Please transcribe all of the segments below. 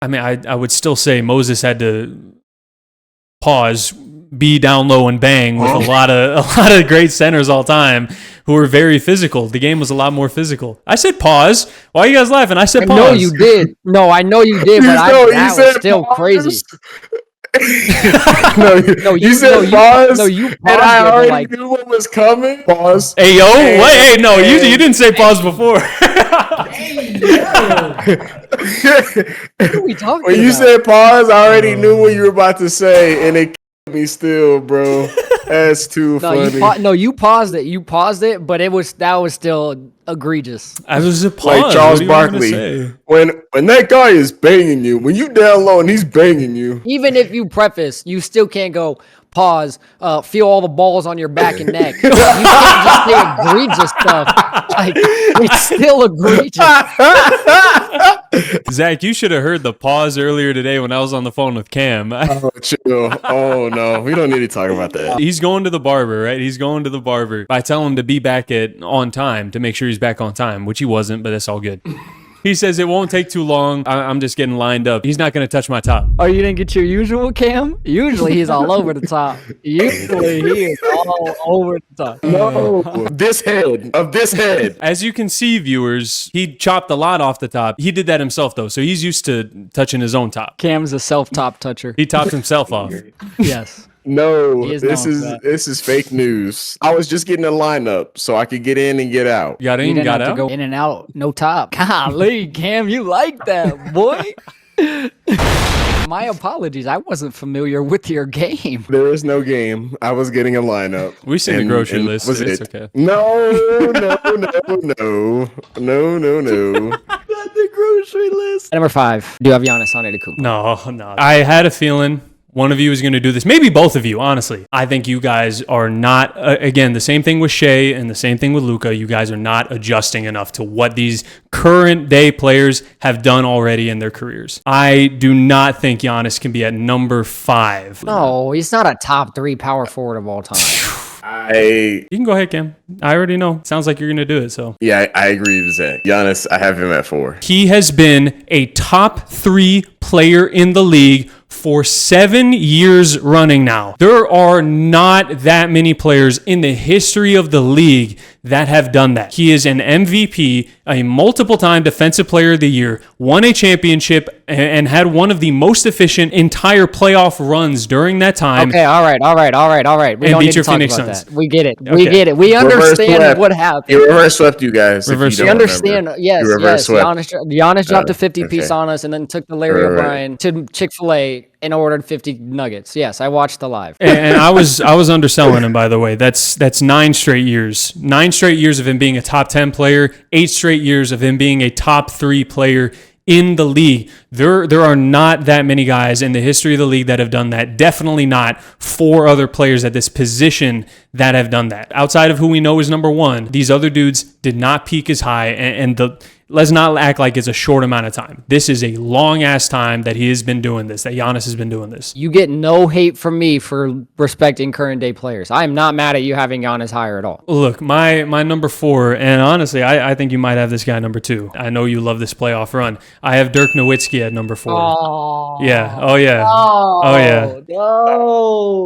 I mean, I would still say Moses had to pause, be down low and bang with a lot of great centers all time who were very physical. The game was a lot more physical. I said pause. Why are you guys laughing? I said pause. No, you did. No, I know you did, but that was still pause. crazy. you said pause. No, you paused and I it, already like, knew what was coming. Pause. Hey, yo, wait, no, you didn't say pause before. what are we talking When you about? said pause, I already knew what you were about to say, and it killed me still, bro. That's too funny. You paused it. You paused it, but that was still egregious. I was a pause. Like Charles Barkley. When that guy is banging you, when you down low and he's banging you. Even if you preface, you still can't go pause, feel all the balls on your back and neck. You can't just say egregious stuff. Like, it's still egregious. Zach, you should have heard the pause earlier today when I was on the phone with Cam. Oh, chill. Oh, no. We don't need to talk about that. He's going to the barber, right? He's going to the barber. I tell him to be back on time to make sure he's back on time, which he wasn't, but that's all good. He says it won't take too long. I'm just getting lined up. He's not going to touch my top. Oh, you didn't get your usual Cam? Usually he's all over the top. Usually he is all over the top. No, this head. As you can see, viewers, he chopped a lot off the top. He did that himself, though, so he's used to touching his own top. Cam's a self-top toucher. He topped himself off. Yes. No, this is fake news. I was just getting a lineup so I could get in and get out. Got in, You got didn't have out. to go in and out, no top. Golly, Cam, you like that, boy. My apologies. I wasn't familiar with your game. There is no game. I was getting a lineup. We seen the grocery list. Was it's it? Okay. No. Not the grocery list. Number 5. Do you have Giannis on Antetokounmpo? No. I had a feeling one of you is going to do this. Maybe both of you, honestly. I think you guys are not, again, the same thing with Shai and the same thing with Luka. You guys are not adjusting enough to what these current day players have done already in their careers. I do not think Giannis can be at number 5. No, he's not a top 3 power forward of all time. You can go ahead, Cam. I already know. Sounds like you're going to do it, so. Yeah, I agree with Zach. Giannis, I have him at 4. He has been a top 3 player in the league for 7 years running now. There are not that many players in the history of the league that have done that. He is an MVP, a multiple-time Defensive Player of the Year, won a championship, and had one of the most efficient entire playoff runs during that time. Okay, all right. We don't need to talk about that. We get it. We get it. We understand what happened. He reverse swept you guys. We understand. Yes. Giannis dropped a 50-piece on us and then took the Larry O'Brien to Chick-fil-A and ordered 50 nuggets. Yes, I watched the live. And I was underselling him, by the way. That's 9 straight years. 9 straight years of him being a top 10 player, 8 straight years of him being a top 3 player in the league. There are not that many guys in the history of the league that have done that. Definitely not 4 other players at this position that have done that. Outside of who we know is number 1, these other dudes did not peak as high, let's not act like it's a short amount of time. This is a long-ass time that he has been doing this, that Giannis has been doing this. You get no hate from me for respecting current-day players. I am not mad at you having Giannis higher at all. Look, my number 4, and honestly, I think you might have this guy number 2. I know you love this playoff run. I have Dirk Nowitzki at number 4. Oh. Yeah. Oh, yeah. Oh, yeah. No.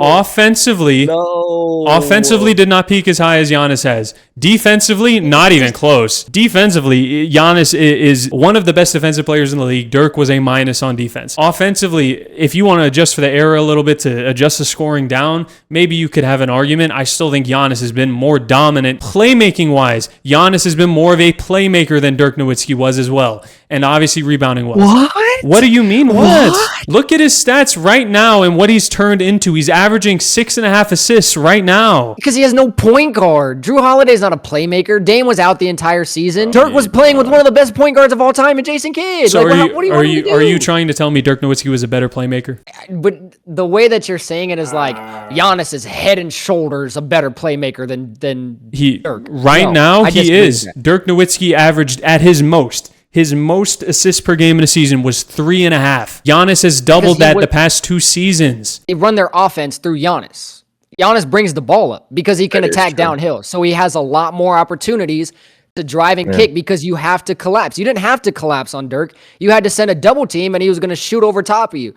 Offensively did not peak as high as Giannis has. Defensively, not even close. Defensively, Giannis is one of the best defensive players in the league. Dirk was a minus on defense. Offensively, if you want to adjust for the era a little bit to adjust the scoring down, maybe you could have an argument. I still think Giannis has been more dominant. Playmaking-wise, Giannis has been more of a playmaker than Dirk Nowitzki was as well. And obviously rebounding-wise. What do you mean what? Look at his stats right now and what he's turned into. He's averaging 6.5 assists right now. Because he has no point guard. Drew Holiday's not a playmaker. Dame was out the entire season. Dirk was playing with one of the best point guards of all time, and Jason Kidd. So what do you want me to do? Are you trying to tell me Dirk Nowitzki was a better playmaker? But the way that you're saying it is like Giannis is head and shoulders a better playmaker than Dirk. Right now, he is. Dirk Nowitzki averaged at his most assists per game in a season was 3.5. Giannis has doubled that the past 2 seasons. They run their offense through Giannis. Giannis brings the ball up because he can attack downhill. So he has a lot more opportunities to drive and kick because you have to collapse. You didn't have to collapse on Dirk. You had to send a double team and he was going to shoot over top of you.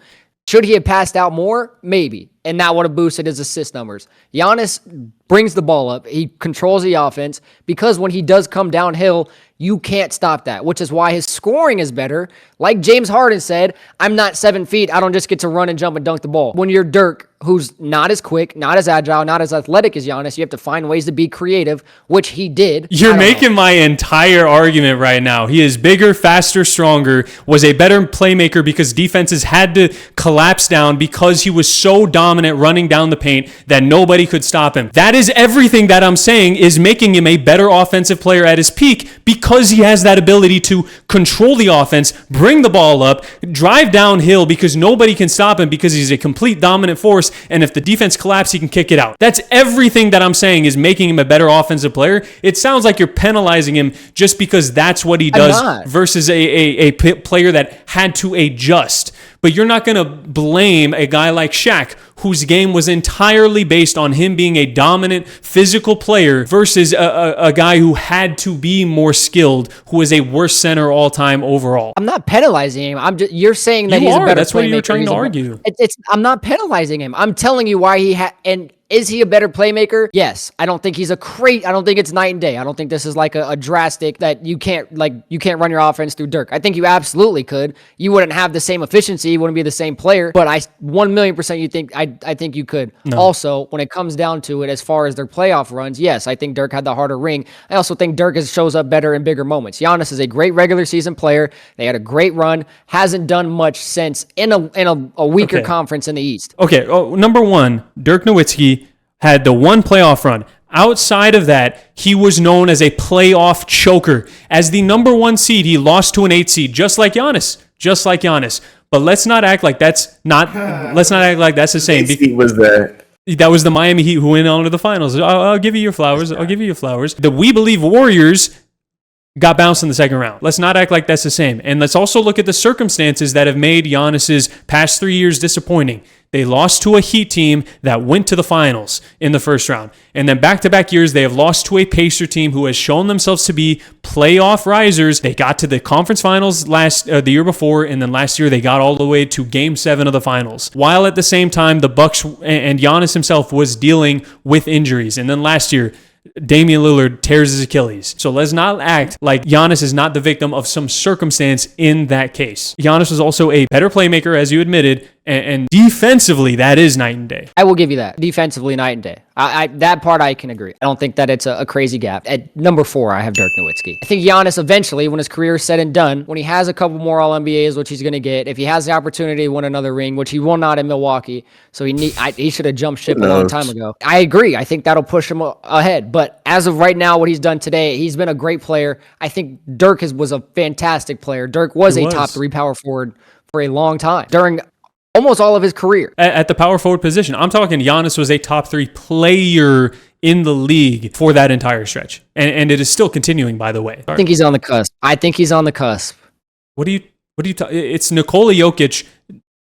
Should he have passed out more? Maybe. And that would have boosted his assist numbers. Giannis brings the ball up. He controls the offense because when he does come downhill, you can't stop that, which is why his scoring is better. Like James Harden said, I'm not 7 feet. I don't just get to run and jump and dunk the ball. When you're Dirk, who's not as quick, not as agile, not as athletic as Giannis, you have to find ways to be creative, which he did. You're making my entire argument right now. He is bigger, faster, stronger, was a better playmaker because defenses had to collapse down because he was so dominant running down the paint that nobody could stop him. That is everything that I'm saying is making him a better offensive player at his peak because he has that ability to control the offense, bring the ball up, drive downhill because nobody can stop him because he's a complete dominant force, and if the defense collapses, he can kick it out. That's everything that I'm saying is making him a better offensive player. It sounds like you're penalizing him just because that's what he does versus a player that had to adjust. But you're not going to blame a guy like Shaq, whose game was entirely based on him being a dominant physical player versus a guy who had to be more skilled, who is a worse center all time overall. I'm not penalizing him. You're saying that he's a better That's playmaker. what you're trying to argue. I'm not penalizing him. I'm telling you why and is he a better playmaker? Yes. I don't think he's I don't think it's night and day. I don't think this is like a drastic that you can't run your offense through Dirk. I think you absolutely could. You wouldn't have the same efficiency. You wouldn't be the same player, but 1,000,000% I think you could. No. Also, when it comes down to it, as far as their playoff runs, yes, I think Dirk had the harder ring. I also think Dirk shows up better in bigger moments. Giannis is a great regular season player. They had a great run. Hasn't done much since in a weaker conference in the East. Okay. Number one, Dirk Nowitzki had the one playoff run. Outside of that, he was known as a playoff choker. As the number 1 seed, he lost to an 8 seed, just like Giannis. But let's not act like that's the same. That was the Miami Heat who went on to the finals. I'll give you your flowers. The We Believe Warriors got bounced in the second round. Let's not act like that's the same. And let's also look at the circumstances that have made Giannis's past 3 years disappointing. They lost to a Heat team that went to the finals in the first round. And then back-to-back years, they have lost to a Pacer team who has shown themselves to be playoff risers. They got to the conference finals the year before, and then last year they got all the way to Game 7 of the finals. While at the same time, the Bucks and Giannis himself was dealing with injuries. And then last year, Damian Lillard tears his Achilles. So let's not act like Giannis is not the victim of some circumstance in that case. Giannis was also a better playmaker, as you admitted, and defensively, that is night and day. I will give you that. Defensively, night and day. That part I can agree. I don't think that it's a crazy gap. At number 4, I have Dirk Nowitzki. I think Giannis eventually, when his career is said and done, when he has a couple more All-NBAs, which he's going to get, if he has the opportunity to win another ring, which he will not in Milwaukee, so he should have jumped ship a long time ago. I agree. I think that'll push him ahead. But as of right now, what he's done today, he's been a great player. I think Dirk was a fantastic player. Dirk was a top 3 power forward for a long time. During almost all of his career. At the power forward position. I'm talking Giannis was a top 3 player in the league for that entire stretch. And it is still continuing, by the way. I think he's on the cusp. What do you it's Nikola Jokic,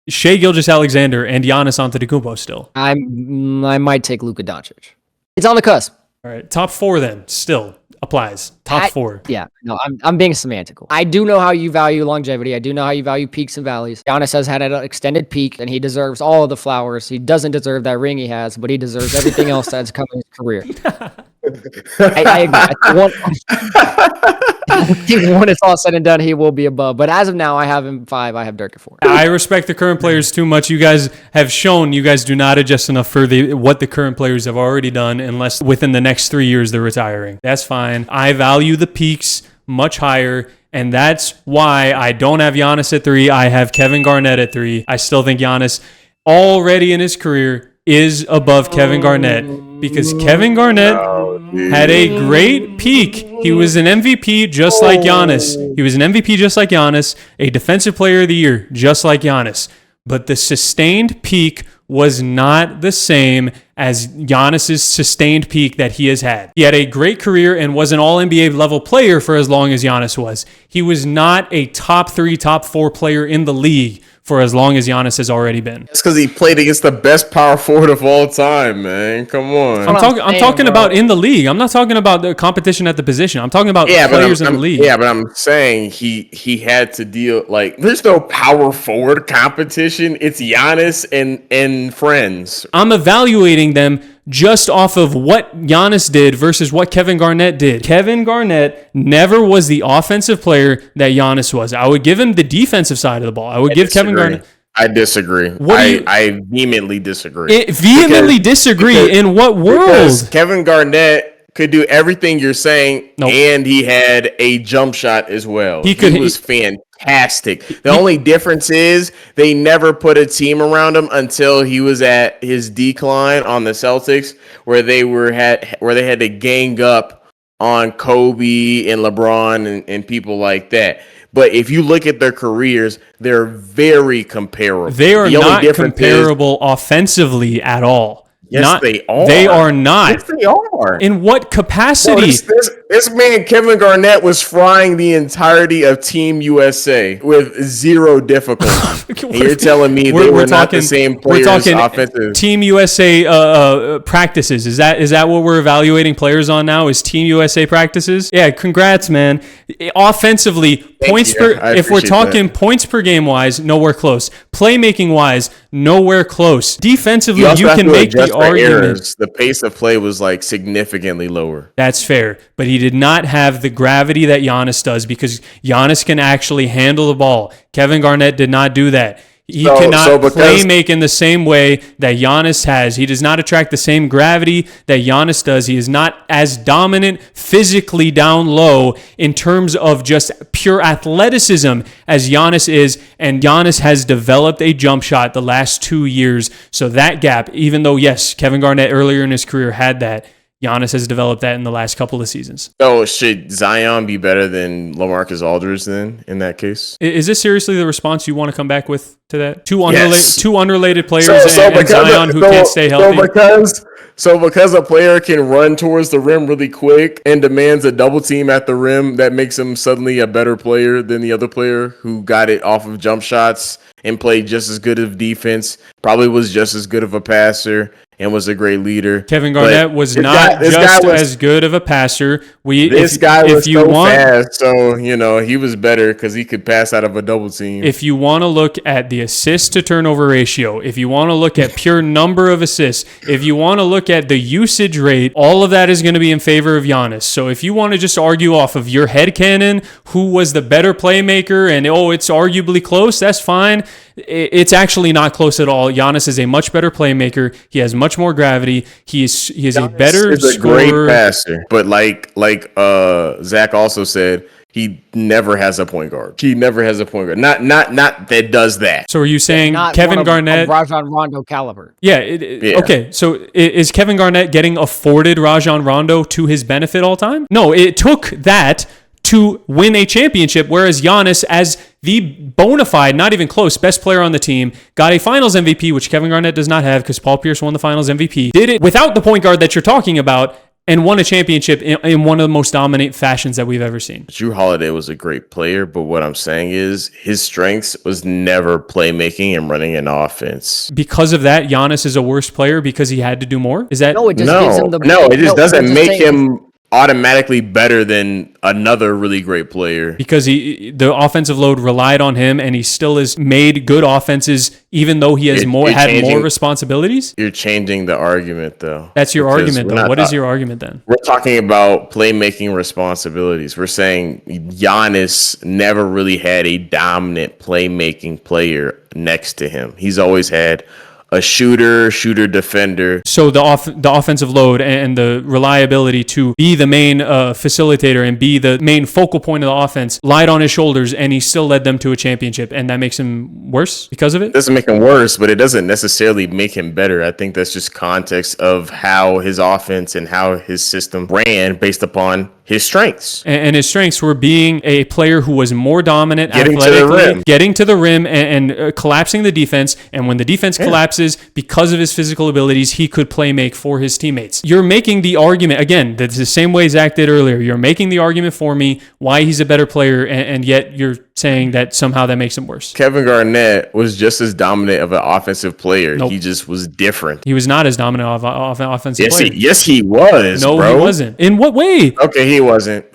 Shai Gilgeous-Alexander, and Giannis Antetokounmpo still. I might take Luka Doncic. It's on the cusp. All right, top 4 then, still applies. Top 4. Yeah, no, I'm being semantical. I do know how you value longevity. I do know how you value peaks and valleys. Giannis has had an extended peak, and he deserves all of the flowers. He doesn't deserve that ring he has, but he deserves everything else that's come in his career. I agree. When it's all said and done, he will be above. But as of now, I have him 5. I have Dirk at 4. I respect the current players too much. You guys have shown you guys do not adjust enough for what the current players have already done unless within the next 3 years they're retiring. That's fine. I value the peaks much higher, and that's why I don't have Giannis at 3. I have Kevin Garnett at 3. I still think Giannis already in his career is above Kevin Garnett because Kevin Garnett had a great peak. He was an MVP just like Giannis. A defensive player of the year just like Giannis. But the sustained peak was not the same as Giannis's sustained peak that he has had. He had a great career and was an all-NBA level player for as long as Giannis was. He was not a top 3, top 4 player in the league for as long as Giannis has already been. It's because he played against the best power forward of all time, man. Come on. I'm talking about in the league. I'm not talking about the competition at the position. I'm talking about players in the league. Yeah, but I'm saying he had to deal, like, there's no power forward competition. It's Giannis and friends. I'm evaluating them just off of what Giannis did versus what Kevin Garnett did. Kevin Garnett never was the offensive player that Giannis was. I would give him the defensive side of the ball. I would give Kevin Garnett. I disagree. I vehemently disagree. Disagree in what world? Because Kevin Garnett could do everything you're saying, and he had a jump shot as well. He was fantastic. The only difference is they never put a team around him until he was at his decline on the Celtics, where they had to gang up on Kobe and LeBron and people like that. But if you look at their careers, they're very comparable. They are not comparable offensively at all. Yes, they are. They are not. Yes, they are. In what capacity? This man, Kevin Garnett, was frying the entirety of Team USA with zero difficulty. And you're telling me they were not the same players offensive? Team USA practices. Is that what we're evaluating players on now? Is Team USA practices? Yeah, congrats, man. Offensively, if we're talking points per game wise, nowhere close. Playmaking wise, nowhere close. Defensively, you can make the argument. The pace of play was like significantly lower. That's fair, but he did not have the gravity that Giannis does, because Giannis can actually handle the ball. Kevin Garnett did not do that. He cannot play make in the same way that Giannis has. He does not attract the same gravity that Giannis does. He is not as dominant physically down low in terms of just pure athleticism as Giannis is. And Giannis has developed a jump shot the last 2 years. So that gap, even though, yes, Kevin Garnett earlier in his career had that, Giannis has developed that in the last couple of seasons. So should Zion be better than LaMarcus Aldridge then in that case? Is this seriously the response you want to come back with to that? Two unrelated players and Zion who can't stay healthy? Because a player can run towards the rim really quick and demands a double team at the rim, that makes him suddenly a better player than the other player who got it off of jump shots and played just as good of defense, probably was just as good of a passer, and was a great leader. Kevin Garnett was not just as good of a passer. This guy was so fast, so he was better because he could pass out of a double team. If you want to look at the assist to turnover ratio, if you want to look at pure number of assists, if you want to look at the usage rate, all of that is going to be in favor of Giannis. So if you want to just argue off of your headcanon who was the better playmaker and it's arguably close, that's fine. It's actually not close at all. Giannis is a much better playmaker. He has much more gravity. He is a better scorer. Great passer, but like Zach also said, he never has a point guard. He never has a point guard. Not that does that. So are you saying Kevin Garnett, Rajon Rondo caliber? Yeah. Okay. So is Kevin Garnett getting afforded Rajon Rondo to his benefit all time? No, it took that to win a championship, whereas Giannis, as the bona fide, not even close, best player on the team, got a finals MVP, which Kevin Garnett does not have because Paul Pierce won the finals MVP, did it without the point guard that you're talking about, and won a championship in one of the most dominant fashions that we've ever seen. Jrue Holiday was a great player, but what I'm saying is his strengths was never playmaking and running an offense. Because of that, Giannis is a worse player because he had to do more? Is that it just doesn't make him automatically better than another really great player, because the offensive load relied on him, and he still has made good offenses even though he has more responsibilities. You're changing the argument though. That's your argument though. What is your argument then? We're talking about playmaking responsibilities. We're saying Giannis never really had a dominant playmaking player next to him. He's always had a shooter, defender. So the offensive load and the reliability to be the main facilitator and be the main focal point of the offense lied on his shoulders, and he still led them to a championship. And that makes him worse because of it? It doesn't make him worse, but it doesn't necessarily make him better. I think that's just context of how his offense and how his system ran based upon his strengths. And his strengths were being a player who was more dominant getting athletically, getting to the rim and collapsing the defense. And when the defense collapses, because of his physical abilities, he could play make for his teammates. You're making the argument, again, that's the same way Zach did earlier. You're making the argument for me why he's a better player, and yet you're saying that somehow that makes him worse. Kevin Garnett was just as dominant of an offensive player. Nope. He just was different. He was not as dominant of an offensive player. Yes, he was. No, bro. He wasn't. In what way? Okay, he wasn't.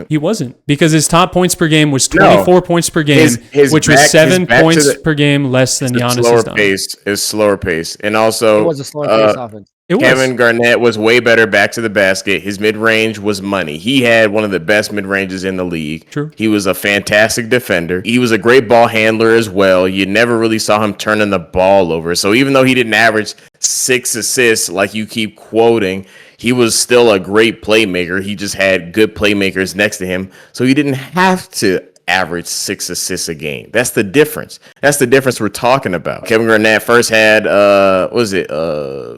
He wasn't. Because his top points per game was 24 points per game, which was 7 points per game less than Giannis. Slower pace. And also, it was a slower pace offense. Kevin Garnett was way better back to the basket. His mid-range was money. He had one of the best mid-ranges in the league. True. He was a fantastic defender. He was a great ball handler as well. You never really saw him turning the ball over. So even though he didn't average 6 assists like you keep quoting, he was still a great playmaker. He just had good playmakers next to him. So he didn't have to average 6 assists a game. That's the difference. That's the difference we're talking about. Kevin Garnett first had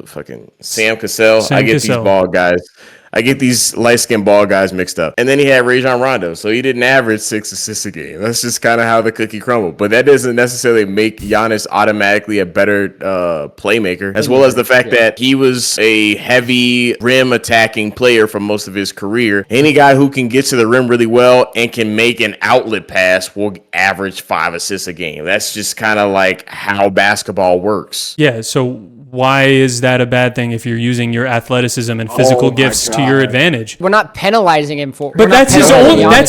fucking Sam Cassell. These ball guys. I get these light-skinned ball guys mixed up. And then he had Rajon Rondo, so he didn't average 6 assists a game. That's just kind of how the cookie crumbled. But that doesn't necessarily make Giannis automatically a better playmaker, as well as the fact that he was a heavy rim attacking player for most of his career. Any guy who can get to the rim really well and can make an outlet pass will average 5 assists a game. That's just kind of like how basketball works. Yeah, so why is that a bad thing if you're using your athleticism and physical gifts to your advantage? We're not penalizing him for. But that's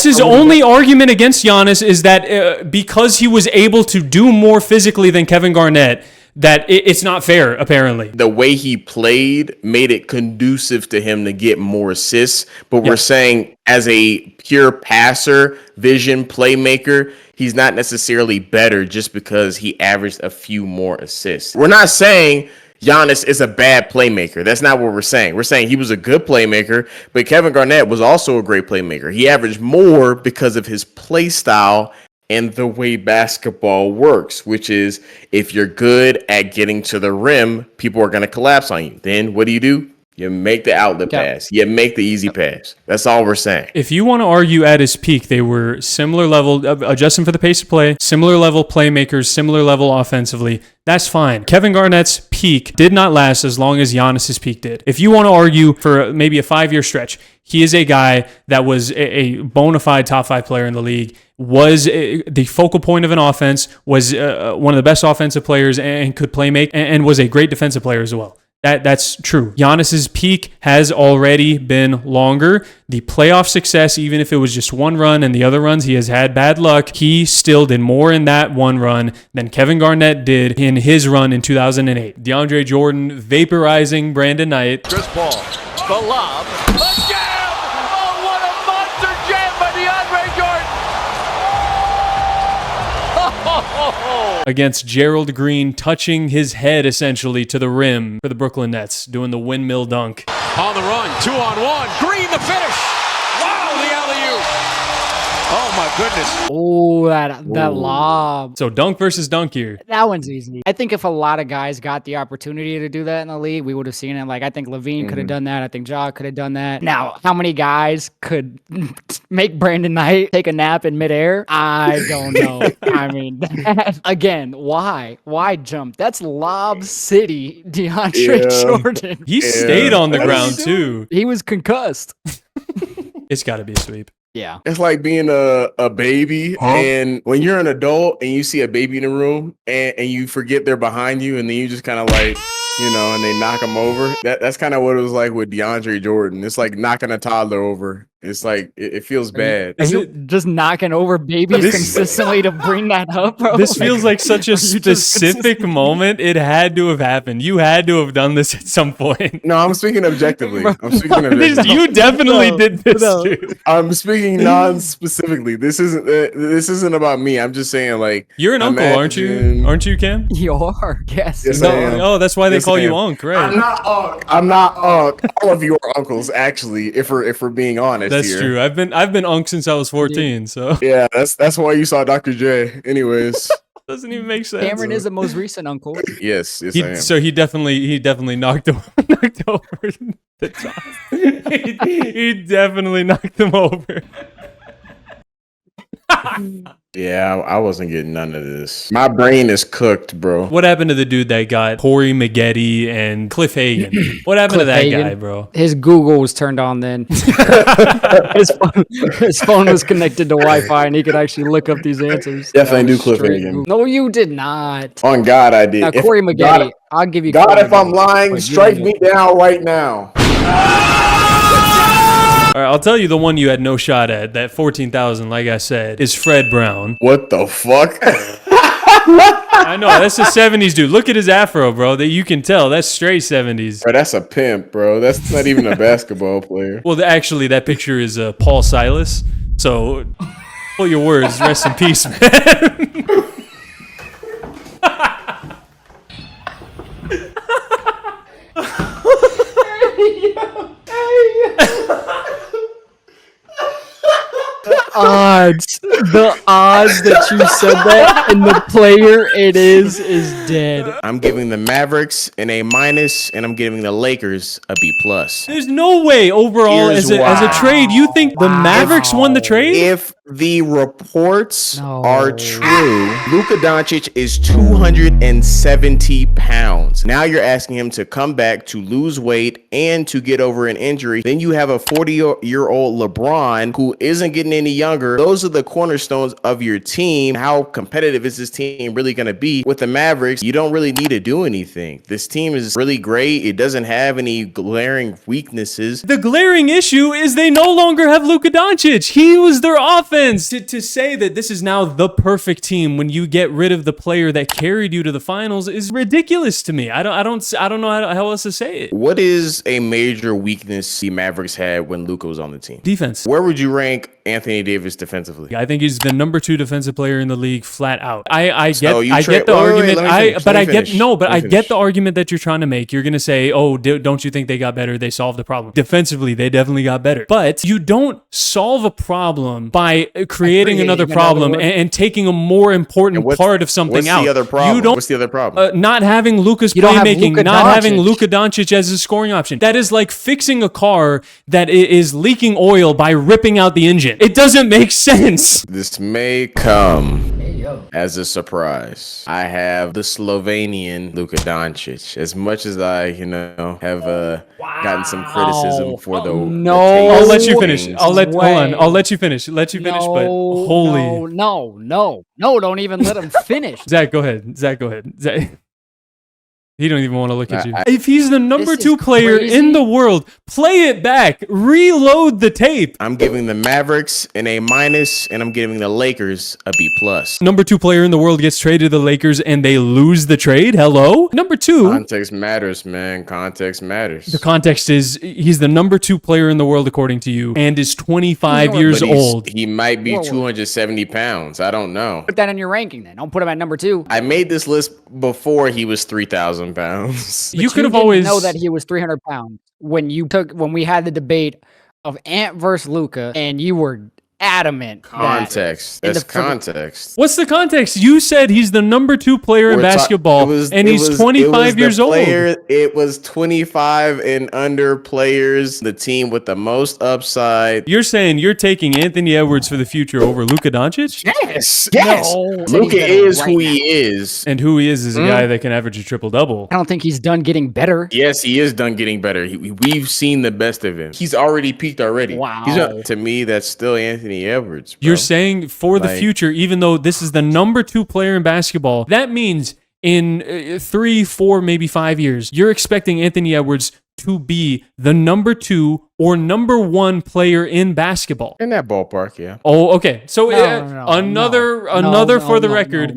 his only argument against Giannis is that because he was able to do more physically than Kevin Garnett, that it's not fair, apparently. The way he played made it conducive to him to get more assists. But we're saying as a pure passer, vision, playmaker, he's not necessarily better just because he averaged a few more assists. We're not saying Giannis is a bad playmaker. That's not what we're saying. We're saying he was a good playmaker, but Kevin Garnett was also a great playmaker. He averaged more because of his play style and the way basketball works, which is if you're good at getting to the rim, people are going to collapse on you. Then what do? You make the outlet pass. You make the easy pass. That's all we're saying. If you want to argue at his peak, they were similar level, adjusting for the pace of play, similar level playmakers, similar level offensively. That's fine. Kevin Garnett's peak did not last as long as Giannis's peak did. If you want to argue for maybe a 5-year stretch, he is a guy that was a bona fide top 5 player in the league, was the focal point of an offense, was one of the best offensive players and could play make, and was a great defensive player as well. That's true. Giannis's peak has already been longer. The playoff success, even if it was just one run and the other runs, he has had bad luck. He still did more in that one run than Kevin Garnett did in his run in 2008. DeAndre Jordan vaporizing Brandon Knight. Chris Paul, the lob, a jam! Oh, what a monster jam by DeAndre Jordan! Against Gerald Green, touching his head essentially to the rim for the Brooklyn Nets, doing the windmill dunk. On the run, 2-on-1, Green the finish. Wow, the alley-oop. Oh my goodness. Oh, that lob. So dunk versus dunk here. That one's easy. I think if a lot of guys got the opportunity to do that in the league, we would have seen it. Like, I think Levine could have done that. I think Ja could have done that. Now, how many guys could make Brandon Knight take a nap in midair? I don't know. I mean, again, why? Why jump? That's Lob City, DeAndre Jordan. He stayed on the ground too. He was concussed. It's got to be a sweep. Yeah. It's like being a baby, and when you're an adult and you see a baby in the room and you forget they're behind you, and then you just kind of like, and they knock them over. That's kind of what it was like with DeAndre Jordan. It's like knocking a toddler over. It's like, it feels bad. Are you just knocking over babies consistently to bring that up, bro? This feels like such a specific moment. It had to have happened. You had to have done this at some point. No, I'm speaking objectively. You definitely did this, dude. I'm speaking non-specifically. This isn't about me. I'm just saying, like, you're an uncle, aren't you? Aren't you, Cam? You are. Yes. I am. Oh, that's why they call you Unc, right? I'm not Unc. All of you are uncles, actually. If we're being honest. That's true. I've been Unc since I was 14. So yeah, that's why you saw Dr. J. Anyways. Doesn't even make sense. Cameron is the most recent uncle. Yes, I am. So he definitely knocked over the top. He definitely knocked him over. Yeah, I wasn't getting none of this. My brain is cooked, bro. What happened to the dude that got Corey Maggette and Cliff Hagan? What happened to that guy, bro? His Google was turned on then. his phone was connected to Wi-Fi, and he could actually look up these answers. Definitely do Cliff Hagan. No, you did not. On God, I did. Now, Corey Maggette, I'll give you God, Corey if I'm Maggette, lying, strike me down right now. All right, I'll tell you the one you had no shot at. That 14,000, like I said, is Fred Brown. What the fuck? I know, that's the 70s dude. Look at his afro, bro. That you can tell. That's straight 70s. Bro, that's a pimp, bro. That's not even a basketball player. Well, actually, that picture is Paul Silas. So, pull your words. Rest in peace, man. The odds that you said that and the player it is dead. I'm giving the Mavericks an A-, and I'm giving the Lakers a B+. There's no way overall as a trade. You think the Mavericks won the trade? If the reports are true, Luka Doncic is 270 pounds. Now you're asking him to come back to lose weight and to get over an injury. Then you have a 40-year-old LeBron who isn't getting any younger. Those are the cornerstones of your team. How competitive is this team really going to be? With the Mavericks, you don't really need to do anything. This team is really great. It doesn't have any glaring weaknesses. The glaring issue is they no longer have Luka Doncic. He was their offense. To say that this is now the perfect team when you get rid of the player that carried you to the finals is ridiculous to me. I don't know how else to say it. What is a major weakness the Mavericks had when Luka was on the team? Defense. Where would you rank Anthony Davis defensively? I think he's the number 2 defensive player in the league, flat out. I get the argument. I get the argument that you're trying to make. You're gonna say, "Oh, don't you think they got better? They solved the problem." Defensively, they definitely got better. But you don't solve a problem by creating another problem and taking a more important part of something out. What's the other problem? What's the other problem? Not having Luka's playmaking, not having Luka Doncic as a scoring option. That is like fixing a car that is leaking oil by ripping out the engine. It doesn't make sense. This may come as a surprise. I have the Slovenian Luka Doncic. As much as I, have gotten some criticism for the I'll let you finish. I'll let you finish. But holy. No, don't even let him finish. Zach, go ahead. Zach. He don't even want to look at you. If he's the number 2 player in the world, play it back. Reload the tape. I'm giving the Mavericks an A-, and I'm giving the Lakers a B+. Number 2 player in the world gets traded to the Lakers and they lose the trade? Hello? Number 2. Context matters, man. Context matters. The context is he's the number 2 player in the world according to you and is 25 years old. He might be 270 pounds. I don't know. Put that in your ranking then. Don't put him at number 2. I made this list before he was 3,000 pounds. You could have always know that he was 300 pounds when we had the debate of Ant versus Luka, and you were adamant. Context. That's context. What's the context? You said he's the number 2 player in basketball, and he's 25 years old. It was 25 and under players, the team with the most upside. You're saying you're taking Anthony Edwards for the future over Luka Doncic? Yes. No. Luka is who he is. And who he is a guy that can average a triple-double. I don't think he's done getting better. Yes, he is done getting better. We've seen the best of him. He's already peaked already. Wow. To me, that's still Anthony Edwards, bro. You're saying for the future, even though this is the number 2 player in basketball, that means in 3, 4, maybe 5 years, you're expecting Anthony Edwards to be the number 2 or number 1 player in basketball. In that ballpark, yeah. Oh, okay. So another for the record.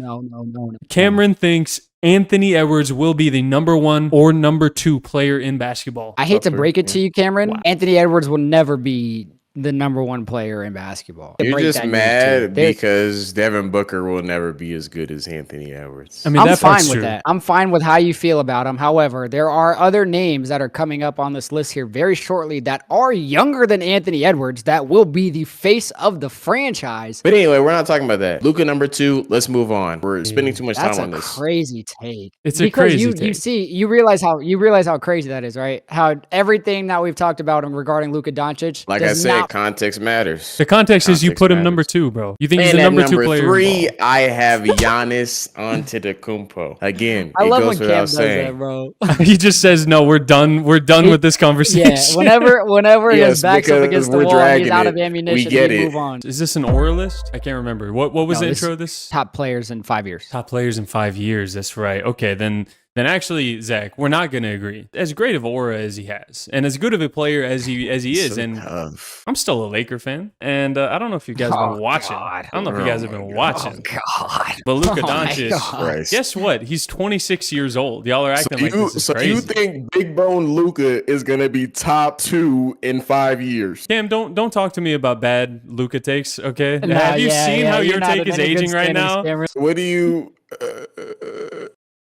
Cameron thinks Anthony Edwards will be the number 1 or number 2 player in basketball. I hate to break it to you, Cameron. Wow. Anthony Edwards will never be the number one player in basketball. You're just mad because Devin Booker will never be as good as Anthony Edwards. I mean, I'm fine with that. I'm fine with how you feel about him. However, there are other names that are coming up on this list here very shortly that are younger than Anthony Edwards that will be the face of the franchise. But anyway, we're not talking about that. Luka number 2. Let's move on. We're spending too much time on this. That's a crazy take. It's a crazy take. You realize how crazy that is, right? How everything that we've talked about regarding Luka Doncic. Like I said, context matters. The context is you put him number 2, bro. You think he's the number 2 player? Number 3, I have Giannis Antetokounmpo. Again, I love goes when without Cam saying. does that, bro. He just says, "No, we're done. We're done with this conversation." Yeah, whenever his back's up against the wall, he's out of ammunition. We move on. Is this an aura list? I can't remember. What was the intro of this? Top players in 5 years. Top players in 5 years. That's right. Okay, then actually, Zach, we're not going to agree. As great of aura as he has, and as good of a player as he is, so and tough. I'm still a Laker fan, and I don't know if you guys have been watching. God. I don't know if you guys have been watching. Oh, God. But Luka Doncic, guess what? He's 26 years old. Y'all are acting like this is crazy. You think Big Bone Luka is going to be top 2 in 5 years? Cam, don't talk to me about bad Luka takes, okay? Have you seen how your take is aging right now? What do you...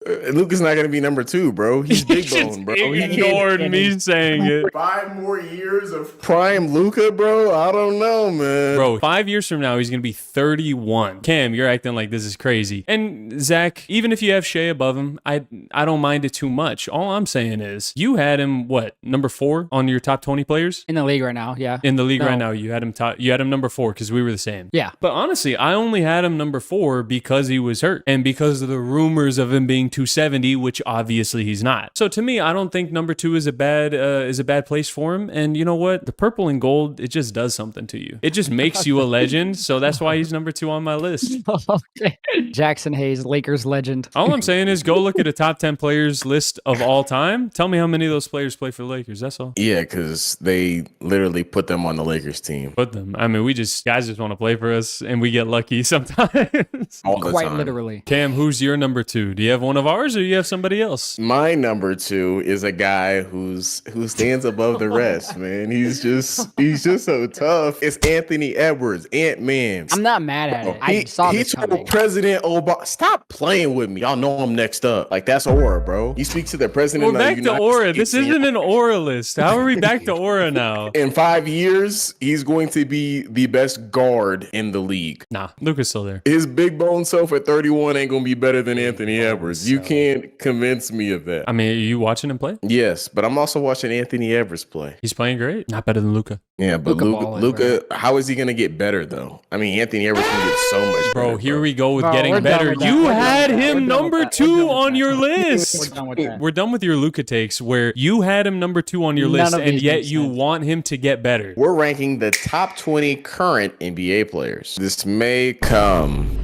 Luka's not going to be number 2, bro. He's Big Bone, bro. He ignored me saying it. 5 more years of prime Luka, bro? I don't know, man. Bro, 5 years from now, he's going to be 31. Cam, you're acting like this is crazy. And Zach, even if you have Shai above him, I don't mind it too much. All I'm saying is, you had him, what, number 4 on your top 20 players? In the league right now, yeah. In the league right now, you had him number 4 because we were the same. Yeah. But honestly, I only had him number 4 because he was hurt and because of the rumors of him being 270, which obviously he's not. So to me, I don't think number 2 is a bad place for him. And you know what? The purple and gold, it just does something to you. It just makes you a legend. So that's why he's number 2 on my list. Okay. Jackson Hayes, Lakers legend. All I'm saying is go look at a top 10 players list of all time. Tell me how many of those players play for the Lakers. That's all. Yeah, because they literally put them on the Lakers team. Put them. I mean, guys just want to play for us and we get lucky sometimes. All the Quite time. Literally. Cam, who's your number 2? Do you have one of ours or do you have somebody else? My number 2 is a guy who stands above the rest, man. He's just so tough. It's Anthony Edwards, Ant-Man. I'm not mad at it. I saw this coming. He told President Obama, stop playing with me. Y'all know I'm next up. Like, that's aura, bro. You speak to the president We're back to aura. This isn't an aura list. How are we back to aura now? In 5 years, he's going to be the best guard in the league. Nah, Luka's still there. His big bone self at 31 ain't going to be better than Anthony Edwards. You can't convince me of that. I mean, are you watching him play? Yes, but I'm also watching Anthony Edwards play. He's playing great. Not better than Luka. Yeah, but Luka, how is he going to get better, though? I mean, Anthony Edwards can get so much better. Bro, here we go with getting better. You had him number 2 on your list. We're done with your Luka takes where you had him number 2 on your list, and yet you want him to get better. We're ranking the top 20 current NBA players. This may come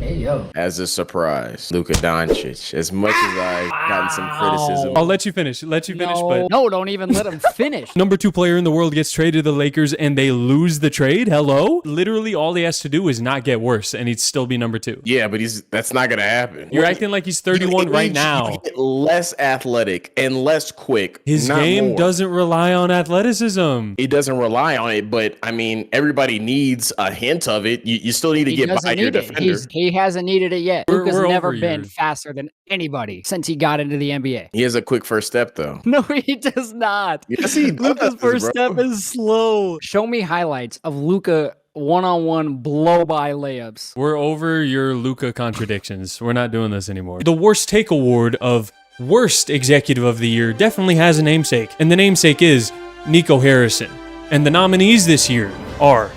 as a surprise. Luka Doncic, as much as I've gotten some criticism. I'll let you finish. But no, don't even let him finish. Number 2 player in the world gets traded to the Lakers and they lose the trade. Hello? Literally all he has to do is not get worse and he'd still be number 2. Yeah, but that's not going to happen. You're acting like he's 31 right now. Get less athletic and less quick. His game doesn't rely on athleticism. It doesn't rely on it, but I mean, everybody needs a hint of it. You still need to get by your defender. He hasn't needed it yet. Luka's never been faster than anybody since he got into the NBA. He has a quick first step, though. No, he does not. Yes, he does. Luka's first step is slow. Show me highlights of Luka one-on-one blow-by layups. We're over your Luka contradictions. We're not doing this anymore. The worst take award of worst executive of the year definitely has a namesake, and the namesake is Nico Harrison. And the nominees this year are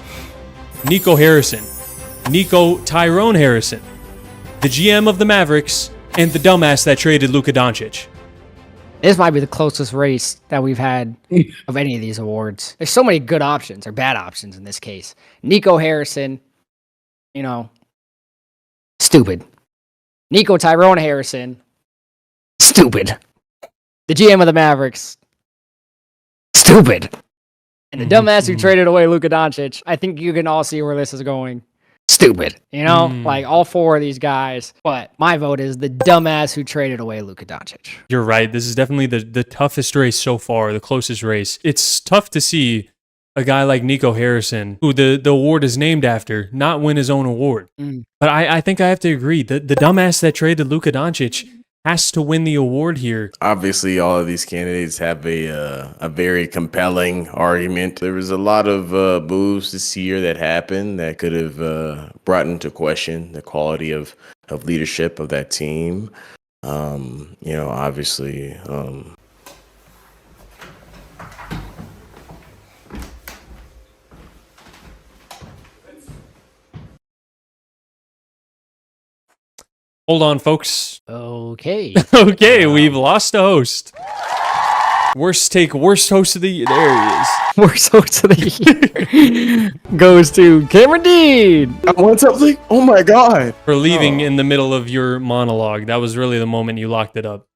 Nico Harrison, Nico Tyrone Harrison, the GM of the Mavericks, and the dumbass that traded Luka Doncic. This might be the closest race that we've had of any of these awards. There's so many good options or bad options in this case. Nico Harrison, stupid. Nico Tyrone Harrison, stupid. The GM of the Mavericks, stupid. And the dumbass who traded away Luka Doncic, I think you can all see where this is going. Stupid. Like all 4 of these guys. But my vote is the dumbass who traded away Luka Doncic. You're right. This is definitely the toughest race so far, the closest race. It's tough to see a guy like Nico Harrison, who the award is named after, not win his own award. But I think I have to agree. The dumbass that traded Luka Doncic has to win the award here. Obviously, all of these candidates have a very compelling argument. There was a lot of moves this year that happened that could have brought into question the quality of leadership of that team. Obviously. Hold on, folks. Okay. Okay, we've lost a host. Worst host of the year. There he is. Worst host of the year goes to Cameron Dean. I want something. Oh my God. For leaving in the middle of your monologue. That was really the moment you locked it up.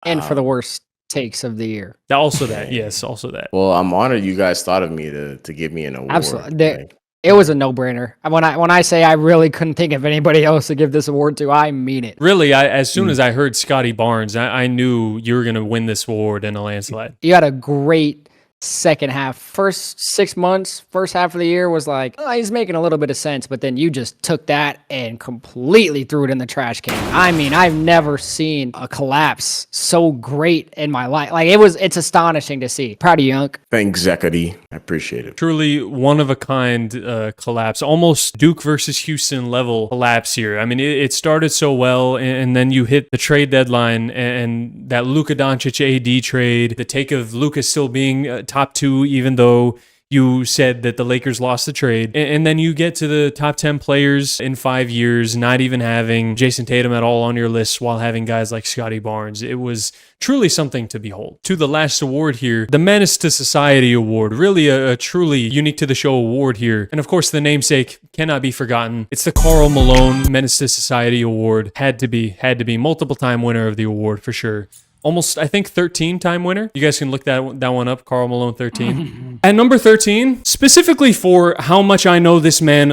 And for the worst takes of the year. Also that. Yes, also that. Well, I'm honored you guys thought of me to give me an award. Absolutely. It was a no-brainer. When I say I really couldn't think of anybody else to give this award to, I mean it. Really, as soon as I heard Scotty Barnes, I knew you were going to win this award in a landslide. You had a great second half. First 6 months, first half of the year was like, oh, he's making a little bit of sense, but then you just took that and completely threw it in the trash can. I mean, I've never seen a collapse so great in my life. Like it's astonishing to see. Proud of you, Unc. Thanks, Zachary. I appreciate it. Truly one of a kind collapse, almost Duke versus Houston level collapse here. I mean, it started so well, and then you hit the trade deadline and that Luka Doncic AD trade, the take of Luka still being top 2, even though you said that the Lakers lost the trade. And then you get to the top 10 players in 5 years, not even having Jason Tatum at all on your list while having guys like Scotty Barnes. It was truly something to behold. To the last award here, the Menace to Society Award, really a truly unique to the show award here. And of course, the namesake cannot be forgotten. It's the Karl Malone Menace to Society Award. Had to be multiple time winner of the award for sure. Almost, I think, 13-time winner. You guys can look that one up, Karl Malone 13. At number 13, specifically for how much I know this man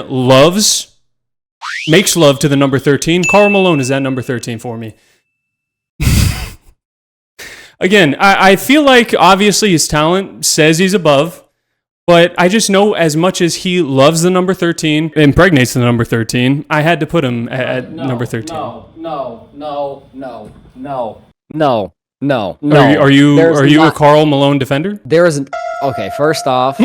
makes love to the number 13, Karl Malone is at number 13 for me. Again, I feel like obviously his talent says he's above, but I just know as much as he loves the number 13, impregnates the number 13, I had to put him at number 13. No. Are you a Karl Malone defender? There isn't. Okay, first off,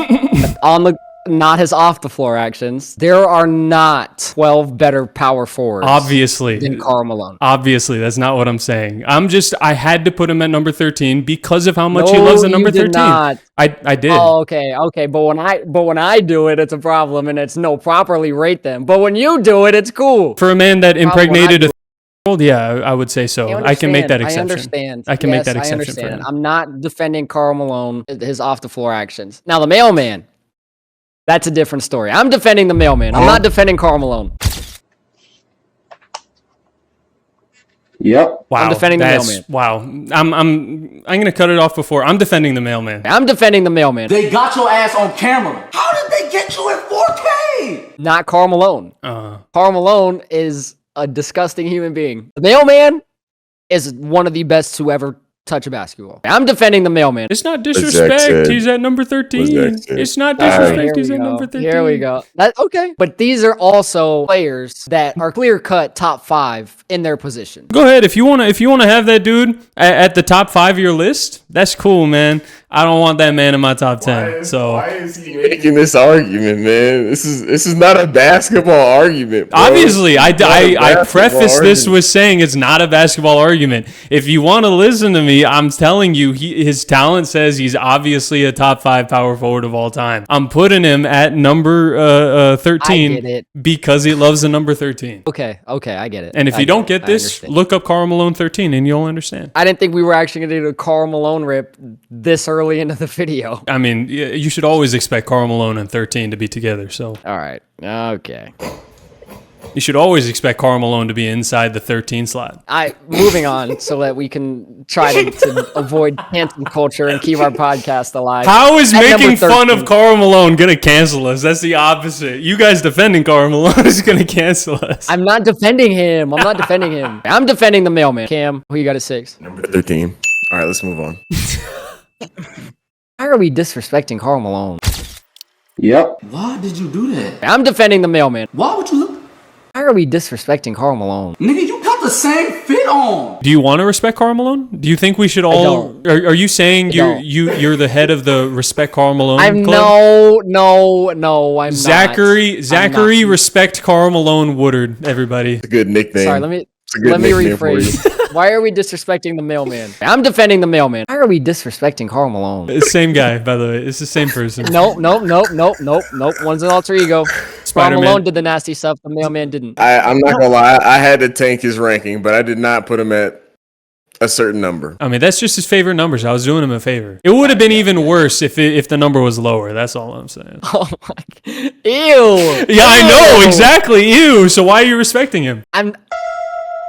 not his off the floor actions. There are not 12 better power forwards. Obviously. Than Karl Malone. Obviously, that's not what I'm saying. I had to put him at number 13 because of how much he loves the number 13. Not. I did. Oh, okay. But when I do it, it's a problem, and it's no properly rate them. But when you do it, it's cool. For a man that impregnated a yeah, I would say so. I can make that exception. I understand. I can make that exception for him. I'm not defending Karl Malone, his off-the-floor actions. Now, the mailman, that's a different story. I'm defending the mailman. I'm not defending Karl Malone. Yep. Wow. I'm defending the mailman. Wow. I'm going to cut it off before. I'm defending the mailman. I'm defending the mailman. They got your ass on camera. How did they get you in 4K? Not Karl Malone. Karl Malone is a disgusting human being. The mailman is one of the best to ever touch a basketball. I'm defending the mailman. It's not disrespect. He's at number 13. It's not disrespect. He's at number 13. Here we go. Okay. But these are also players that are clear-cut top 5 in their position. Go ahead. If you want to have that dude at the top 5 of your list, that's cool, man. I don't want that man in my top 10. Why is he making this argument, man? This is not a basketball argument, bro. Obviously, I preface this with saying it's not a basketball argument. If you want to listen to me, I'm telling you, his talent says he's obviously a top 5 power forward of all time. I'm putting him at number 13 because he loves the number 13. Okay, I get it. And if you don't get this, look up Karl Malone 13 and you'll understand. I didn't think we were actually going to do a Karl Malone rip this early into the video. I mean, you should always expect Karl Malone and 13 to be together. So, all right, okay. You should always expect Karl Malone to be inside the 13 slot. Moving on so that we can try to avoid cancel culture and keep our podcast alive. How is making fun of Karl Malone going to cancel us? That's the opposite. You guys defending Karl Malone is going to cancel us. I'm not defending him. I'm defending the mailman. Cam, who you got at 6? Number 13. All right, let's move on. Why are we disrespecting Karl Malone? Yep. Why did you do that? I'm defending the mailman. Why would you look? Why are we disrespecting Karl Malone? Nigga, you got the same fit on. Do you want to respect Karl Malone? Do you think we should all? Are you saying you're the head of the respect Karl Malone club? No. I'm Zachary, not. Zachary, respect Karl Malone Woodard. Everybody. It's a good nickname. Sorry, let me rephrase. Why are we disrespecting the mailman? I'm defending the mailman. Why are we disrespecting Karl Malone? It's the same guy, by the way. It's the same person. Nope. One's an alter ego. Karl Malone did the nasty stuff. The mailman didn't. I'm not gonna lie. I had to tank his ranking, but I did not put him at a certain number. I mean, that's just his favorite numbers. I was doing him a favor. It would have been even worse if the number was lower. That's all I'm saying. Oh my! Ew. Yeah, I know exactly. Ew. So why are you respecting him?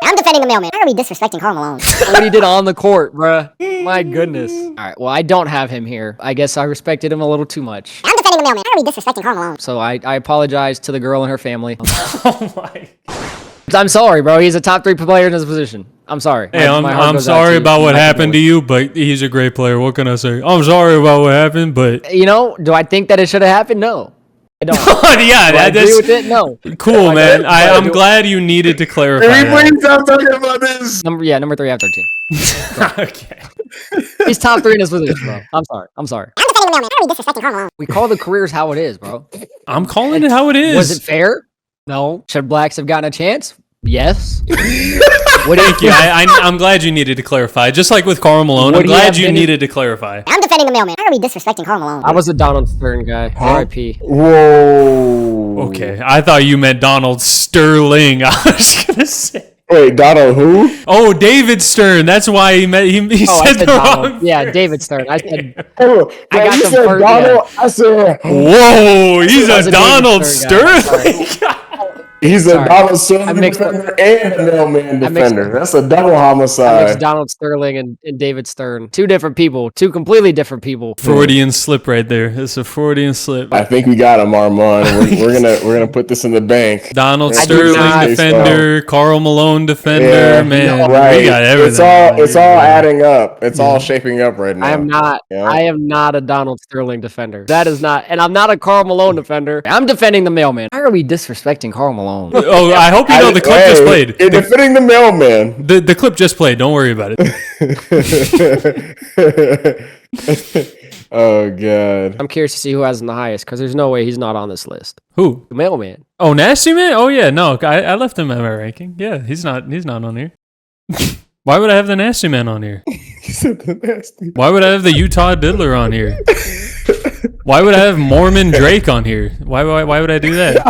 I'm defending the mailman. Why are we disrespecting Karl Malone? What he did on the court, bruh. My goodness. All right, well, I don't have him here. I guess I respected him a little too much. I'm defending the mailman. Why are we disrespecting Karl Malone? So I apologize to the girl and her family. Oh my. I'm sorry, bro. He's a top 3 player in his position. I'm sorry. Hey, I'm sorry about what happened to you, but he's a great player. What can I say? I'm sorry about what happened, but... You know, do I think that it should have happened? No. I don't. Yeah, I agree with it? No. Cool, man. I'm glad you needed to clarify. Everybody stop talking about this. Number 3 out of 13. Okay. He's top 3 in his position, bro. I'm sorry. I'm defending the mailman. Why are we disrespecting Karl Malone? We call the careers how it is, bro. I'm calling it how it is. Was it fair? No. Should blacks have gotten a chance? Yes. Thank you. I'm glad you needed to clarify. Just like with Karl Malone, I'm glad you needed to clarify. I'm defending the mailman. Why are we disrespecting Karl Malone? I was a Donald Stern guy. R.I.P. Whoa. Okay, I thought you meant Donald Sterling. I was gonna say. Wait, Donald who? Oh, David Stern. That's why he said the Donald. wrong. Yeah, David Stern. I said. Oh, I got you the said first, Donald. Yeah. I said. Whoa, he's I was a a David Donald Stern Sterling. He's a Donald Sterling I mixed defender and a mailman defender. That's a double I homicide. mixed Donald Sterling and David Stern. 2 different people. 2 completely different people. Freudian slip right there. It's a Freudian slip. I think we got him, Arman. We're gonna put this in the bank. Donald I Sterling defender, Karl Malone defender, Yeah, man. right. We got everything. It's all adding up. It's all shaping up right now. I am not. Yeah. I am not a Donald Sterling defender. That is not, and I'm not a Karl Malone defender. I'm defending the mailman. Why are we disrespecting Karl Malone? Oh, I hope you know the clip just played. You're defending the mailman. The clip just played. Don't worry about it. Oh god. I'm curious to see who has him the highest, because there's no way he's not on this list. Who? The mailman. Oh, Nasty Man? Oh yeah, no, I left him at my ranking. Yeah, he's not on here. Why would I have the Nasty Man on here? He said the nasty. Why would I have the Utah Diddler on here? Why would I have Mormon Drake on here? Why would I do that?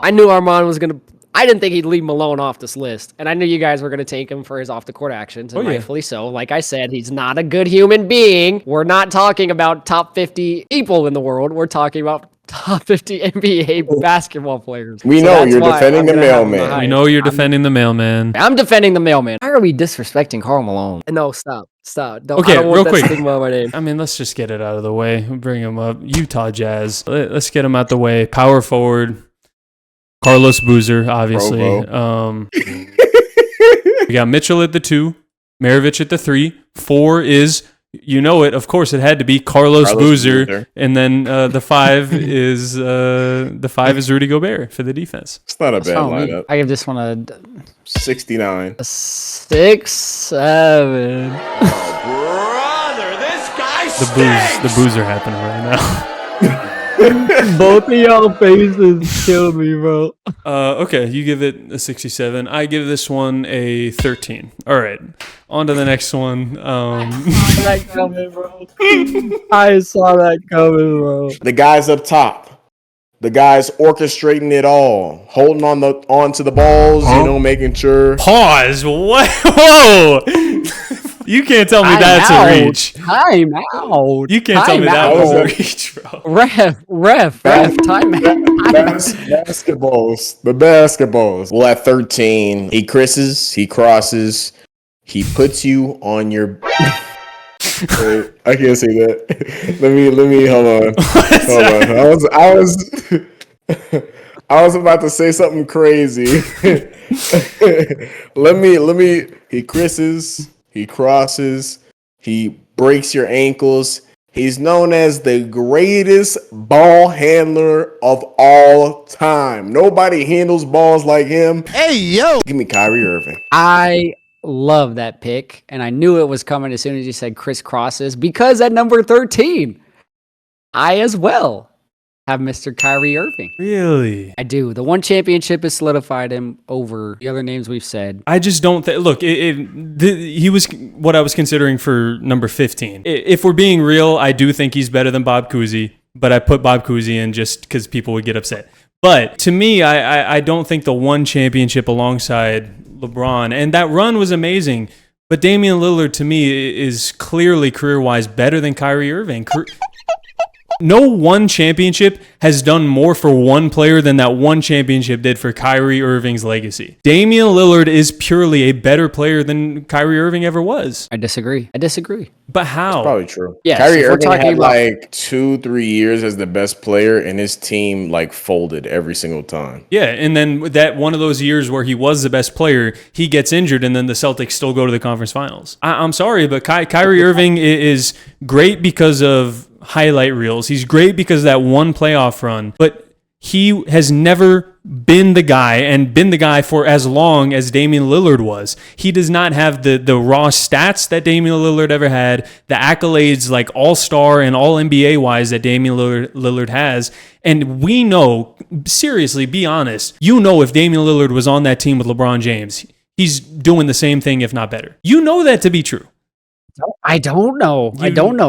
I knew Arman was gonna. I didn't think he'd leave Malone off this list, and I knew you guys were gonna take him for his off the court actions, and rightfully so. Like I said, he's not a good human being. We're not talking about top 50 people in the world. We're talking about top 50 NBA basketball players. We know you're defending the mailman. We know you're defending the mailman. I'm defending the mailman. Why are we disrespecting Karl Malone? No, stop. Don't, Okay, I don't want real that quick. stigma on my name. I mean, let's just get it out of the way. We'll bring him up. Utah Jazz. Let's get him out the way. Power forward. Carlos Boozer, obviously. We got Mitchell at the 2, Maravich at the 3. 4 is, you know it, of course, it had to be Carlos Boozer. And then the 5 is Rudy Gobert for the defense. It's not a bad lineup. I give this one a 69. 6, 7. Brother, this guy stinks. The boozer happening right now. Both of y'all faces killed me, bro. Okay, you give it a 67. I give this one a 13. All right, on to the next one. I saw that coming, bro. I saw that coming, bro. The guys up top. The guys orchestrating it all, holding on to the balls, making sure. Pause. What? Whoa! You can't tell me that's a reach. Time out. You can't tell me that was a reach, bro. Ref. Time out. Basketballs. The basketballs. Well, at 13, he crosses, he puts you on your. Wait, I can't say that. Let me hold on. I was about to say something crazy. let me he crosses, he breaks your ankles. He's known as the greatest ball handler of all time. Nobody handles balls like him. Hey, yo. Give me Kyrie Irving. I love that pick, and I knew it was coming as soon as you said crisscrosses, because at number 13, I as well have Mr. Kyrie Irving. Really? I do. The one championship has solidified him over the other names we've said. I just don't think. Look, he was what I was considering for number 15. If we're being real, I do think he's better than Bob Cousy, but I put Bob Cousy in just because people would get upset. But to me, I don't think the one championship alongside LeBron, and that run was amazing, but Damian Lillard to me is clearly career-wise better than Kyrie Irving. No one championship has done more for one player than that one championship did for Kyrie Irving's legacy. Damian Lillard is purely a better player than Kyrie Irving ever was. I disagree. But how? That's probably true. Yeah, Kyrie so Irving had like 2-3 years as the best player, and his team like folded every single time. Yeah, and then that one of those years where he was the best player, he gets injured, and then the Celtics still go to the conference finals. I'm sorry, but Kyrie Irving is great because of highlight reels. He's great because of that one playoff run, but he has never been the guy for as long as Damian Lillard was. He does not have the raw stats that Damian Lillard ever had, the accolades like all-star and all-NBA wise that Damian Lillard has. And we know, seriously, be honest, you know if Damian Lillard was on that team with LeBron James, he's doing the same thing, if not better. You know that to be true. I don't know.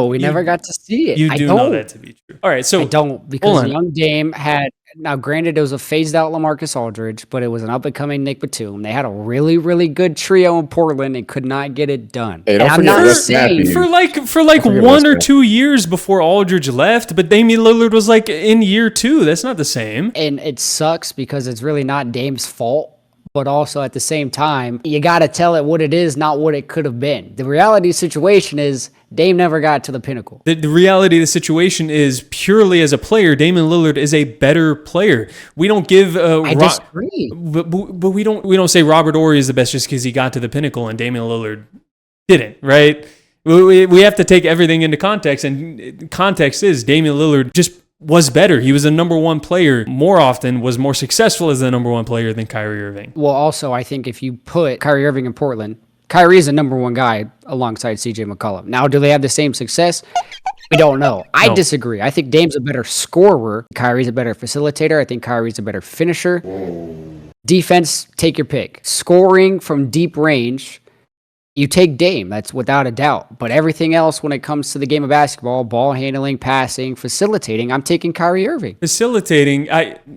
We never got to see it. You do know that to be true. All right, so I don't, because young Dame had, now granted it was a phased out LaMarcus Aldridge, but it was an up and coming Nick Batum. They had a really, really good trio in Portland and could not get it done. Hey, and I'm not saying for like 1 or 2 years before Aldridge left, but Damian Lillard was like in year 2. That's not the same. And it sucks because it's really not Dame's fault. But also at the same time, you got to tell it what it is, not what it could have been. The reality situation is Dame never got to the pinnacle. The reality of the situation is purely as a player, Damian Lillard is a better player. We don't give. I disagree. But we don't say Robert Horry is the best just because he got to the pinnacle and Damian Lillard didn't, right? We have to take everything into context, and context is Damian Lillard just was better. He was a number one player more often, was more successful as the number one player than Kyrie Irving. Well, also, I think if you put Kyrie Irving in Portland, Kyrie is a number one guy alongside CJ McCollum. Now, do they have the same success? We don't know. I disagree. I think Dame's a better scorer. Kyrie's a better facilitator. I think Kyrie's a better finisher. Defense, take your pick. Scoring from deep range, you take Dame, that's without a doubt. But everything else when it comes to the game of basketball, ball handling, passing, facilitating, I'm taking Kyrie Irving. Facilitating,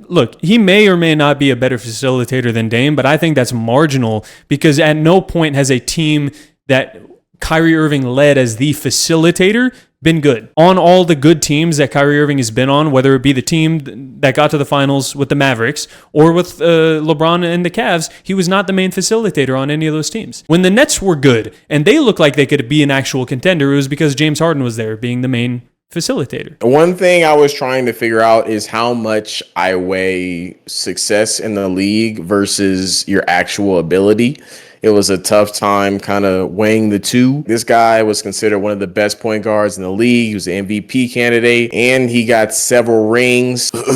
look, he may or may not be a better facilitator than Dame, but I think that's marginal because at no point has a team that Kyrie Irving led as the facilitator been good. On all the good teams that Kyrie Irving has been on, whether it be the team that got to the finals with the Mavericks or with LeBron and the Cavs, he was not the main facilitator on any of those teams. When the Nets were good and they looked like they could be an actual contender, it was because James Harden was there being the main facilitator. One thing I was trying to figure out is how much I weigh success in the league versus your actual ability. It was a tough time kind of weighing the two. This guy was considered one of the best point guards in the league. He was an MVP candidate, and he got several rings. Tony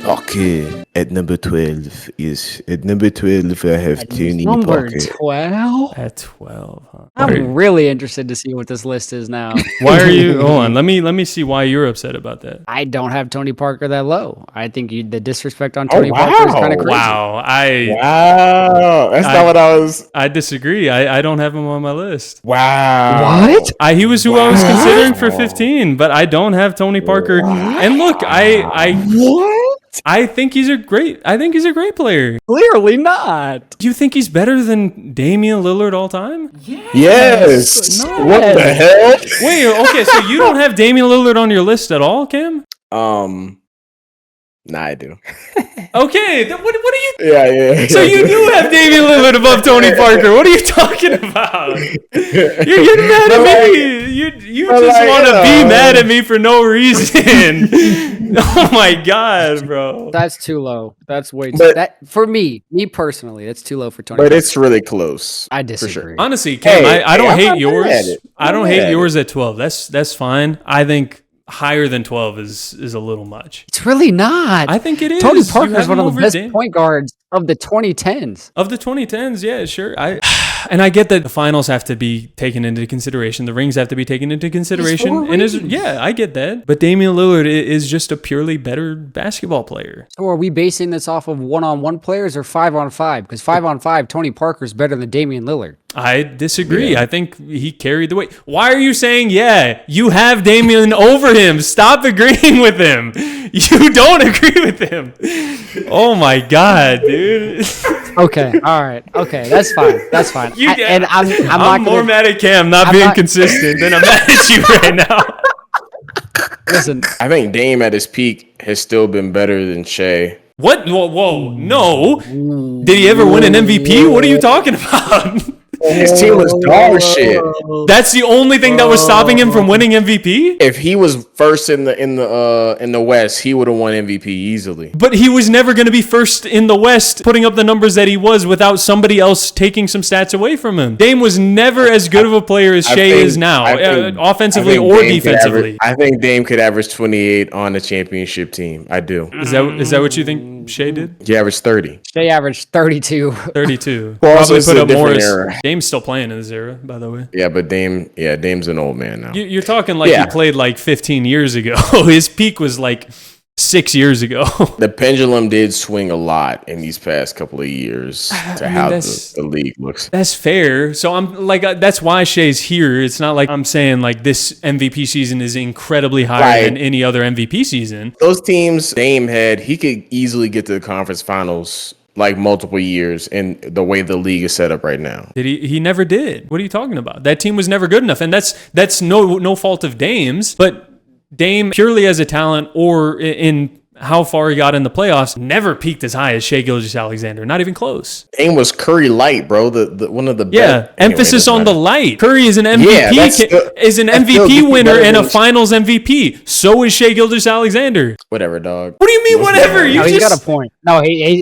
Parker at number 12 is at number 12. I have Tony Number Parker. 12? At 12, huh? I'm really interested to see what this list is now. Why are you? Hold on. Let me see why you're upset about that. I don't have Tony Parker that low. I think the disrespect on Tony Parker is kind of crazy. Wow. That's not what I was. I disagree. I don't have him on my list. Wow. What? He was who I was considering for 15, but I don't have Tony Parker. And look, I think he's a great player. Clearly not. Do you think he's better than Damian Lillard all time? Yes. No. What the hell? Wait, okay, so you don't have Damian Lillard on your list at all, Cam? Nah, I do. Okay, what are you? Yeah. So you do have Damian Lillard above Tony Parker. What are you talking about? You're getting mad at me. You just want to be mad at me for no reason. Oh my god, bro. That's too low. That's way too. That for me personally, that's too low for Tony. But Parker. It's really close. I disagree. For sure. Honestly, Cam, I don't hate yours. I don't hate yours at 12. That's fine. I think higher than 12 is a little much. It's really not. I think it is. Tony Parker is one of the best point guards of the 2010s. Of the 2010s, yeah, sure. And I get that the finals have to be taken into consideration. The rings have to be taken into consideration. Yeah, I get that. But Damian Lillard is just a purely better basketball player. So are we basing this off of 1-on-1 players or 5-on-5? Because 5-on-5, Tony Parker's better than Damian Lillard. I disagree. Yeah. I think he carried the weight. Why are you saying, you have Damian over him? Stop agreeing with him. You don't agree with him. Oh my God, dude. Okay, all right. Okay, that's fine. That's fine. I'm more mad at Cam not being consistent than I'm mad at you right now. Listen. I think Dame at his peak has still been better than Shai. What? Whoa. No. Did he ever win an MVP? What are you talking about? His team was dog shit. That's the only thing that was stopping him from winning MVP? If he was first in the West, he would have won MVP easily. But he was never going to be first in the West, putting up the numbers that he was without somebody else taking some stats away from him. Dame was never as good of a player as Shai is now, offensively or defensively. I think Dame could average 28 on a championship team. I do. Is that what you think Shai did? He averaged 30. Shai averaged 32. 32. Well, probably put up more. Era. Dame's still playing in this era, by the way. Yeah, but Dame's an old man now. You're talking like he played like 15 years ago. His peak was like 6 years ago. The pendulum did swing a lot in these past couple of years to how the league looks. That's fair. So I'm like, that's why Shai's here. It's not like I'm saying like this MVP season is incredibly higher than any other MVP season. Those teams Dame had, he could easily get to the conference finals like multiple years in the way the league is set up right now. Did he never did. What are you talking about? That team was never good enough. And that's no fault of Dame's, but Dame purely as a talent or in how far he got in the playoffs never peaked as high as Shai Gilgeous-Alexander. Not even close. Dame was Curry light, bro. The one of the best. Emphasis on the light. Curry is an MVP is an MVP winner and a Finals MVP. So is Shai Gilgeous-Alexander. Whatever, dog. What do you mean whatever? He's got a point. No, he's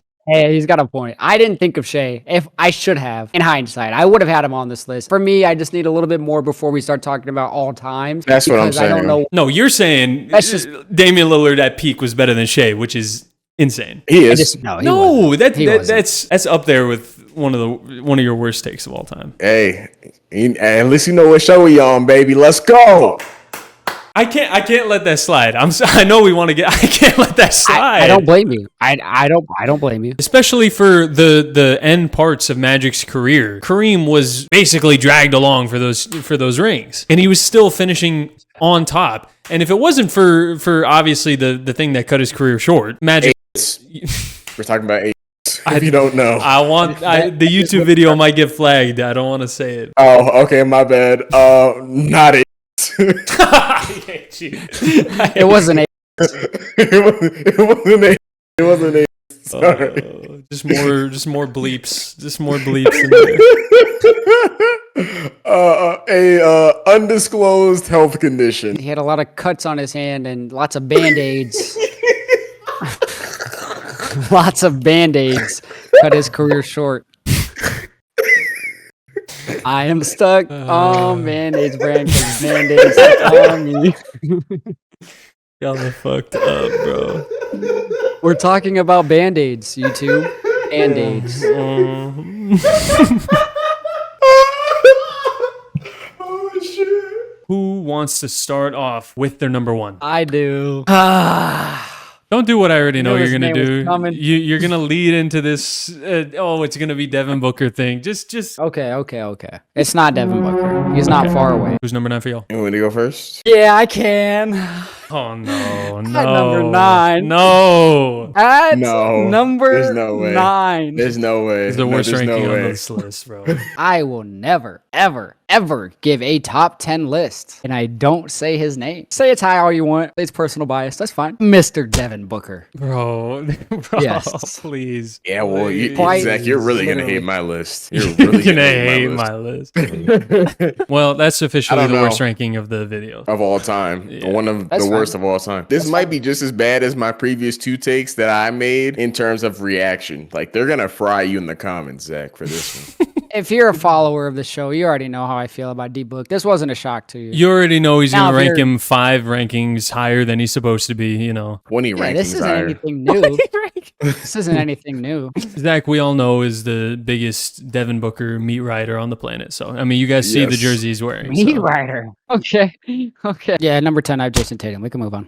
got a point. I didn't think of Shai. If I should have, in hindsight, I would have had him on this list. For me, I just need a little bit more before we start talking about all times. That's what I'm saying. I don't know. No, you're saying Damian Lillard at peak was better than Shai, which is insane. He is. That's up there with one of your worst takes of all time. Hey, at least you know what show we on, baby. Let's go. I can't let that slide. I know we want to get. I can't let that slide. I don't blame you. I don't blame you. Especially for the end parts of Magic's career. Kareem was basically dragged along for those rings, and he was still finishing on top. And if it wasn't for obviously the thing that cut his career short, Magic. We're talking about eight. If you don't know, the YouTube video might get flagged. I don't want to say it. Oh, okay, my bad. Not it. It wasn't a. It wasn't a. Sorry. Just more bleeps. Just more bleeps in there. A undisclosed health condition. He had a lot of cuts on his hand and lots of Band-Aids. Lots of Band-Aids cut his career short. I am stuck on Band-Aids brand because Band-Aids on me. Y'all are fucked up, bro. We're talking about Band-Aids, YouTube. Band-Aids. Oh, shit. Who wants to start off with their number one? I do. Don't do what I already know you're going to do. You're going to lead into this, it's going to be Devin Booker thing. Just. Okay. It's not Devin Booker. He's not far away. Who's number 9 for y'all? You want me to go first? Yeah, I can. Oh, no. At number 9. No. At no. number There's no way. 9. There's no way. It's the worst ranking on this list, bro. I will never, ever ever give a top 10 list and I don't say his name. Say it's high all you want. It's personal bias. That's fine. Mr. Devin Booker. Bro, Yes. please. Yeah, well, Please. Zach, you're really going to hate my list. You're really going to hate my list. Well, that's officially the worst know. ranking of the video. Of all time. One of the worst of all time. This might be just as bad as my previous 2 takes that I made in terms of reaction. Like, they're going to fry you in the comments, Zach, for this one. If you're a follower of the show, you already know how I feel about DBook. This wasn't a shock to you. You already know he's going to rank you're- him 5 rankings higher than he's supposed to be, you know. 20 rankings This isn't higher. anything new. This isn't anything new. Zach, we all know, is the biggest Devin Booker meat rider on the planet. So, I mean, you guys see the jersey he's wearing. Meat So. rider. Okay. Yeah, number 10, I have Jason Tatum. We can move on.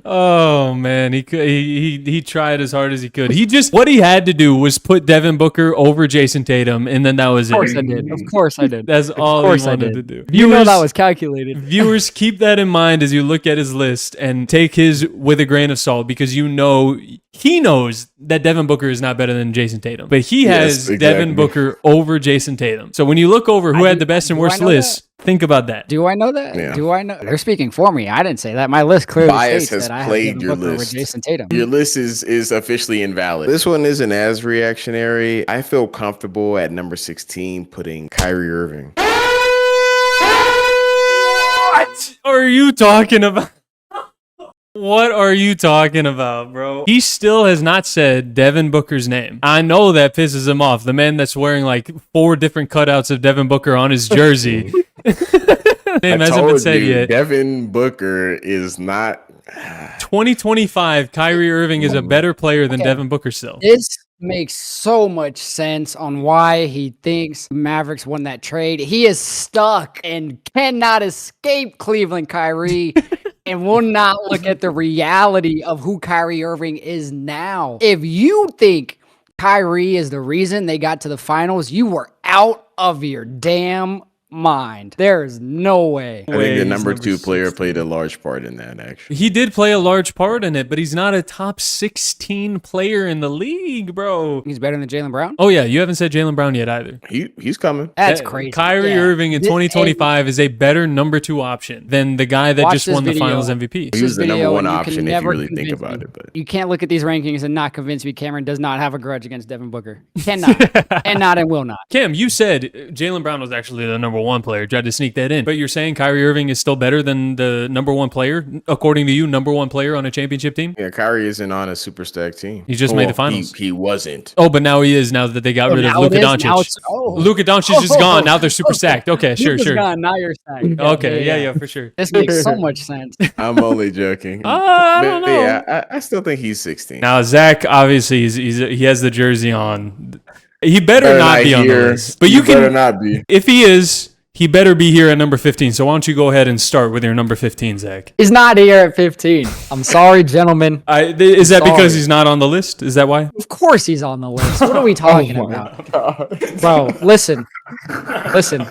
Oh man, he tried as hard as he could. What he had to do was put Devin Booker over Jason Tatum, and then that was it. Of course I did. Of course I did. That's all he course I wanted did. to do. You know that was calculated. Viewers, keep that in mind as you look at his list and take his with a grain of salt, because you know he knows that Devin Booker is not better than Jason Tatum, but he has Devin Booker over Jason Tatum. So when you look over who had the best and worst lists, think about that. Do I know that? Yeah. Do I know? They're speaking for me. I didn't say that. My list clearly Bias states has that I played have Devin your Booker over list. Jason Tatum. Your list is officially invalid. This one isn't as reactionary. I feel comfortable at number 16 putting Kyrie Irving. What are you talking about? What are you talking about, bro? He still has not said Devin Booker's name. I know that pisses him off. The man that's wearing like 4 different cutouts of Devin Booker on his jersey. Name hasn't been said yet. Devin Booker is not. 2025, Kyrie Irving is a better player than Devin Booker still. This makes so much sense on why he thinks Mavericks won that trade. He is stuck and cannot escape Cleveland, Kyrie. And will not look at the reality of who Kyrie Irving is now. If you think Kyrie is the reason they got to the finals, you were out of your damn mind. There is no way. I think the number 2 player played a large part in that, actually. He did play a large part in it, but he's not a top 16 player in the league, bro. He's better than Jaylen Brown? Oh, yeah. You haven't said Jaylen Brown yet either. He's coming. That's crazy. Kyrie Irving in 2025 is a better number 2 option than the guy that just won the finals MVP. He was the number 1 and you option can if you never really think convince about me. it. But You can't look at these rankings and not convince me Cameron does not have a grudge against Devin Booker. Cannot. Cannot and will not. Cam, you said Jaylen Brown was actually the number 1 player. Tried to sneak that in. But you're saying Kyrie Irving is still better than the number 1 player, according to you, number 1 player on a championship team? yeah, Kyrie isn't on a super stack team. He just made the finals. He wasn't. Oh, but now he is, now that they got rid of now Luka it is. Now Doncic. it's- oh. Luka Doncic is gone. Now they're super stacked. Okay, sure. Gone, now you're stacked. Okay, yeah, for sure. This makes so much sense. I'm only joking. I don't know. Yeah, I still think he's 16. Now, Zach, obviously, he has the jersey on. He better not be on the list. But you better can, not be. if he is, he better be here at number 15. So why don't you go ahead and start with your number 15, Zach? He's not here at 15. I'm sorry, gentlemen. Is that because he's not on the list? Is that why? Of course he's on the list. What are we talking about? Bro, listen. Of course he can.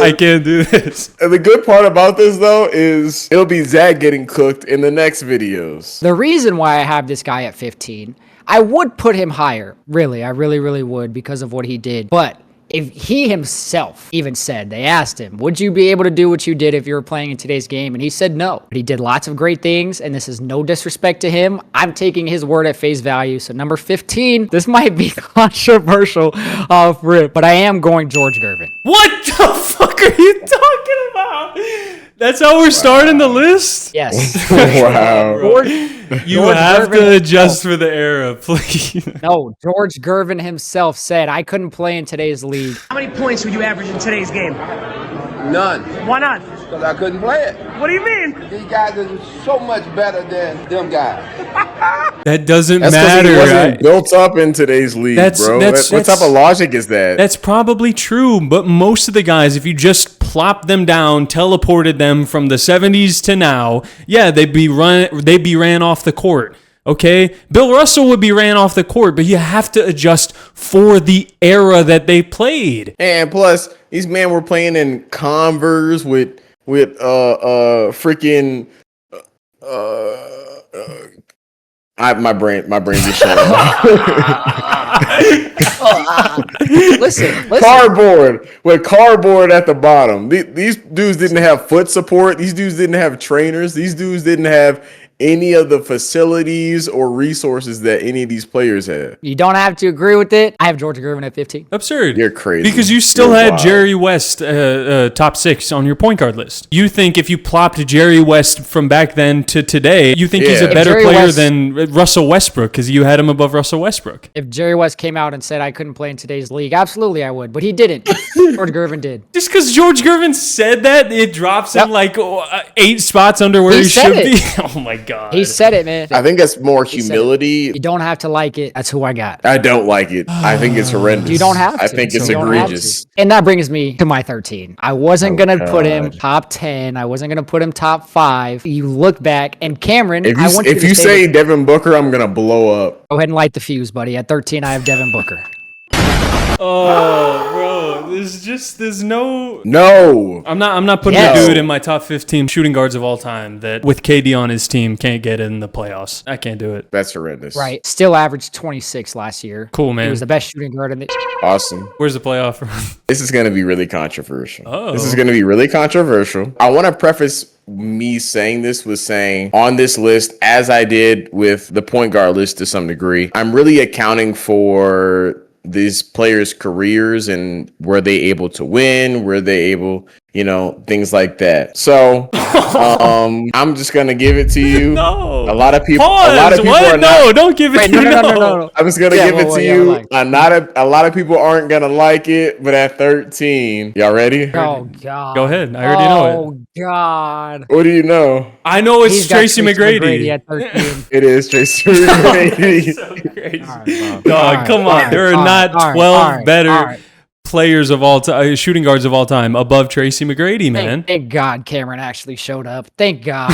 I can't do this. And the good part about this, though, is it'll be Zach getting cooked in the next videos. The reason why I have this guy at 15, I would put him higher. Really, I really would because of what he did. But if he himself even said, they asked him, would you be able to do what you did if you were playing in today's game? And he said no. But he did lots of great things, and this is no disrespect to him. I'm taking his word at face value. So number 15, this might be controversial off rip, but I am going George Gervin. What the fuck are you talking about? That's how we're starting the list? Yes. Wow. You have to adjust for the era, please. No, George Gervin himself said, I couldn't play in today's league. How many points would you average in today's game? None. Why not? Because I couldn't play it. What do you mean? These guys are so much better than them guys. That doesn't That's because matter. he wasn't built up in today's league, bro. What type of logic is that? That's probably true, but most of the guys, if you just plop them down, teleported them from the 70s to now, yeah, they'd be ran off the court. Okay, Bill Russell would be ran off the court, but you have to adjust for the era that they played. And plus, these men were playing in Converse with freaking my brain just shut off. Listen. Cardboard with cardboard at the bottom. These dudes didn't have foot support. These dudes didn't have trainers. These dudes didn't have any of the facilities or resources that any of these players have. You don't have to agree with it. I have George Gervin at 15. Absurd. You're crazy. Because you still You're had wild. Jerry West top 6 on your point guard list. You think if you plopped Jerry West from back then to today, you think he's a better player than Russell Westbrook because you had him above Russell Westbrook. If Jerry West came out and said I couldn't play in today's league, absolutely I would. But he didn't. George Gervin did. Just because George Gervin said that, it drops him like 8 spots under where he should be. Oh my God. He said it, man. I think that's more humility. You don't have to like it. That's who I got. I don't like it. I think it's horrendous. You don't have to. I think it's You don't have egregious. to. And that brings me to my 13. I wasn't going to put him top 10. I wasn't going to put him top 5. You look back, and Cameron, If I want you if to you say that- Devin Booker, I'm gonna blow up. Go ahead and light the fuse, buddy. At 13, I have Devin Booker. Oh, bro. There's no... No. I'm not putting a dude in my top 15 shooting guards of all time that with KD on his team can't get in the playoffs. I can't do it. That's horrendous. Right. Still averaged 26 last year. Cool, man. He was the best shooting guard in the... Awesome. Where's the playoff from? This is going to be really controversial. Oh. This is going to be really controversial. I want to preface me saying this with saying on this list, as I did with the point guard list to some degree, I'm really accounting for these players' careers and were they able to win? Were they able, things like that. So I'm just gonna give it to you. No. A lot of people. Pause. A lot of people what? are not. No, don't give it to me. No. I'm just gonna give it to you. A lot of people aren't gonna like it, but at 13, y'all ready? Oh, God. Go ahead. I already know it. Oh, God. What do you know? I know it's He's got Tracy McGrady. at 13. It is Tracy McGrady. So crazy. Right, Dog, come on. There are not 12 better players of all time, shooting guards of all time above Tracy McGrady, man. Thank God Cameron actually showed up. Thank God.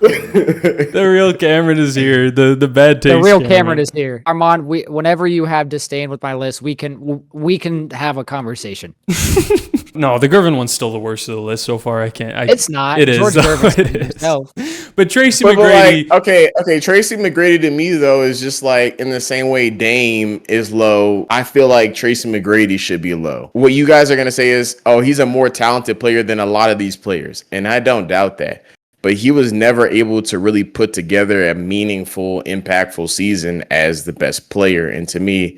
The real Cameron is here. The bad taste. The real Cameron is here. Arman, whenever you have disdain with my list, we can have a conversation. No, the Gervin one's still the worst of the list so far. It's not. It George is. Gervin's It is. No. But Tracy But McGrady. okay. Tracy McGrady to me though is just like in the same way Dame is low. I feel like Tracy McGrady should be low. What you guys are gonna say is, oh, he's a more talented player than a lot of these players, and I don't doubt that. But he was never able to really put together a meaningful, impactful season as the best player, and to me,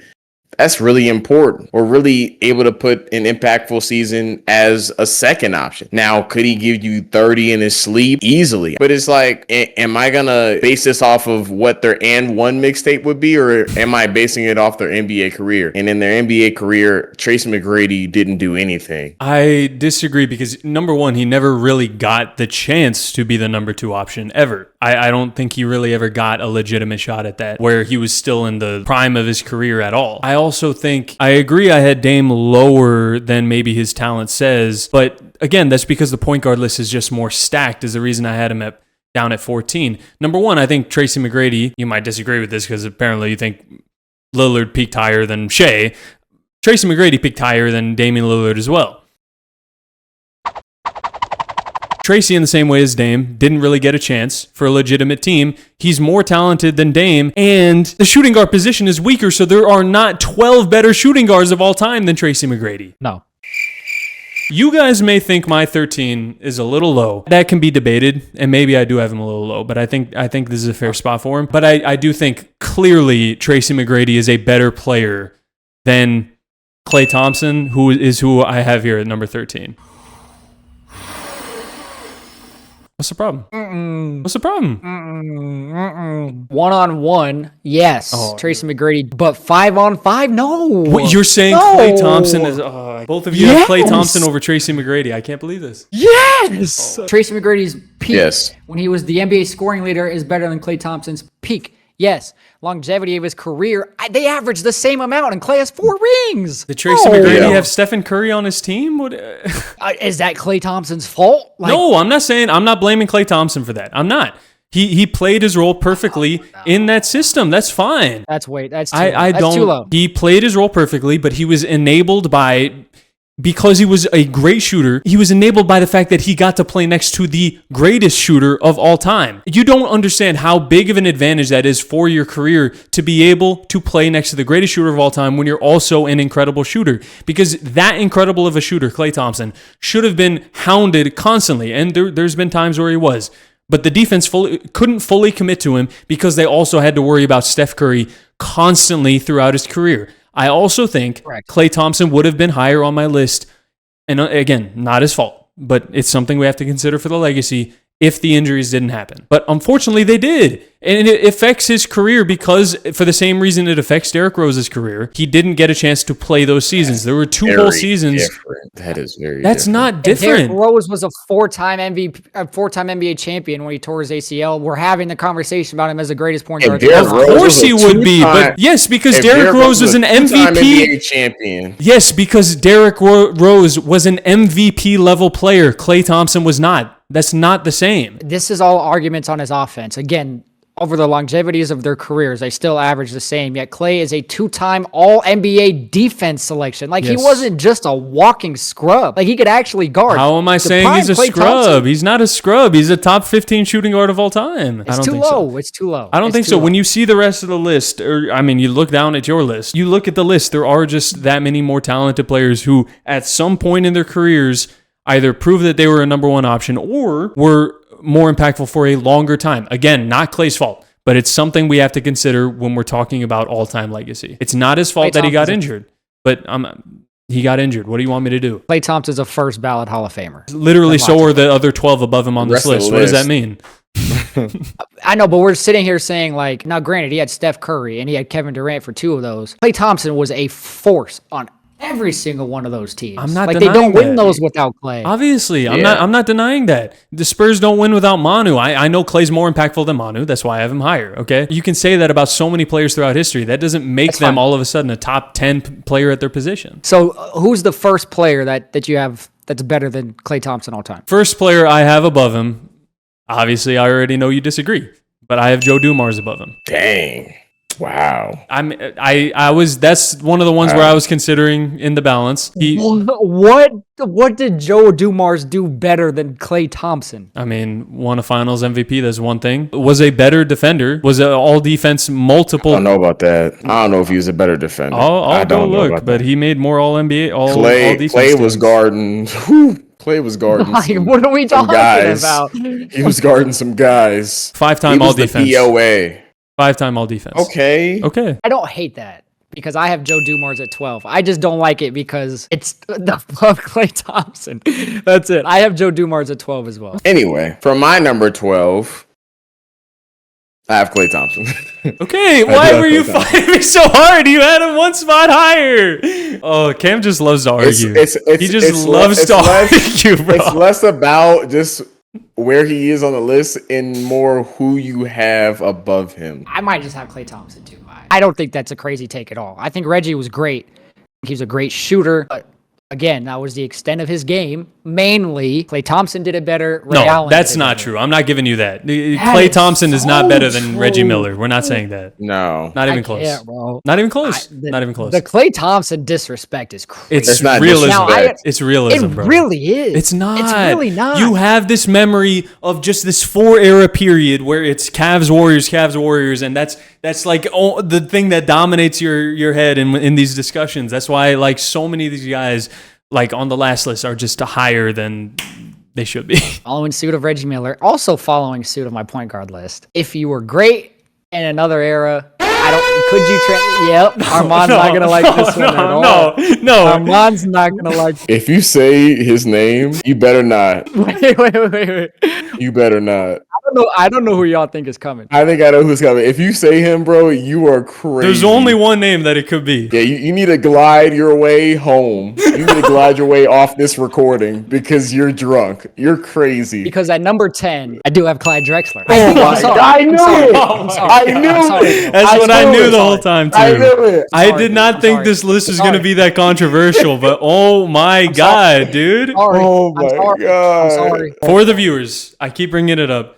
that's really important. Or really able to put an impactful season as a second option. Now, could he give you 30 in his sleep? Easily. But it's like, am I going to base this off of what their and one mixtape would be? Or am I basing it off their NBA career? And in their NBA career, Tracy McGrady didn't do anything. I disagree because number one, he never really got the chance to be the number 2 option ever. I don't think he really ever got a legitimate shot at that where he was still in the prime of his career at all. I also think, I agree I had Dame lower than maybe his talent says, but again, that's because the point guard list is just more stacked is the reason I had him down at 14. Number one, I think Tracy McGrady, you might disagree with this because apparently you think Lillard peaked higher than Shai. Tracy McGrady peaked higher than Damian Lillard as well. Tracy, in the same way as Dame, didn't really get a chance for a legitimate team. He's more talented than Dame, and the shooting guard position is weaker, so there are not 12 better shooting guards of all time than Tracy McGrady. No. You guys may think my 13 is a little low. That can be debated, and maybe I do have him a little low, but I think this is a fair spot for him. But I do think clearly Tracy McGrady is a better player than Klay Thompson, who I have here at number 13. What's the problem? What's the problem? 1-on-1, yes. Tracy McGrady, but 5-on-5, no. What, you're saying No. Klay Thompson is... both of you have Klay Thompson over Tracy McGrady. I can't believe this. Yes! Tracy McGrady's peak when he was the NBA scoring leader is better than Klay Thompson's peak. Yes. Longevity of his career, they averaged the same amount, and Klay has 4 rings. Did Tracy McGrady have Stephen Curry on his team? Is that Klay Thompson's fault? No, I'm not blaming Klay Thompson for that. I'm not. He played his role perfectly in that system. That's fine. That's too low. He played his role perfectly, but he was enabled by because he was a great shooter, he was enabled by the fact that he got to play next to the greatest shooter of all time. You don't understand how big of an advantage that is for your career to be able to play next to the greatest shooter of all time when you're also an incredible shooter. Because that incredible of a shooter, Klay Thompson, should have been hounded constantly. And there's been times where he was. But the defense couldn't fully commit to him because they also had to worry about Steph Curry constantly throughout his career. I also think Klay Thompson would have been higher on my list. And again, not his fault, but it's something we have to consider for the legacy if the injuries didn't happen. But unfortunately, they did. And it affects his career because for the same reason it affects Derrick Rose's career, he didn't get a chance to play those seasons. There were two whole seasons. Different. That is very That's different. not different. Derrick Rose was a four-time MVP, a four-time NBA champion when he tore his ACL. We're having the conversation about him as the greatest point guard. Of course he would be, but yes, because Derrick Rose was an MVP NBA champion. Yes, because Derrick Rose was an MVP level player. Klay Thompson was not. That's not the same. This is all arguments on his offense. Again, over the longevities of their careers, they still average the same. Yet Klay is a two-time All-NBA defense selection. Like, he wasn't just a walking scrub. Like, he could actually guard. How am I saying he's a scrub? Thompson. He's not a scrub. He's a top 15 shooting guard of all time. It's too low. It's too low. I don't think so. When you see the rest of the list, or I mean, you look down at your list, you look at the list, there are just that many more talented players who, at some point in their careers, either prove that they were a number one option or were more impactful for a longer time. Again, not Klay's fault, but it's something we have to consider when we're talking about all-time legacy. It's not his fault that he got injured, but he got injured. What do you want me to do? Klay Thompson's a first ballot Hall of Famer. Literally, so are the other 12 above him on this list. What does that mean? I know, but we're sitting here saying, like, now granted, he had Steph Curry and he had Kevin Durant for two of those. Klay Thompson was a force on every single one of those teams. I'm not like denying they don't win that. Those without Klay. Obviously, I'm not denying that. The Spurs don't win without Manu. I know Klay's more impactful than Manu. That's why I have him higher. Okay, you can say that about so many players throughout history. That doesn't make them all of a sudden a top 10 player at their position. So who's the first player that you have that's better than Klay Thompson all time? First player I have above him. Obviously, I already know you disagree, but I have Joe Dumars above him. Dang. Wow. That's one of the ones where I was considering in the balance. What did Joe Dumars do better than Klay Thompson? I mean, won a finals MVP, that's one thing. Was a better defender. Was an all defense multiple. I don't know about that. I don't know if he was a better defender. I'll go look, but he made more all NBA, all defense. Klay was guarding. Klay was guarding. What are we talking about? He was guarding some guys. 5-time all defense. POA. 5-time all defense. Okay. I don't hate that because I have Joe Dumars at 12. I just don't like it because it's above Klay Thompson. That's it. I have Joe Dumars at 12 as well. Anyway, for my number 12, I have Klay Thompson. Okay, why were you fighting me so hard? You had him one spot higher. Oh, Cam just loves to argue. He just loves to argue, bro. It's less about just where he is on the list and more who you have above him. I might just have Klay Thompson too high. I don't think that's a crazy take at all. I think Reggie was great. He was a great shooter. But again, that was the extent of his game. Mainly, Klay Thompson did it better. Ray Allen that's not true. I'm not giving you that. Klay Thompson is not better than Reggie Miller. We're not saying that. No. Not even close. Not even close. Not even close. The Klay Thompson disrespect is crazy. It's not realism. It's realism, bro. It really is. It's not. It's really not. You have this memory of just this 4-era period where it's Cavs, Warriors, and that's like the thing that dominates your head in these discussions. That's why like so many of these guys like on the last list are just higher than they should be. Following suit of Reggie Miller, also following suit of my point guard list. If you were great in another era, Yep. Arman's not going to like this one at all. No. Arman's not going to like this. If you say his name, you better not. Wait. You better not. I don't know who y'all think is coming. I think I know who's coming. If you say him, bro, you are crazy. There's only one name that it could be. Yeah, you need to glide your way home. You need to glide your way off this recording because you're drunk. You're crazy. Because at number 10, I do have Clyde Drexler. Oh my God. I knew it. I knew it. That's what I knew the whole time, too. I knew it. I did not think this list was going to be that controversial, but oh my God, dude. Oh my God. I'm sorry. For the viewers, I keep bringing it up.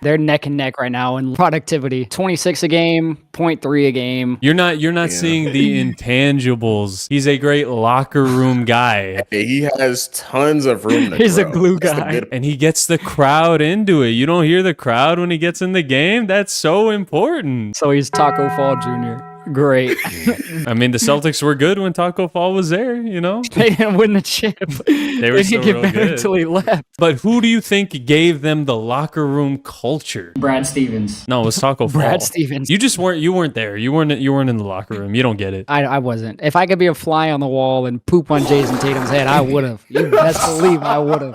They're neck and neck right now in productivity. 26 a game, 0.3 a game. You're not seeing the intangibles. He's a great locker room guy. He has tons of room to He's grow. a glue guy. And he gets the crowd into it. You don't hear the crowd when he gets in the game? That's so important. So he's Taco Fall Jr. Great. I mean, the Celtics were good when Taco Fall was there, you know? They didn't win the chip. They were still didn't get real better good. until he left. But who do you think gave them the locker room culture? Brad Stevens. No, it was Taco Fall. Brad Stevens. You weren't there. You weren't in the locker room. You don't get it. I wasn't. If I could be a fly on the wall and poop on Jason Tatum's head, I would have. You best believe I would have.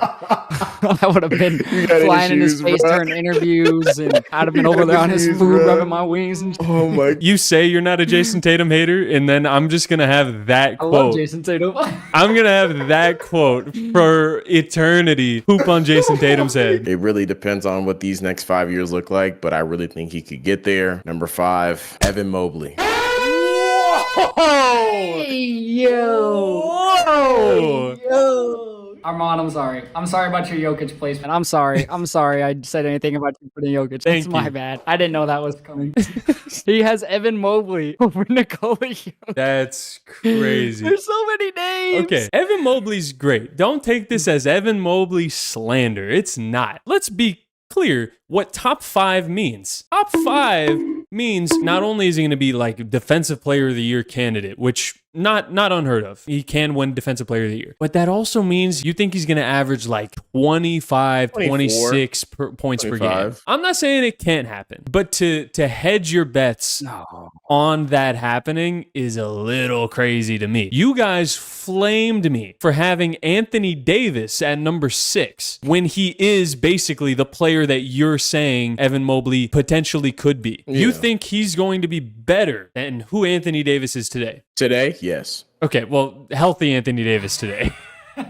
I would have been flying in his face during interviews, and I'd have been over there on his food, rubbing my wings. And Oh my! You say you're not a Jason Tatum hater, and then I'm just gonna have that I quote. love Jason Tatum. I'm gonna have that quote for eternity. Poop on Jason Tatum's head. It really depends on what these next 5 years look like, but I really think he could get there. Number 5, Evan Mobley. Arman, I'm sorry. I'm sorry about your Jokic placement. And I'm sorry I said anything about you putting Jokic. It's my bad. I didn't know that was coming. He has Evan Mobley over Nikola Jokic. That's crazy. There's so many names. Okay, Evan Mobley's great. Don't take this as Evan Mobley slander. It's not. Let's be clear what top 5 means. Top 5 means not only is he going to be like defensive player of the year candidate, which not unheard of. He can win defensive player of the year. But that also means you think he's going to average like 25, 26 points 25. per game. I'm not saying it can't happen, but to hedge your bets on that happening is a little crazy to me. You guys flamed me for having Anthony Davis at number 6 when he is basically the player that you're saying Evan Mobley potentially could be. Yeah. You think he's going to be better than who Anthony Davis is today? Today, yes. Okay, well, healthy Anthony Davis today. Yeah,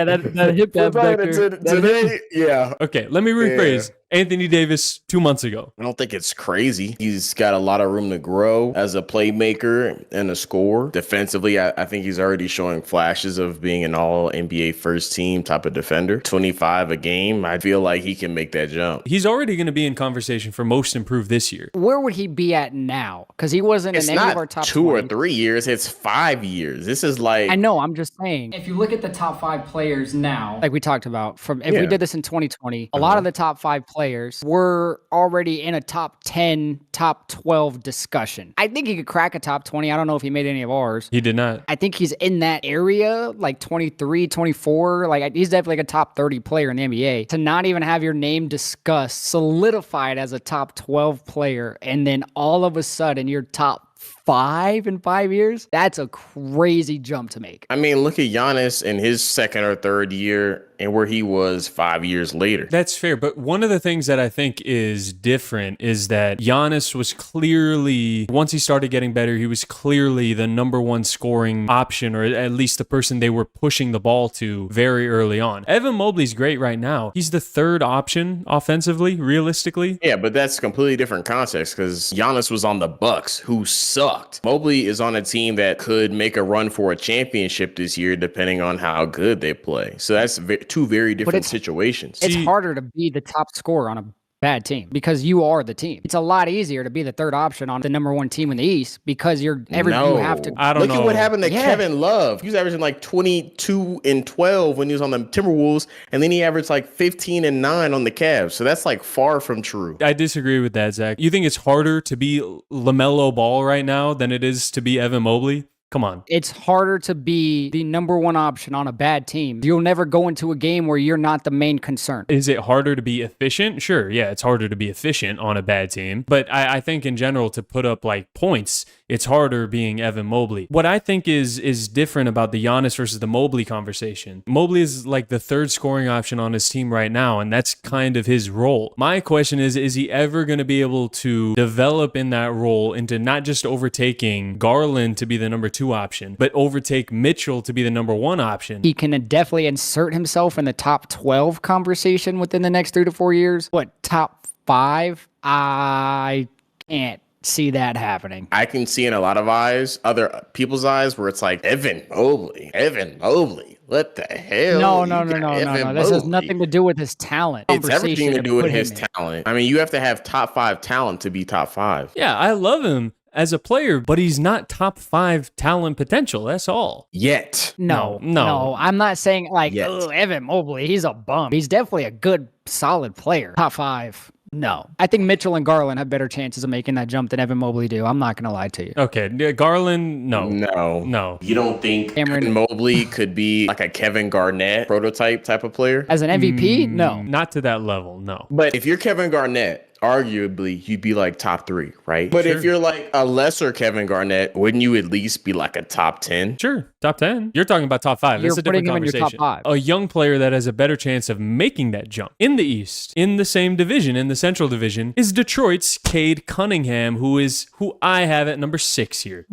that hip abductor. Today, yeah. Okay, let me rephrase. Yeah. Anthony Davis 2 months ago. I don't think it's crazy. He's got a lot of room to grow as a playmaker and a scorer. Defensively, I think he's already showing flashes of being an all-NBA first team type of defender. 25 a game, I feel like he can make that jump. He's already going to be in conversation for most improved this year. Where would he be at now? Because he wasn't in any of our top 2 20. or 3 years. It's 5 years. This is like... I know, I'm just saying. If you look at the top 5 players now, like we talked about, if we did this in 2020, a lot of the top 5 players were already in a top 10, top 12 discussion. I think he could crack a top 20. I don't know if he made any of ours. He did not. I think he's in that area, like 23, 24. Like he's definitely like a top 30 player in the NBA. To not even have your name discussed, solidified as a top 12 player, and then all of a sudden you're top 5 in 5 years, that's a crazy jump to make. I mean, look at Giannis in his second or third year and where he was 5 years later. That's fair. But one of the things that I think is different is that Giannis was clearly, once he started getting better, he was clearly the number 1 scoring option, or at least the person they were pushing the ball to very early on. Evan Mobley's great right now. He's the 3rd option offensively, realistically. Yeah, but that's completely different context because Giannis was on the Bucks, who sucked. Mobley is on a team that could make a run for a championship this year, depending on how good they play. So that's 2 very different situations. It's harder to be the top scorer on a bad team because you are the team. It's a lot easier to be the 3rd option on the number 1 team in the East because you have to. I don't know. Look at what happened to Kevin Love. He was averaging like 22 and 12 when he was on the Timberwolves, and then he averaged like 15 and 9 on the Cavs. So that's like far from true. I disagree with that, Zach. You think it's harder to be LaMelo Ball right now than it is to be Evan Mobley? Come on. It's harder to be the number 1 option on a bad team. You'll never go into a game where you're not the main concern. Is it harder to be efficient? Sure. Yeah, it's harder to be efficient on a bad team. But I think in general, to put up like points, it's harder being Evan Mobley. What I think is different about the Giannis versus the Mobley conversation. Mobley is like the 3rd scoring option on his team right now, and that's kind of his role. My question is he ever going to be able to develop in that role into not just overtaking Garland to be the number 2 option, but overtake Mitchell to be the number 1 option? He can definitely insert himself in the top 12 conversation within the next 3 to 4 years. What, top 5? I can't see that happening. I can see in a lot of eyes, other people's eyes, where it's like, Evan Mobley. What the hell? No. This has nothing to do with his talent. It's everything to do with his talent. I mean, you have to have top 5 talent to be top 5. Yeah, I love him as a player, but he's not top 5 talent potential. That's all. Yet. No. I'm not saying like, oh, Evan Mobley, he's a bum. He's definitely a good, solid player. Top 5. No. I think Mitchell and Garland have better chances of making that jump than Evan Mobley do. I'm not going to lie to you. Okay. Garland, no. No. You don't think Evan Mobley could be like a Kevin Garnett prototype type of player? As an MVP? No. Not to that level, no. But if you're Kevin Garnett, arguably, you'd be like top 3, right? But if you're like a lesser Kevin Garnett, wouldn't you at least be like a top 10? Sure, top 10. You're talking about top 5. That's a different conversation. Him in your top 5. A young player that has a better chance of making that jump in the East, in the same division, in the Central Division, is Detroit's Cade Cunningham, who I have at number 6 here.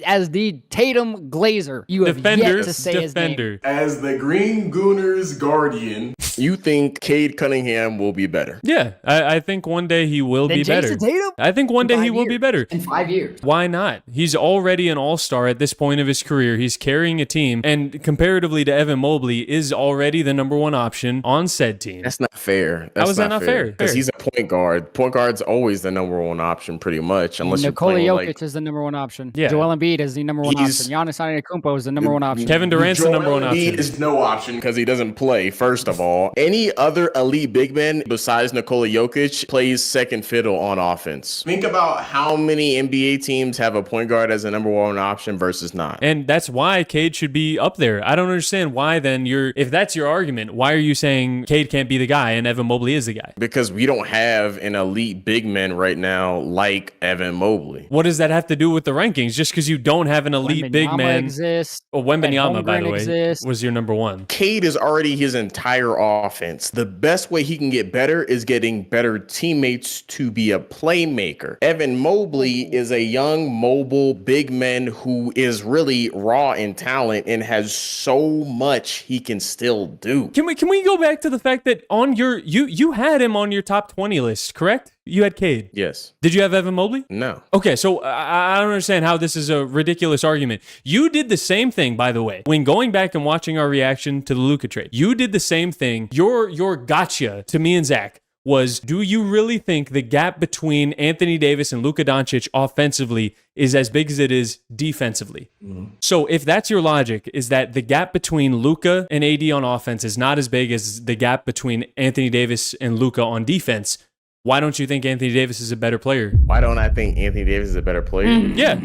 As the Tatum Glazer, you have yet to say his name. As the Green Gooners guardian, you think Cade Cunningham will be better? Yeah, I think one day he will be better. Tatum? I think one day he will be better. In 5 years. Why not? He's already an all-star at this point of his career. He's carrying a team, and comparatively to Evan Mobley, is already the number 1 option on said team. That's not fair. How is that not fair? Because he's a point guard. Point guard's always the number 1 option, pretty much. Unless Nikola you're Jokic is the number 1 option. Yeah. Joel Embiid is the number 1 option. Giannis Antetokounmpo is the number 1 option. Kevin Durant's the number 1 option. Embiid is no option because he doesn't play, first of all. Any other elite big man besides Nikola Jokic plays second fiddle on offense. Think about how many NBA teams have a point guard as a number 1 option versus not. And that's why Cade should be up there. I don't understand why then if that's your argument, why are you saying Cade can't be the guy and Evan Mobley is the guy? Because we don't have an elite big man right now like Evan Mobley. What does that have to do with the rankings? Just because you don't have an elite big man. Exists. Oh, Wembanyama, by the way, was your number 1. Cade is already his entire offense. The best way he can get better is getting better teammates to be a playmaker. Evan Mobley is a young, mobile big man who is really raw in talent and has so much he can still do. Can we go back to the fact that on you had him on your top 20 list, correct? You had Cade. Yes. Did you have Evan Mobley? No. Okay, so I don't understand how this is a ridiculous argument. You did the same thing, by the way, when going back and watching our reaction to the Luka trade. You did the same thing. Your gotcha to me and Zach was, do you really think the gap between Anthony Davis and Luka Doncic offensively is as big as it is defensively? Mm-hmm. So if that's your logic, is that the gap between Luka and AD on offense is not as big as the gap between Anthony Davis and Luka on defense, why don't you think Anthony Davis is a better player? Why don't I think Anthony Davis is a better player? Yeah.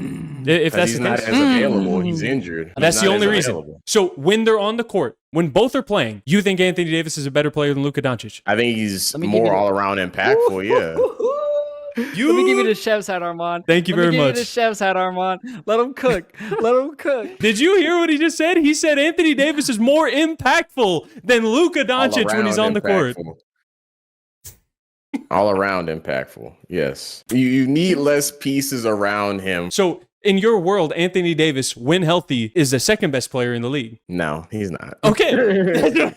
If that's he's the not case. as available, he's injured. That's the only reason. So when they're on the court, when both are playing, you think Anthony Davis is a better player than Luka Doncic? I think he's more all-around impactful, yeah. Let me give you the chef's hat, Arman. Thank you very much. Let me give you the chef's hat, Arman. Let him cook. Let him cook. Did you hear what he just said? He said Anthony Davis is more impactful than Luka Doncic when he's on the court. All around impactful. Yes. You need less pieces around him. So in your world, Anthony Davis, when healthy, is the second best player in the league. No, he's not. Okay.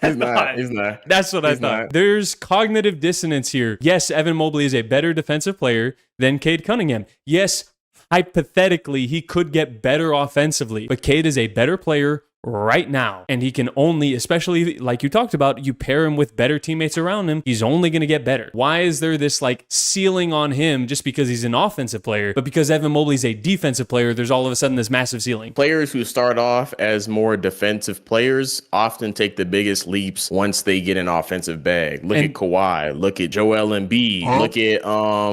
He's not. That's what I thought. There's cognitive dissonance here. Yes, Evan Mobley is a better defensive player than Cade Cunningham. Yes, hypothetically, he could get better offensively, but Cade is a better player right now, and he can only, especially like you talked about, you pair him with better teammates around him, he's only going to get better. Why is there this like ceiling on him just because he's an offensive player, but because Evan Mobley's a defensive player, there's all of a sudden this massive ceiling? Players who start off as more defensive players often take the biggest leaps once they get an offensive bag. Look at Kawhi, look at Joel Embiid, look at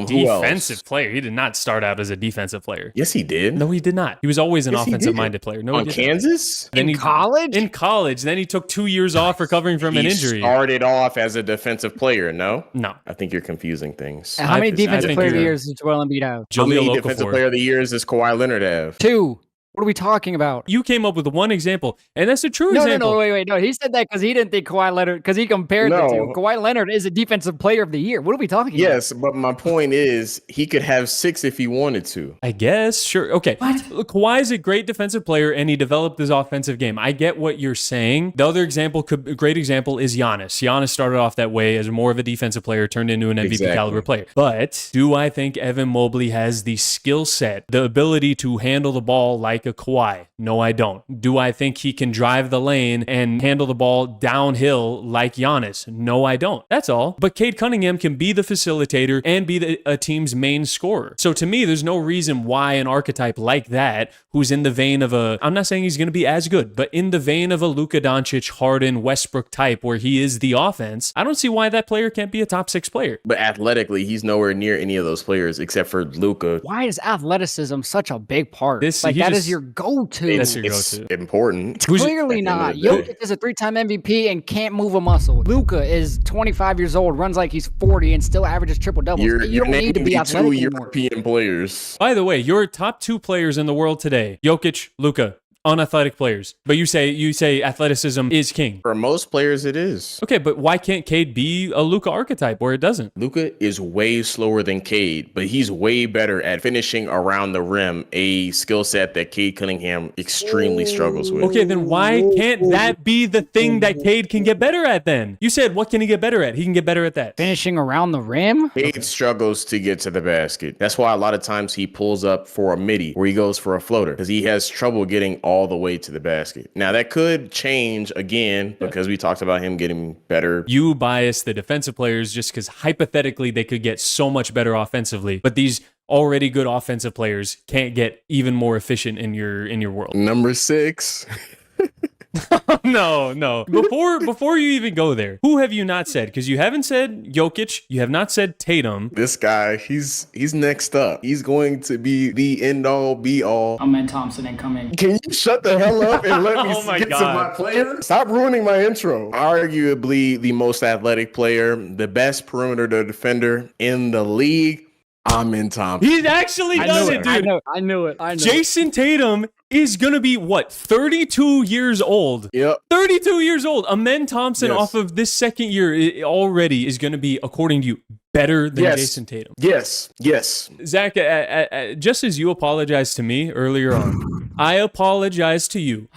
who else? Defensive player. He did not start out as a defensive player. Yes, he did. No, he did not. He was always an offensive-minded player. No, on Kansas? Then college? In college. Then he took 2 years off recovering from an injury. He started off as a defensive player, no? No. I think you're confusing things. How many defensive player of the years does Joel Embiid have? How many defensive player of the years does Kawhi Leonard have? 2. What are we talking about? You came up with one example, and that's a true example. No, wait. No, he said that because he didn't think Kawhi Leonard, because he compared the two. Kawhi Leonard is a defensive player of the year. What are we talking about? Yes, but my point is he could have 6 if he wanted to. I guess, sure. Okay. What? Kawhi is a great defensive player, and he developed his offensive game. I get what you're saying. The other example, great example, is Giannis. Giannis started off that way as more of a defensive player, turned into an MVP caliber player. But do I think Evan Mobley has the skill set, the ability to handle the ball like a Kawhi? No, I don't. Do I think he can drive the lane and handle the ball downhill like Giannis? No, I don't. That's all. But Cade Cunningham can be the facilitator and be a team's main scorer. So to me, there's no reason why an archetype like that, who's in the vein of I'm not saying he's going to be as good, but in the vein of a Luka Doncic, Harden, Westbrook type, where he is the offense, I don't see why that player can't be a top 6 player. But athletically, he's nowhere near any of those players except for Luka. Why is athleticism such a big part? That is your go-to. That's your go-to. Important. It's clearly not. Jokic is a 3-time MVP and can't move a muscle. Luka is 25 years old, runs like he's 40, and still averages triple doubles. You don't need to be athletic anymore. European players. By the way, your top 2 players in the world today, Jokic, Luka, unathletic players. But you say athleticism is king. For most players, it is. Okay, but why can't Cade be a Luka archetype where it doesn't? Luka is way slower than Cade, but he's way better at finishing around the rim, a skill set that Cade Cunningham extremely struggles with. Okay, then why can't that be the thing that Cade can get better at then? You said, what can he get better at? He can get better at that. Finishing around the rim? Cade struggles to get to the basket. That's why a lot of times he pulls up for a midi where he goes for a floater because he has trouble getting all the way to the basket. Now that could change again because we talked about him getting better. You bias the defensive players just because hypothetically they could get so much better offensively, but these already good offensive players can't get even more efficient in your world. Number 6. No. Before you even go there, who have you not said? Because you haven't said Jokic, you have not said Tatum. This guy, he's next up. He's going to be the end all be all. Arman Thompson incoming. Can you shut the hell up and let me get to my player? Stop ruining my intro. Arguably the most athletic player, the best perimeter defender in the league. Arman Thompson. He's actually done it, dude. I knew it. Jason Tatum is going to be, 32 years old? Yep. 32 years old. Arman Thompson off of this second year already is going to be, according to you, better than Jason Tatum. Yes. Zach, just as you apologized to me earlier on, I apologize to you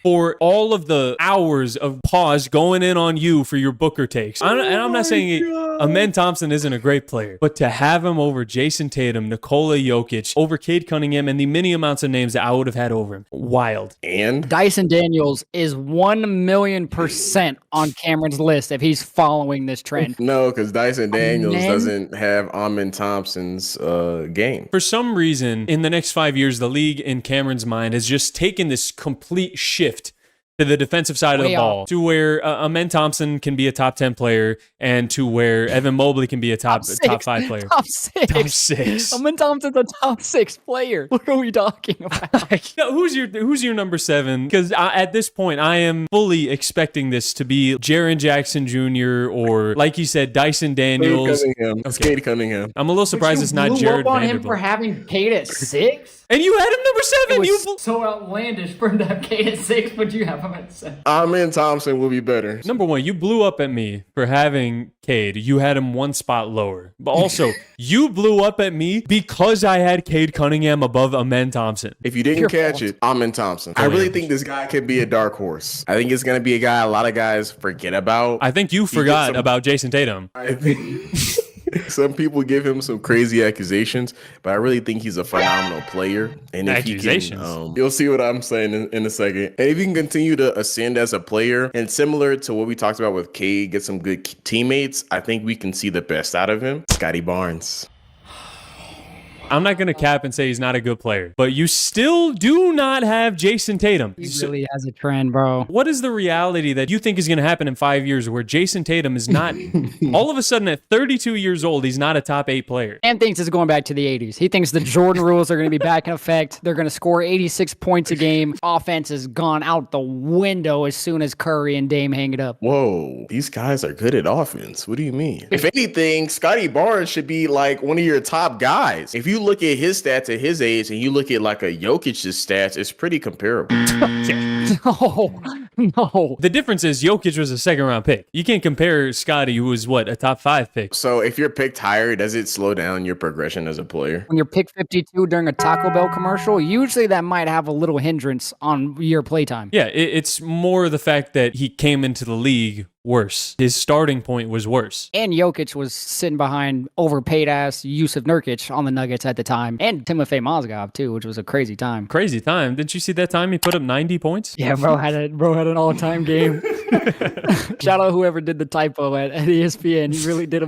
for all of the hours of pause going in on you for your Booker takes. I'm not saying Arman Thompson isn't a great player, but to have him over Jason Tatum, Nikola Jokic, over Cade Cunningham, and the many amounts of names that I would have had over him, wild. And Dyson Daniels is 1,000,000% on Cameron's list if he's following this trend. No, because Dyson Daniels doesn't have Arman Thompson's game. For some reason, in the next 5 years, the league in Cameron's mind has just taken this complete shift to the defensive side of the ball, to where Arman Thompson can be a top 10 player, and to where Evan Mobley can be a top 5 player. Top 6. Arman Thompson's a top 6 player. What are we talking about? Who's your number 7? Because at this point, I am fully expecting this to be Jaren Jackson Jr. or, like you said, Dyson Daniels. Cade Cunningham. I'm a little surprised it's not Jared on Vanderbilt. him for having Cade at 6? And you had him number 7. It was so outlandish for him to have Cade at 6, but you have him at 7. Arman Thompson will be better. Number 1, you blew up at me for having Cade. You had him one spot lower. But also, you blew up at me because I had Cade Cunningham above Arman Thompson. If you didn't catch it, Arman Thompson. I really think this guy could be a dark horse. I think it's going to be a guy a lot of guys forget about. I think you forgot about Jason Tatum. I think some people give him some crazy accusations, but I really think he's a phenomenal player. And if accusations? He can, you'll see what I'm saying in a second. And if he can continue to ascend as a player, and similar to what we talked about with Cade, get some good teammates, I think we can see the best out of him. Scotty Barnes. I'm not going to cap and say he's not a good player, but you still do not have Jason Tatum. He really has a trend, bro. What is the reality that you think is going to happen in 5 years where Jason Tatum is not, all of a sudden at 32 years old, he's not a top 8 player? And thinks it's going back to the 80s. He thinks the Jordan rules are going to be back in effect. They're going to score 86 points a game. Offense has gone out the window as soon as Curry and Dame hang it up. Whoa, these guys are good at offense. What do you mean? If anything, Scotty Barnes should be like one of your top guys. If you look at his stats at his age and you look at like a Jokic's stats, it's pretty comparable. No. The difference is Jokic was a second-round pick. You can't compare Scottie, who was, a top 5 pick. So if you're picked higher, does it slow down your progression as a player? When you're pick 52 during a Taco Bell commercial, usually that might have a little hindrance on your playtime. Yeah, it's more the fact that he came into the league worse. His starting point was worse. And Jokic was sitting behind overpaid-ass Yusuf Nurkic on the Nuggets at the time. And Timofey Mozgov, too, which was a crazy time. Crazy time. Didn't you see that time he put up 90 points? Yeah, bro had an all-time game. Shout out whoever did the typo at ESPN. You really did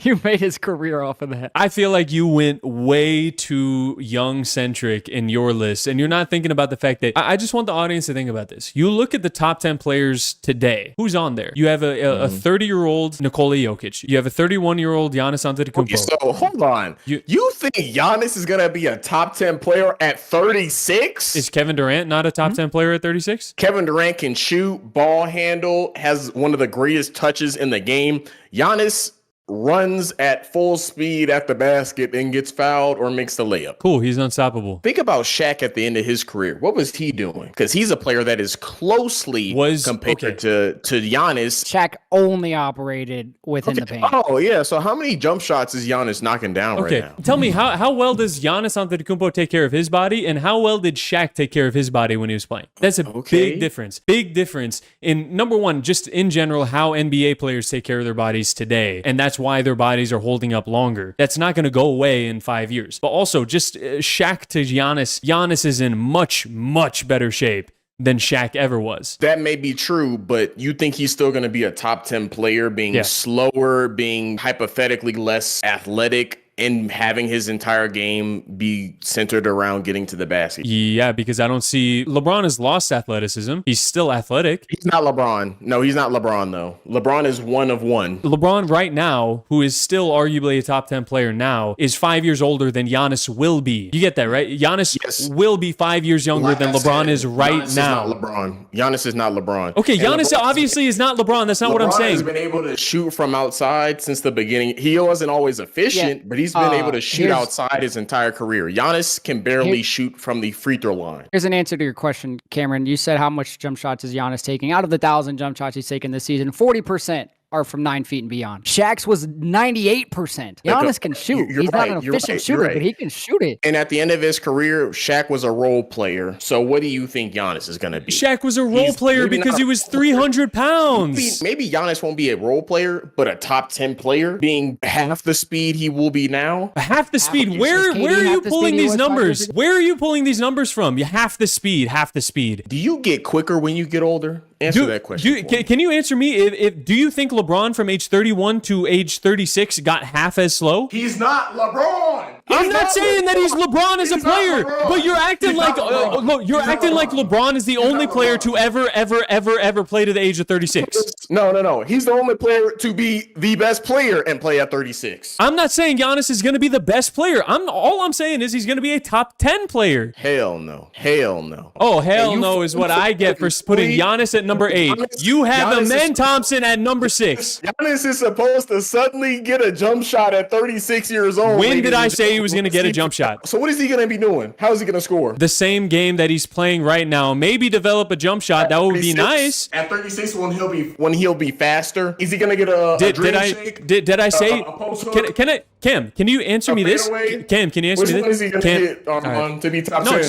you made his career off of that. I feel like you went way too young-centric in your list, and you're not thinking about the fact that I just want the audience to think about this. You look at the top 10 players today. Who's on there? You have a 30-year-old Nikola Jokic. You have a 31-year-old Giannis Antetokounmpo. Okay, so hold on. You think Giannis is going to be a top 10 player at 36? Is Kevin Durant not a top 10 player at 36? Kevin Durant can shoot, ball handle, has one of the greatest touches in the game. Giannis runs at full speed at the basket and gets fouled or makes the layup. Cool, he's unstoppable. Think about Shaq at the end of his career. What was he doing? Because he's a player that is closely compared to Giannis. Shaq only operated within the paint. Oh, yeah. So how many jump shots is Giannis knocking down right now? Tell me, how well does Giannis Antetokounmpo take care of his body, and how well did Shaq take care of his body when he was playing? That's a big difference. Big difference in, number one, just in general, how NBA players take care of their bodies today. And that's why their bodies are holding up longer. That's not going to go away in 5 years. But also, just Shaq to Giannis. Giannis is in much, much better shape than Shaq ever was. That may be true, but you think he's still going to be a top 10 player, being slower, being hypothetically less athletic, and having his entire game be centered around getting to the basket? Yeah, because I don't see... LeBron has lost athleticism. He's still athletic. He's not LeBron. No, he's not LeBron, though. LeBron is one of one. LeBron right now, who is still arguably a top 10 player now, is 5 years older than Giannis will be. You get that, right? Giannis will be 5 years younger than LeBron is right now. Giannis is not LeBron. Giannis is not LeBron. Okay, Giannis obviously is not LeBron. That's not what I'm saying. LeBron has been able to shoot from outside since the beginning. He wasn't always efficient, but he's been able to shoot outside his entire career. Giannis can barely shoot from the free throw line. Here's an answer to your question, Cameron. You said how much jump shots is Giannis taking? Out of the 1,000 jump shots he's taken this season, 40% are from 9 feet and beyond. Shaq's was 98%. Giannis can shoot. He's not an efficient shooter, but he can shoot it. And at the end of his career, Shaq was a role player. So what do you think Giannis is going to be? Shaq was a role player because he was 300 pounds. Maybe Giannis won't be a role player, but a top 10 player, being half the speed he will be now. Half the speed? Where are you pulling these numbers? Where are you pulling these numbers from? You half the speed. Do you get quicker when you get older? Answer that question. Can you answer me? Do you think LeBron from age 31 to age 36 got half as slow? He's not LeBron. I'm not saying that he's LeBron as a player, but you're acting like LeBron is the only player to ever play to the age of 36. No. He's the only player to be the best player and play at 36. I'm not saying Giannis is going to be the best player. All I'm saying is he's going to be a top 10 player. Hell no. Oh, hell no is what I get for putting Giannis at number 8. You have Amen Thompson at number 6. Giannis is supposed to suddenly get a jump shot at 36 years old. When did I say he was going to get a jump shot? So what is he going to be doing? How is he going to score? The same game that he's playing right now. Maybe develop a jump shot. That would be nice. At 36, when he'll be faster, is he going to get a dream shake? Did I say? Cam, can you answer me this? Cam, can you answer me this? Which one is he going to get to be top 10?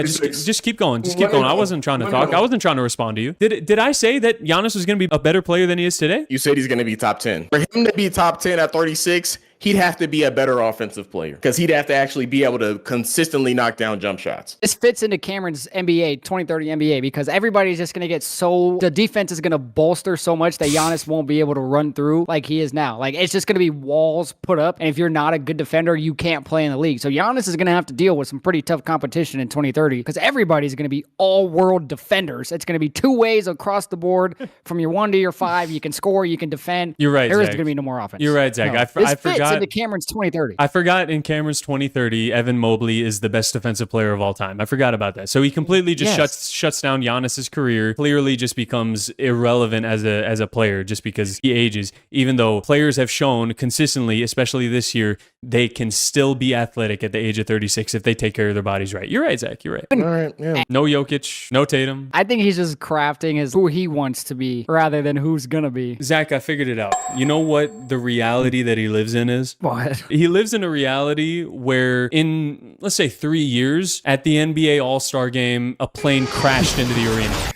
Just keep going. I wasn't trying to talk. I wasn't trying to respond to you. Did I say that Giannis was going to be a better player than he is today? You said he's going to be top 10. For him to be top 10 at 36, he'd have to be a better offensive player because he'd have to actually be able to consistently knock down jump shots. This fits into Cameron's NBA, 2030 NBA, because everybody's just going to get the defense is going to bolster so much that Giannis won't be able to run through like he is now. Like, it's just going to be walls put up, and if you're not a good defender, you can't play in the league. So Giannis is going to have to deal with some pretty tough competition in 2030 because everybody's going to be all-world defenders. It's going to be two ways across the board from your 1 to your 5. You can score, you can defend. You're right, There Zach. is going to be no more offense. You're right, Zach. No. I forgot. Into Cameron's 2030. I forgot in Cameron's 2030, Evan Mobley is the best defensive player of all time. I forgot about that. So he completely just shuts down Giannis's career. Clearly, just becomes irrelevant as a player just because he ages. Even though players have shown consistently, especially this year, they can still be athletic at the age of 36 if they take care of their bodies right. You're right, Zach. You're right. All right, yeah. No Jokic, no Tatum. I think he's just crafting who he wants to be rather than who's gonna be. Zach, I figured it out. You know what the reality that he lives in is? What? He lives in a reality where in, let's say, 3 years at the NBA All-Star game, a plane crashed into the arena.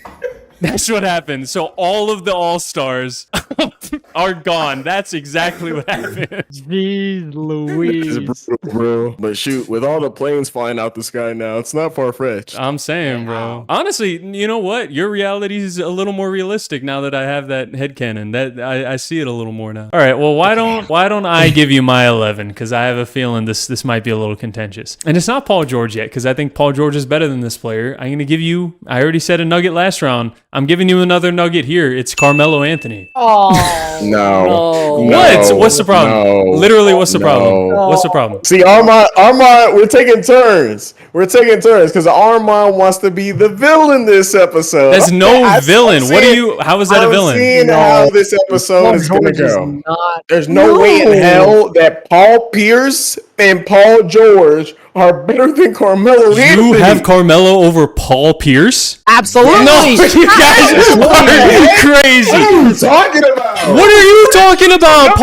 That's what happened. So all of the All-Stars are gone. That's exactly what happened. Jeez Louise. It's brutal, bro. But shoot, with all the planes flying out the sky now, it's not far-fetched. I'm saying, bro. Honestly, you know what? Your reality is a little more realistic now that I have that headcanon. That I see it a little more now. All right, well, why don't I give you my 11? Because I have a feeling this might be a little contentious. And it's not Paul George yet, because I think Paul George is better than this player. I'm going to give you, I already said a nugget last round. I'm giving you another nugget here. It's Carmelo Anthony. Oh, No. What? What's the problem? No. Literally, what's the problem? No. What's the problem? See, Arman, we're taking turns. We're taking turns because Arman wants to be the villain this episode. There's no villain. How is that a villain? I'm seeing how this episode is going to go. There's no way in hell that Paul Pierce and Paul George are better than Carmelo Anthony. You have Carmelo over Paul Pierce? absolutely. No, you guys are crazy. What are you talking about? What are you talking about?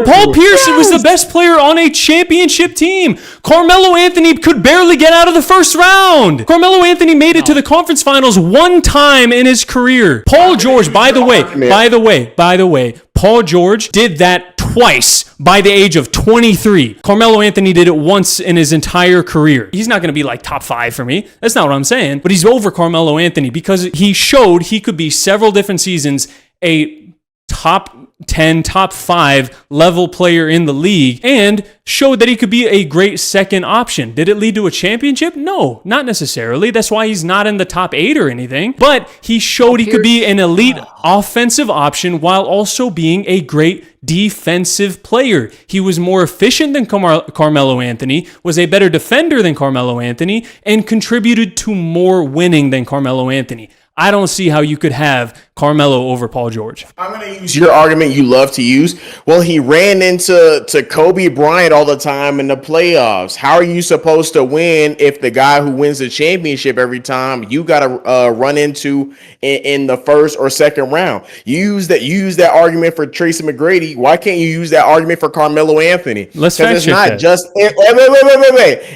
Paul Pierce was the best player on a championship team. Carmelo Anthony could barely get out of the first round. Carmelo Anthony made it to the conference finals one time in his career. Paul George, by the way, Paul George did that twice by the age of 23. Carmelo Anthony did it once in his entire career. He's not going to be like top 5 for me. That's not what I'm saying. But he's over Carmelo Anthony because he showed he could be several different seasons a top 10, top 5 level player in the league and showed that he could be a great second option. Did it lead to a championship? No, not necessarily. That's why he's not in the top 8 or anything. But he showed he could be an elite offensive option while also being a great defensive player. He was more efficient than Carmelo Anthony, was a better defender than Carmelo Anthony, and contributed to more winning than Carmelo Anthony. I don't see how you could have Carmelo over Paul George. I'm going to use your argument you love to use. Well, he ran into Kobe Bryant all the time in the playoffs. How are you supposed to win if the guy who wins the championship every time you got to run into in the first or second round? You use that argument for Tracy McGrady. Why can't you use that argument for Carmelo Anthony? Let's fact it's check not that. just wait.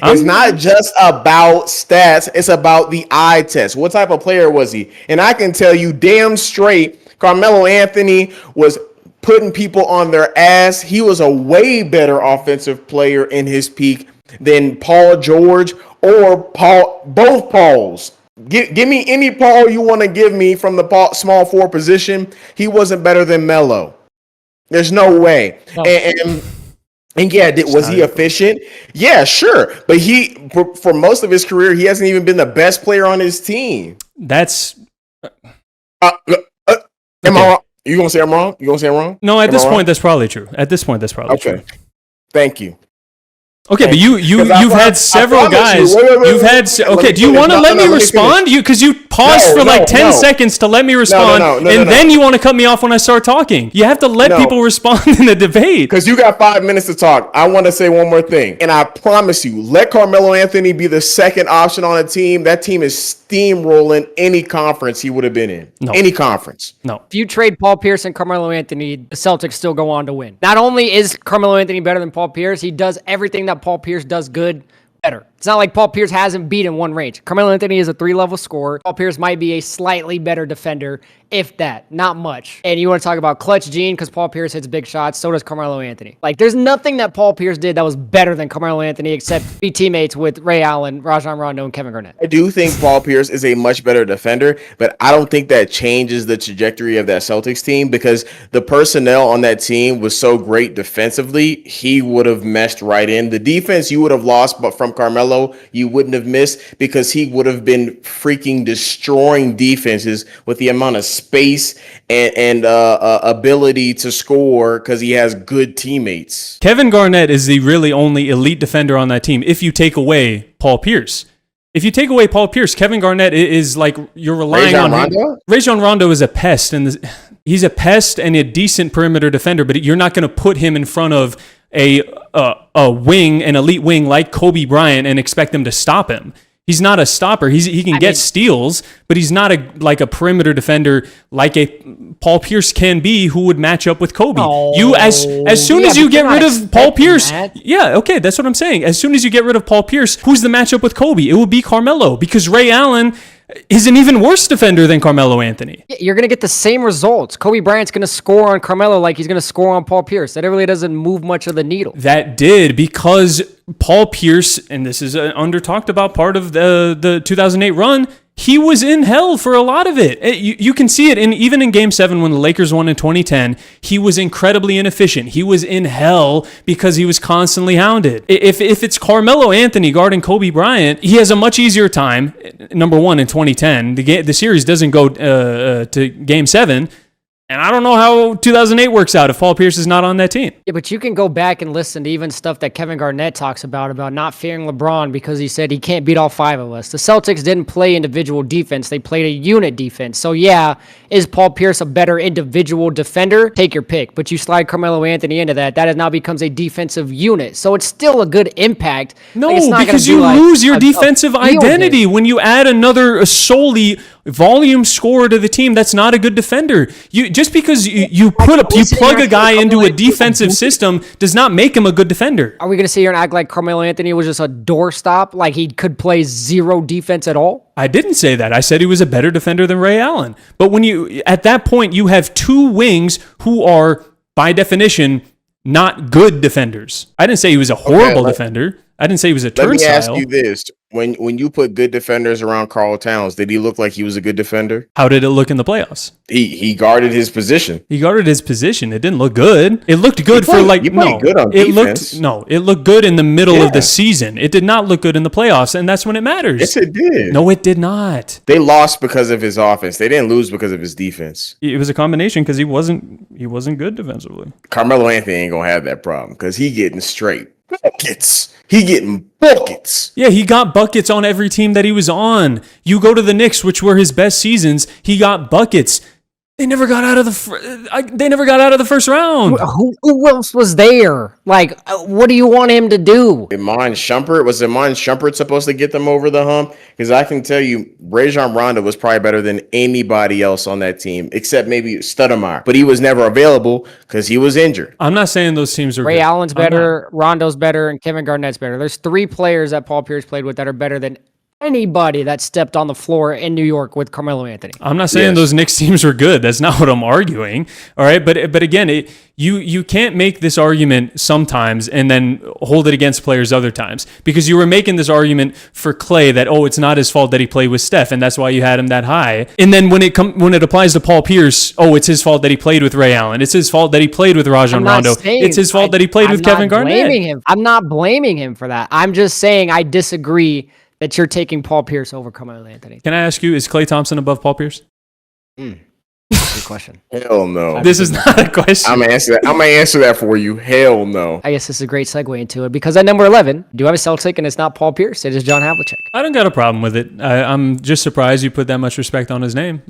It's not just about stats. It's about the eye test. What type of player was he? And I can tell you damn straight, Carmelo Anthony was putting people on their ass. He was a way better offensive player in his peak than Paul George or both Pauls. Give me any Paul you want to give me from the small forward position. He wasn't better than Melo. There's no way. No. And yeah, was he efficient? Yeah, sure. But for most of his career, he hasn't even been the best player on his team. That's... Am I wrong? You gonna say I'm wrong? You gonna say I'm wrong? No, at this point, that's probably true. At this point, that's probably true. Thank you. Okay, but you've had several guys. You've had okay. Do you want to let me respond? Because you paused for like 10 seconds to let me respond, and then you want to cut me off when I start talking. You have to let people respond in the debate. Because you got 5 minutes to talk. I want to say one more thing, and I promise you, let Carmelo Anthony be the second option on a team. That team is steamrolling any conference he would have been in. No. Any conference. No. If you trade Paul Pierce and Carmelo Anthony, the Celtics still go on to win. Not only is Carmelo Anthony better than Paul Pierce, he does everything that Paul Pierce does good better. It's not like Paul Pierce hasn't beat in one range. Carmelo Anthony is a 3-level scorer. Paul Pierce might be a slightly better defender, if that. Not much. And you want to talk about clutch gene because Paul Pierce hits big shots. So does Carmelo Anthony. Like, there's nothing that Paul Pierce did that was better than Carmelo Anthony except be teammates with Ray Allen, Rajon Rondo, and Kevin Garnett. I do think Paul Pierce is a much better defender, but I don't think that changes the trajectory of that Celtics team because the personnel on that team was so great defensively, he would have meshed right in. The defense you would have lost, but from Carmelo, you wouldn't have missed because he would have been freaking destroying defenses with the amount of space and ability to score because he has good teammates. Kevin Garnett is the really only elite defender on that team if you take away Paul Pierce. If you take away Paul Pierce, Kevin Garnett is like you're relying on him. Rajon Rondo is a pest, and he's a pest and a decent perimeter defender, but you're not going to put him in front of a wing, an elite wing like Kobe Bryant, and expect them to stop him. He's not a stopper. He can get steals, but he's not a perimeter defender like a Paul Pierce can be, who would match up with Kobe. As soon as you get rid of Paul Pierce, that's what I'm saying. As soon as you get rid of Paul Pierce, who's the matchup with Kobe? It would be Carmelo, because Ray Allen is an even worse defender than Carmelo Anthony. You're going to get the same results. Kobe Bryant's going to score on Carmelo like he's going to score on Paul Pierce. That really doesn't move much of the needle. That did, because Paul Pierce, and this is an under-talked about part of the 2008 run, he was in hell for a lot of it. You can see it even in Game 7 when the Lakers won in 2010. He was incredibly inefficient. He was in hell because he was constantly hounded. If it's Carmelo Anthony guarding Kobe Bryant, he has a much easier time. Number one, in 2010, the series doesn't go to Game 7. And I don't know how 2008 works out if Paul Pierce is not on that team. Yeah, but you can go back and listen to even stuff that Kevin Garnett talks about not fearing LeBron because he said he can't beat all five of us. The Celtics didn't play individual defense. They played a unit defense. So yeah, is Paul Pierce a better individual defender? Take your pick. But you slide Carmelo Anthony into that now becomes a defensive unit. So it's still a good impact. No, it's not because you lose your defensive identity when you add another solely volume scorer to the team. That's not a good defender. Just because you plug a guy into a defensive system does not make him a good defender. Are we going to sit here and act like Carmelo Anthony was just a doorstop, like he could play zero defense at all? I didn't say that. I said he was a better defender than Ray Allen. But at that point, you have two wings who are, by definition, not good defenders. I didn't say he was a horrible defender. I didn't say he was a turnstile. Let me ask you this. When you put good defenders around Karl Towns, did he look like he was a good defender? How did it look in the playoffs? He guarded his position. He guarded his position. It didn't look good. It looked good good on defense. It looked good in the middle of the season. It did not look good in the playoffs, and that's when it matters. Yes, it did. No, it did not. They lost because of his offense. They didn't lose because of his defense. It was a combination because he wasn't good defensively. Carmelo Anthony ain't gonna have that problem because he getting straight buckets. He getting buckets. Yeah, he got buckets on every team that he was on. You go to the Knicks, which were his best seasons. He got buckets. They never got out of the first round. Who else was there? Like, what do you want him to do? Iman Shumpert supposed to get them over the hump? Because I can tell you, Rajon Rondo was probably better than anybody else on that team, except maybe Stoudemire. But he was never available because he was injured. I'm not saying those teams are Ray good. Allen's better, Rondo's better, and Kevin Garnett's better. There's three players that Paul Pierce played with that are better than anybody that stepped on the floor in New York with Carmelo Anthony. I'm not saying those Knicks teams are good. That's not what I'm arguing. All right, but again, you can't make this argument sometimes and then hold it against players other times, because you were making this argument for Klay that it's not his fault that he played with Steph and that's why you had him that high. And then when it applies to Paul Pierce, it's his fault that he played with Ray Allen. It's his fault that he played with Rajon Rondo. It's his fault that he played with Kevin Garnett. I'm not blaming him for that. I'm just saying I disagree that you're taking Paul Pierce over Carmelo Anthony. Can I ask you, is Klay Thompson above Paul Pierce? Good question. Hell no. This is not a question. I'm gonna answer that for you. Hell no. I guess this is a great segue into it, because at number 11, do you have a Celtic and it's not Paul Pierce, it is John Havlicek. I don't got a problem with it. I'm just surprised you put that much respect on his name.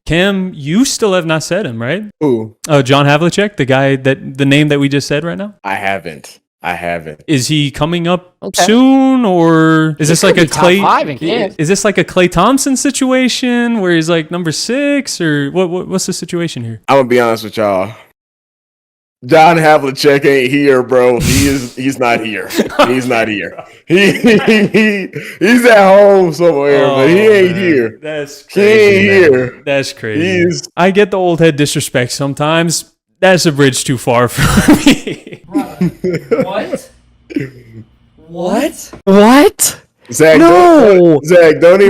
Cam, you still have not said him, right? Who? John Havlicek, the name that we just said right now? I haven't. Is he coming up soon, or is this like a Klay? Is this like a Klay Thompson situation where he's like number 6, or what's the situation here? I'm gonna be honest with y'all. John Havlicek ain't here, bro. He's not here. He's not here. He's at home somewhere, but he ain't here. That's crazy. He ain't here. That's crazy. I get the old head disrespect sometimes. That's a bridge too far for me. What? What? What? Zach, no. Don't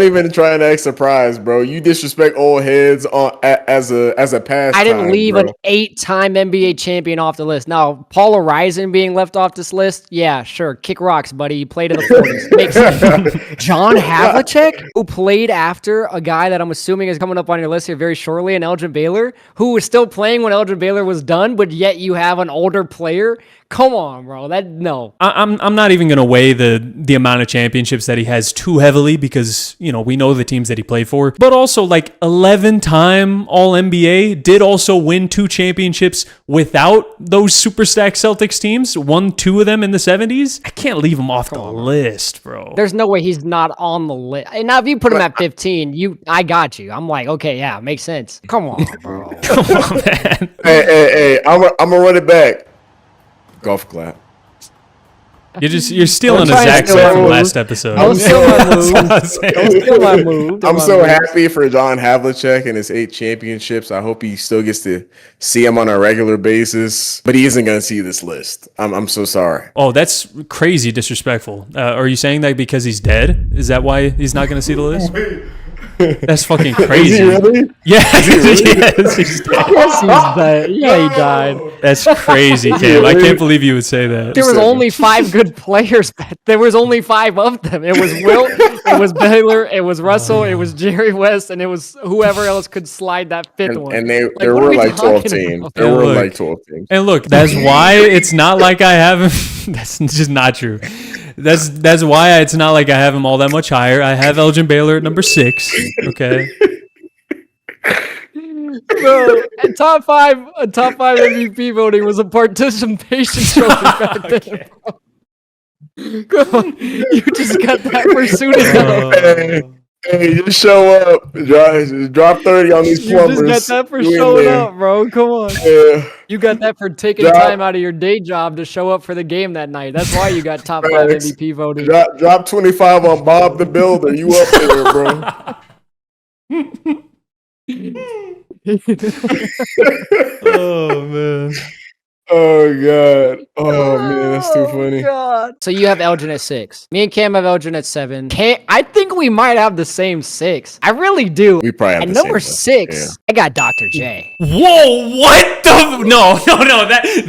even try and act surprised, bro. You disrespect old heads as a pastime. I didn't leave an 8-time NBA champion off the list. Now, Paul Horizon being left off this list, yeah, sure. Kick rocks, buddy. You played in the 40s. Makes sense. John Havlicek, who played after a guy that I'm assuming is coming up on your list here very shortly, an Elgin Baylor, who was still playing when Elgin Baylor was done, but yet you have an older player. Come on, bro. No. I'm not even gonna weigh the the amount of championships that he has too heavily because, we know the teams that he played for. But also, 11-time All-NBA, did also win 2 championships without those super stacked Celtics teams. Won 2 of them in the 70s. I can't leave him off the list, bro. There's no way he's not on the list. And now if you put him at 15, I got you. I'm like, okay, yeah, makes sense. Come on, bro. Come on, man. Hey, I'm gonna run it back. Golf clap. You're stealing a Zach set from last episode. I'm so happy for John Havlicek and his 8 championships. I hope he still gets to see him on a regular basis, but he isn't going to see this list. I'm so sorry. Oh, that's crazy disrespectful. Are you saying that because he's dead? Is that why he's not going to see the list? That's fucking crazy. Is he really? Yes, Yes, he's dead. Yeah, he died. That's crazy, Cam. I can't believe you would say that. There was only 5 good players. There was only 5 of them. It was Wilt, it was Baylor, it was Russell, it was Jerry West, and it was whoever else could slide that 5th one. And there were 12 teams. There were 12 teams. And look, that's why it's not like I have him. That's just not true. That's why it's not like I have him all that much higher. I have Elgin Baylor at number 6. Okay. Bro, a top five MVP voting was a participation trophy back then. Bro. Come on. You just got that for suiting up. Hey, just show up. Drop 30 on these plumbers. You just got that for showing up, bro. Come on. Yeah. You got that for taking time out of your day job to show up for the game that night. That's why you got top 5 MVP voting. Drop 25 on Bob the Builder. You up there, bro. Oh, man. Oh, God. Oh, man, that's too funny. God. So you have Elgin at 6. Me and Cam have Elgin at 7. I think we might have the same 6. I really do. We probably have at the number same 6, yeah. I got Dr. J. Whoa, what the? No.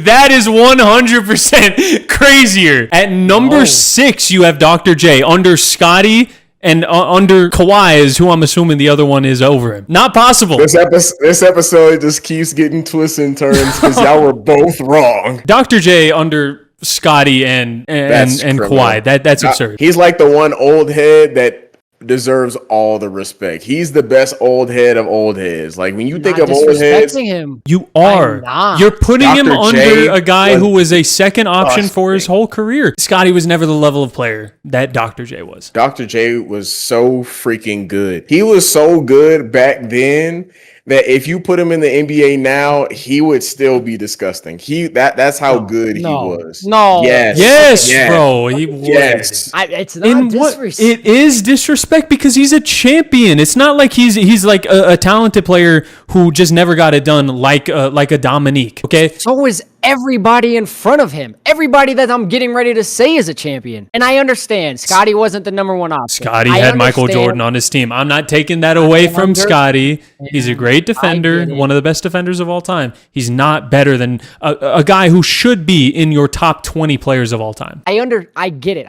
That is 100% crazier. At number 6, you have Dr. J under Scotty. And under Kawhi is who I'm assuming the other one is over him. Not possible. This episode just keeps getting twists and turns because y'all were both wrong. Dr. J under Scotty and Kawhi. That's absurd. He's like the one old head that deserves all the respect. He's the best old head of old heads. Like when you think of old heads, him. You are. You're putting him under a guy who was a second option for his whole career. Scotty was never the level of player that Dr. J was. Dr. J was so freaking good. He was so good back then that if you put him in the NBA now, he would still be disgusting. That's how good he was. Yes, bro. He was. Yes. It's not disrespect. It is disrespect because he's a champion. It's not like he's like a talented player who just never got it done like a Dominique. Okay. So is everybody in front of him. Everybody that I'm getting ready to say is a champion. And I understand Scotty wasn't the number 1 option. Scotty had Michael Jordan on his team. I'm not taking that away from Scotty. He's a great defender, one of the best defenders of all time. He's not better than a guy who should be in your top 20 players of all time. I get it.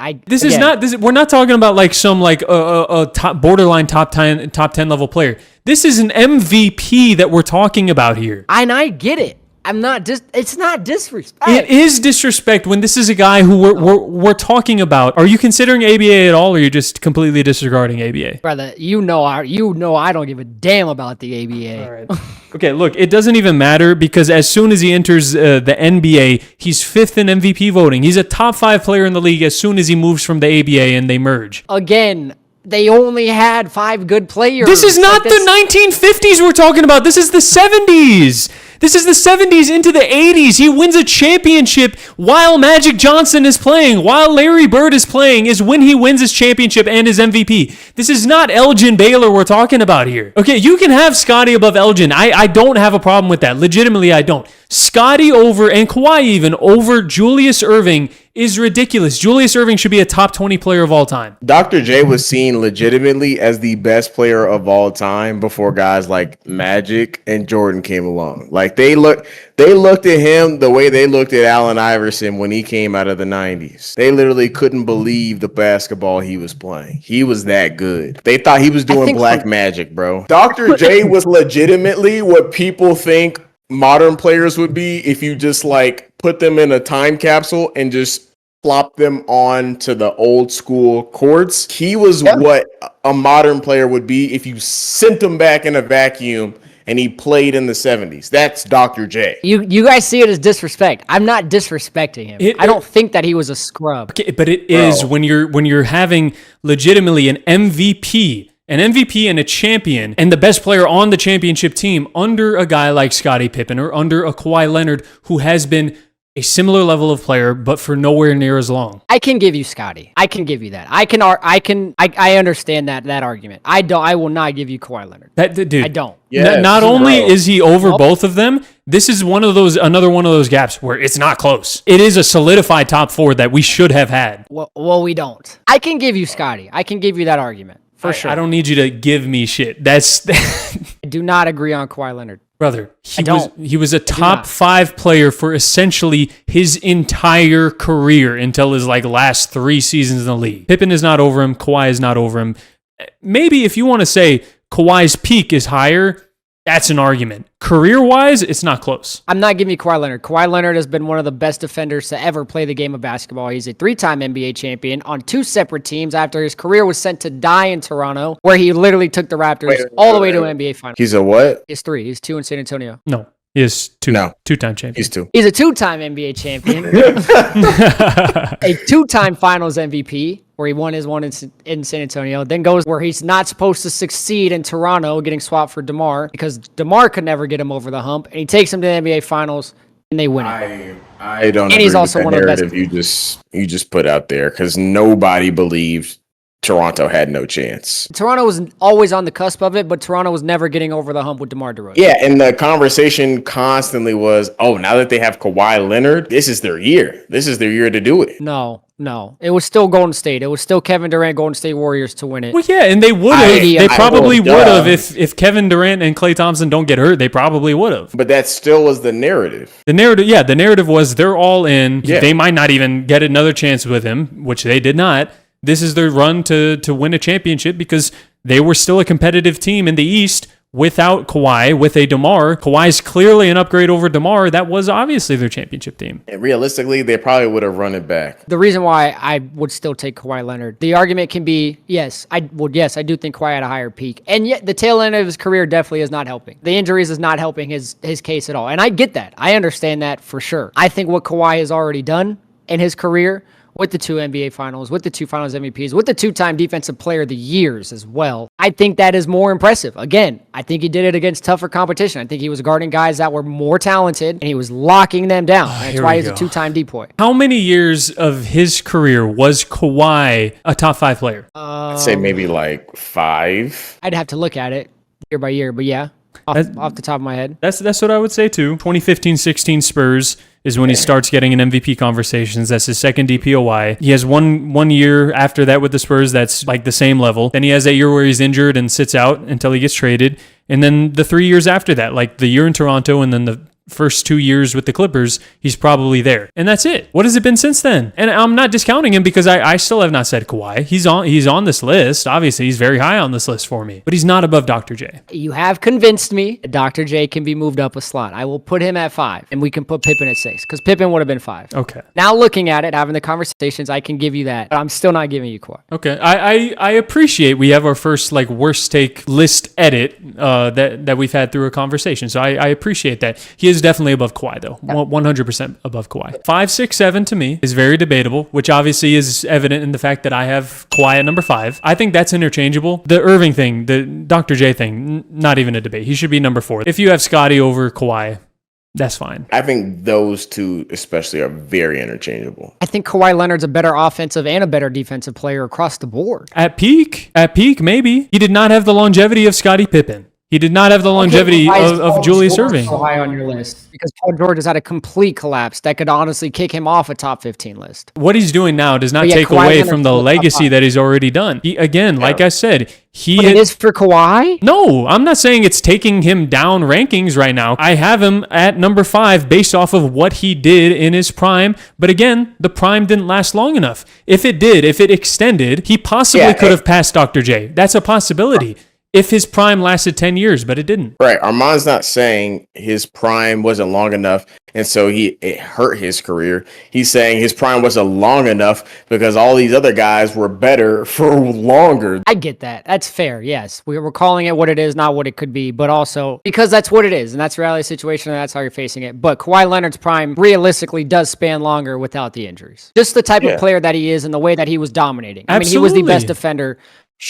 We're not talking about like some like a top borderline top 10 level player. This is an MVP that we're talking about here. And I get it. It's not disrespect. It is disrespect when this is a guy who we're talking about. Are you considering ABA at all, or are you just completely disregarding ABA? Brother, you know I don't give a damn about the ABA. All right. Okay, look, it doesn't even matter because as soon as he enters the NBA, he's 5th in MVP voting. He's a top 5 player in the league as soon as he moves from the ABA and they merge. Again, they only had 5 good players. This is not the 1950s we're talking about. This is the 70s. This is the 70s into the 80s. He wins a championship while Magic Johnson is playing, while Larry Bird is playing, is when he wins his championship and his MVP. This is not Elgin Baylor we're talking about here. Okay, you can have Scotty above Elgin. I don't have a problem with that. Legitimately, I don't. Scotty over, and Kawhi even, over Julius Erving is ridiculous. Julius Erving should be a top 20 player of all time. Dr. J was seen legitimately as the best player of all time before guys like Magic and Jordan came along. Like they looked at him the way they looked at Allen Iverson when he came out of the 90s. They literally couldn't believe the basketball he was playing. He was that good. They thought he was doing black magic, bro. Dr. J was legitimately what people think modern players would be if you just like put them in a time capsule and just flip them on to the old school courts, he was what a modern player would be if you sent him back in a vacuum and he played in the 70s. That's Dr. J. You guys see it as disrespect. I'm not disrespecting him. I don't think that he was a scrub. Okay, but it is when you're having legitimately an MVP and a champion and the best player on the championship team under a guy like Scottie Pippen or under a Kawhi Leonard who has been a similar level of player, but for nowhere near as long. I can give you Scottie. I can give you that. I understand that argument. I will not give you Kawhi Leonard. Dude, I don't. Yes, not only is he over both of them, this is another one of those gaps where it's not close. It is a solidified top 4 that we should have had. Well, we don't. I can give you Scottie. I can give you that argument for sure. I don't need you to give me shit. I do not agree on Kawhi Leonard. Brother, he was a top 5 player for essentially his entire career until his last 3 seasons in the league. Pippen is not over him. Kawhi is not over him. Maybe if you want to say Kawhi's peak is higher, that's an argument. Career-wise, it's not close. I'm not giving you Kawhi Leonard. Kawhi Leonard has been one of the best defenders to ever play the game of basketball. He's a 3-time NBA champion on 2 separate teams after his career was sent to die in Toronto, where he literally took the Raptors all the way to an NBA final. He's a what? He's 3. He's 2 in San Antonio. No. He is 2. No. 2-time champion. He's 2. He's a 2-time NBA champion. A 2-time finals MVP, where he won his one in San Antonio, then goes where he's not supposed to succeed in Toronto, getting swapped for DeMar, because DeMar could never get him over the hump, and he takes him to the NBA finals, and they win it. I don't and agree he's also with that one of the best. narrative you just put out there, because nobody believed Toronto had no chance. Toronto was always on the cusp of it, but Toronto was never getting over the hump with DeMar DeRozan. Yeah, and the conversation constantly was, oh, now that they have Kawhi Leonard, this is their year. This is their year to do it. No. It was still Golden State. It was still Kevin Durant, Golden State Warriors to win it. Well, yeah, and they would have. They probably would have if Kevin Durant and Klay Thompson don't get hurt. They probably would have. But that still was the narrative. The narrative was they're all in. Yeah. They might not even get another chance with him, which they did not. This is their run to win a championship because they were still a competitive team in the East without Kawhi, with a DeMar. Kawhi's clearly an upgrade over DeMar. That was obviously their championship team. And realistically, they probably would have run it back. The reason why I would still take Kawhi Leonard, the argument can be, yes, I do think Kawhi had a higher peak. And yet the tail end of his career definitely is not helping. The injuries is not helping his case at all. And I get that. I understand that for sure. I think what Kawhi has already done in his career, with the 2 NBA finals, with the 2 finals MVPs, with the 2-time defensive player of the years as well. I think that is more impressive. Again, I think he did it against tougher competition. I think he was guarding guys that were more talented, and he was locking them down. That's why he's a 2-time DPOY. How many years of his career was Kawhi a top 5 player? I'd say maybe 5. I'd have to look at it year by year, but yeah. Off the top of my head. That's what I would say too. 2015-16 Spurs is when he starts getting in MVP conversations. That's his second DPOY. He has one year after that with the Spurs that's the same level. Then he has that year where he's injured and sits out until he gets traded. And then the 3 years after that, the year in Toronto and then the first 2 years with the Clippers, he's probably there. And that's it. What has it been since then? And I'm not discounting him because I still have not said Kawhi. He's on this list. Obviously, he's very high on this list for me. But he's not above Dr. J. You have convinced me that Dr. J can be moved up a slot. I will put him at 5, and we can put Pippen at 6, because Pippen would have been 5. Okay. Now looking at it, having the conversations, I can give you that. But I'm still not giving you Kawhi. Okay. I appreciate we have our first worst take list edit that we've had through a conversation. So I appreciate that. He is definitely above Kawhi, though. 100% above Kawhi. 5, 6, 7 to me is very debatable, which obviously is evident in the fact that I have Kawhi at number 5. I think that's interchangeable. The Irving thing, the Dr. J thing, not even a debate. He should be number 4. If you have Scottie over Kawhi, that's fine. I think those two especially are very interchangeable. I think Kawhi Leonard's a better offensive and a better defensive player across the board. At peak, maybe. He did not have the longevity of Scottie Pippen. He did not have the longevity of Julius Erving. So high on your list because Paul George has had a complete collapse that could honestly kick him off a top 15 list. What he's doing now does not take away from the legacy that he's already done. Like I said, But it is for Kawhi? No, I'm not saying it's taking him down rankings right now. I have him at number 5 based off of what he did in his prime. But again, the prime didn't last long enough. If it extended, he possibly could have passed Dr. J. That's a possibility. if his prime lasted 10 years, but it didn't. Right. Arman's not saying his prime wasn't long enough, and so it hurt his career. He's saying his prime wasn't long enough because all these other guys were better for longer. I get that. That's fair. Yes. We're calling it what it is, not what it could be, but also because that's what it is, and that's the reality situation, and that's how you're facing it. But Kawhi Leonard's prime realistically does span longer without the injuries. Just the type of player that he is and the way that he was dominating. I mean, he was the best defender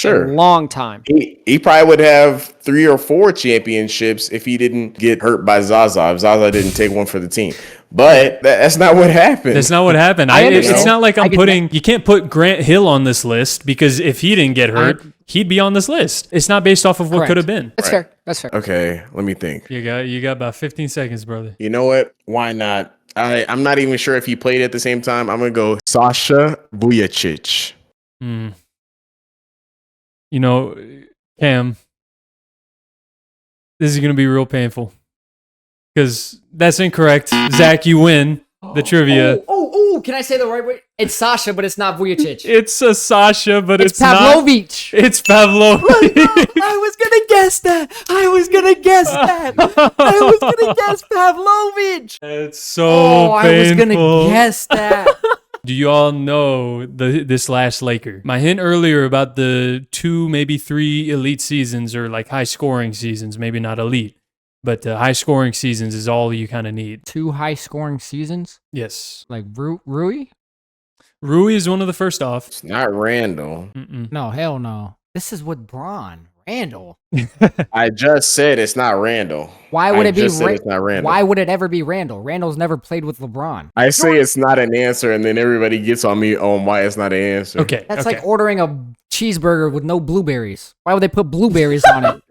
in a long time. He probably would have 3 or 4 championships if he didn't get hurt by Zaza. If Zaza didn't take one for the team. But that's not what happened. That's not what happened. It's not like you can't put Grant Hill on this list because if he didn't get hurt, he'd be on this list. It's not based off of what could have been. That's fair. That's fair. Okay, let me think. You got about 15 seconds, brother. You know what? Why not? I'm not even sure if he played at the same time. I'm going to go Sasha Vujacic. You know, Cam, this is going to be real painful because that's incorrect. Zach, you win the trivia. Can I say the right way? It's Sasha, but it's not Vujacic. It's a Sasha, but it's Pavlovich. Not. It's Pavlovich. I was going to guess that. I was going to guess Pavlovich. It's so painful. I was going to guess that. Do you all know this last Laker? My hint earlier about the 2, maybe 3 elite seasons or like high scoring seasons, maybe not elite, but high scoring seasons is all you kind of need. 2 high scoring seasons? Yes. Like Rui? Rui is one of the first off. It's not Randall. No, hell no. This is with Braun. Randall. I just said it's not Randall. Why would it be it's not Randall. Why would it ever be Randall? Randall's never played with LeBron. I say it's not an answer, and then everybody gets on me on why it's not an answer. Okay. That's like ordering a cheeseburger with no blueberries. Why would they put blueberries on it?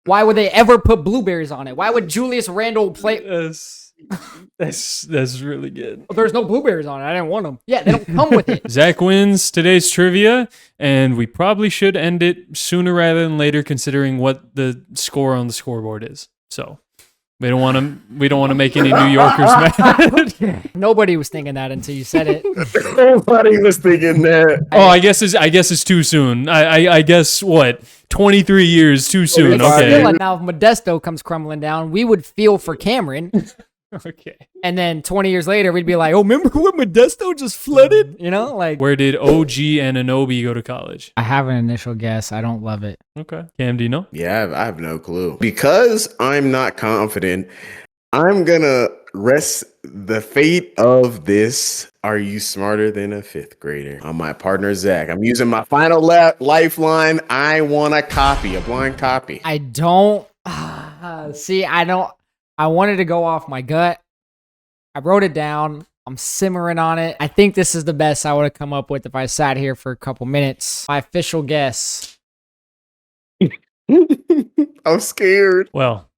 Why would they ever put blueberries on it? Why would Julius Randle play? That's really good. Well, there's no blueberries on it. I didn't want them. Yeah, they don't come with it. Zach wins today's trivia, and we probably should end it sooner rather than later, considering what the score on the scoreboard is. So we don't want to make any New Yorkers mad. Nobody was thinking that until you said it. Nobody was thinking that. Oh, I guess it's too soon. I guess what 23 years too soon. Okay. Now if Modesto comes crumbling down, we would feel for Cameron. Okay. And then 20 years later, we'd be like, oh, remember when Modesto just flooded? You know, like. Where did OG Anunoby go to college? I have an initial guess. I don't love it. Okay. Cam, do you know? Yeah, I have no clue. Because I'm not confident, I'm going to rest the fate of this. Are you smarter than a 5th grader? On my partner, Zach. I'm using my final lifeline. I want a blind copy. I don't. See, I wanted to go off my gut. I wrote it down. I'm simmering on it. I think this is the best I would have come up with if I sat here for a couple minutes. My official guess. I'm scared. Well,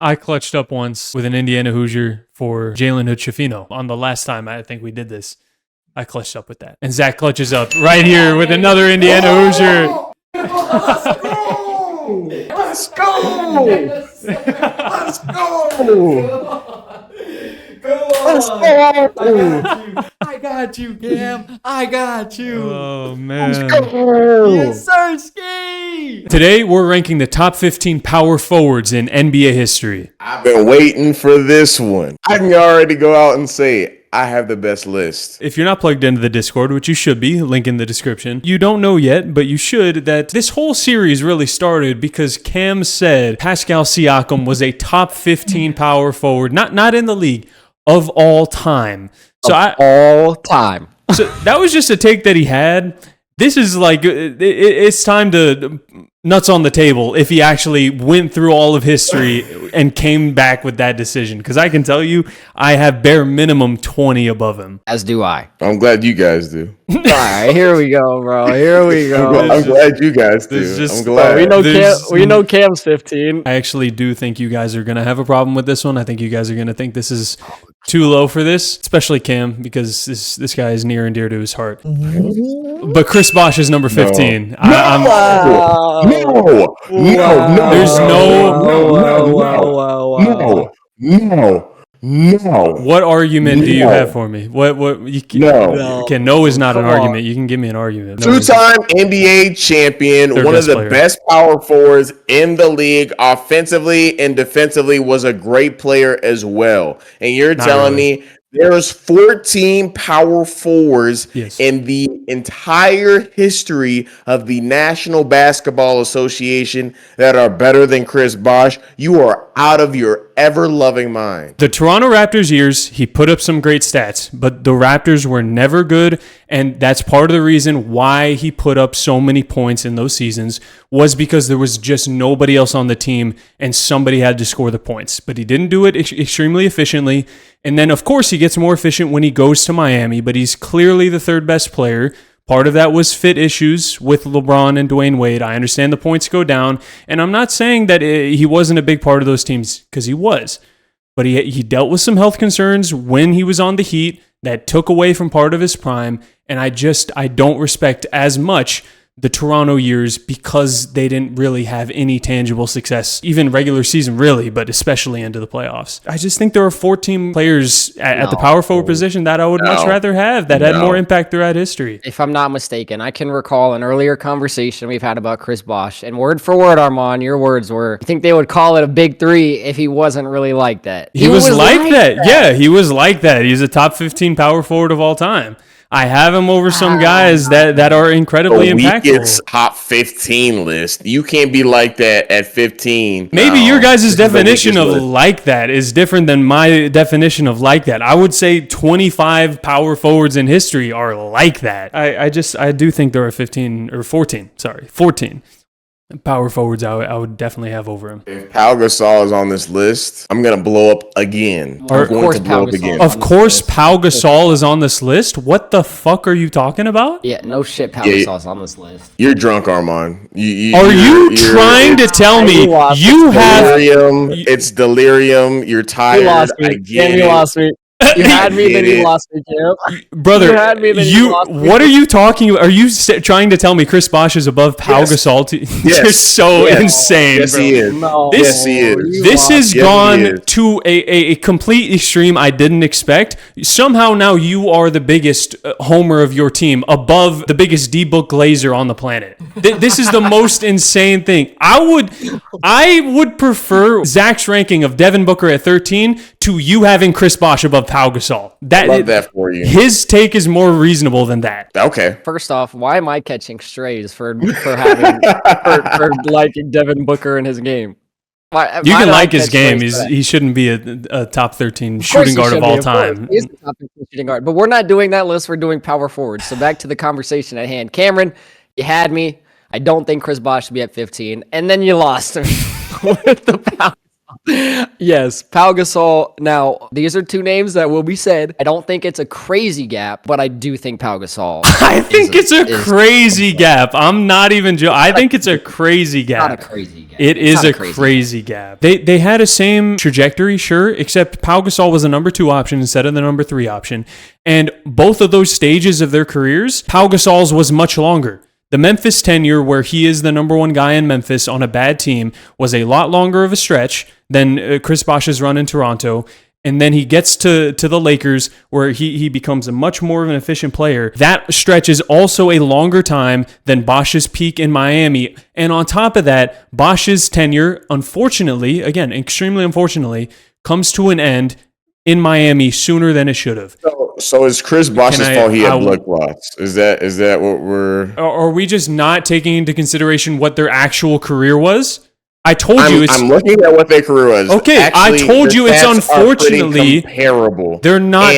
I clutched up once with an Indiana Hoosier for Jalen Hood-Schifino. On the last time I think we did this, I clutched up with that. And Zach clutches up right here with another Indiana Hoosier. Let's go! Let's go! I got you, Cam. I got you. Oh, man. Yes, sir, Ski. Today, we're ranking the top 15 power forwards in NBA history. I've been waiting for this one. I can already go out and say I have the best list. If you're not plugged into the Discord, which you should be, link in the description, you don't know yet, but you should, that this whole series really started because Cam said Pascal Siakam was a top 15 power forward, not in the league, of all time. All time. So that was just a take that he had. This is like, it's time to nuts on the table if he actually went through all of history and came back with that decision. Because I can tell you, I have bare minimum 20 above him. As do I. I'm glad you guys do. All right, here we go, bro. Here we go. I'm glad you guys do. I'm glad. We know Cam's 15. I actually do think you guys are going to have a problem with this one. I think you guys are going to think this is too low for this, especially Cam, because this guy is near and dear to his heart. But Chris Bosh is number 15. No. There's no. No. What argument do you have for me? What you can, No. Okay, no is not an argument. You can give me an argument. Two-time NBA champion, one of the best power forwards in the league, offensively and defensively, was a great player as well. And you're telling me there's 14 power forwards in the entire history of the National Basketball Association that are better than Chris Bosh. You are out of your ever-loving mind. The Toronto Raptors years, he put up some great stats, but the Raptors were never good, and that's part of the reason why he put up so many points in those seasons was because there was just nobody else on the team, and somebody had to score the points. But he didn't do it extremely efficiently, and then, of course, he gets more efficient when he goes to Miami, but he's clearly the third best player. Part of that was fit issues with LeBron and Dwayne Wade. I understand the points go down, and I'm not saying that he wasn't a big part of those teams, because he was. But he dealt with some health concerns when he was on the Heat that took away from part of his prime, and I don't respect as much the Toronto years because they didn't really have any tangible success, even regular season really, but especially into the playoffs. I just think there are 14 players at the power forward position that I would much rather have that had more impact throughout history. If I'm not mistaken, I can recall an earlier conversation we've had about Chris Bosh, and word for word, Arman, your words were, I think they would call it a big three if he wasn't really like that. He was like that. Yeah, he was like that. He's a top 15 power forward of all time. I have him over some guys that are incredibly impactful. It's top 15 list. You can't be like that at 15. Maybe your guys' definition of like that is different than my definition of like that. I would say 25 power forwards in history are like that. I do think there are 14 power forwards I would definitely have over him. If Pau Gasol is on this list, I'm going to blow up again. Of course, Pau Gasol is on this list? What the fuck are you talking about? Yeah, no shit, Pau Gasol's on this list. You're drunk, Arman. Are you trying to tell me you have... It's delirium. You're tired. You lost me. You lost me. You had me, then you lost me, Cam. Brother, you had me, then you lost me. What are you talking about? Are you trying to tell me Chris Bosh is above Pau Gasol? You're so insane, yes, bro. He is. No, yes, he is. This has gone to a complete extreme I didn't expect. Somehow now you are the biggest homer of your team, above the biggest DBook Glazer on the planet. This is the most insane thing. I would prefer Zach's ranking of Devin Booker at 13 to you having Chris Bosh above Pau Gasol. Love that for you. His take is more reasonable than that. Okay. First off, why am I catching strays for having for liking Devin Booker in his game? You can like his game. He shouldn't be a top 13 shooting guard of all time. He's the top 15 shooting guard. But we're not doing that list. We're doing power forwards. So back to the conversation at hand. Cameron, you had me. I don't think Chris Bosh should be at 15. And then you lost with the power. Yes, Pau Gasol. Now, these are two names that will be said. I don't think it's a crazy gap, but I do think Pau Gasol. I think it's a crazy gap. I'm not even joking. I think it's a crazy gap. Not a crazy gap. It is a crazy gap. They had a same trajectory, sure, except Pau Gasol was the number 2 option instead of the number 3 option. And both of those stages of their careers, Pau Gasol's was much longer. The Memphis tenure, where he is the number 1 guy in Memphis on a bad team, was a lot longer of a stretch than Chris Bosh's run in Toronto. And then he gets to the Lakers, where he becomes a much more of an efficient player. That stretch is also a longer time than Bosh's peak in Miami. And on top of that, Bosh's tenure, unfortunately, again, extremely unfortunately, comes to an end in Miami sooner than it should have. So is Chris Bosh's fault he had blood clots? Is that what we're... Are we just not taking into consideration what their actual career was? I told you it's... I'm looking at what their career was. Okay, actually, I told you it's unfortunately... comparable. They're not,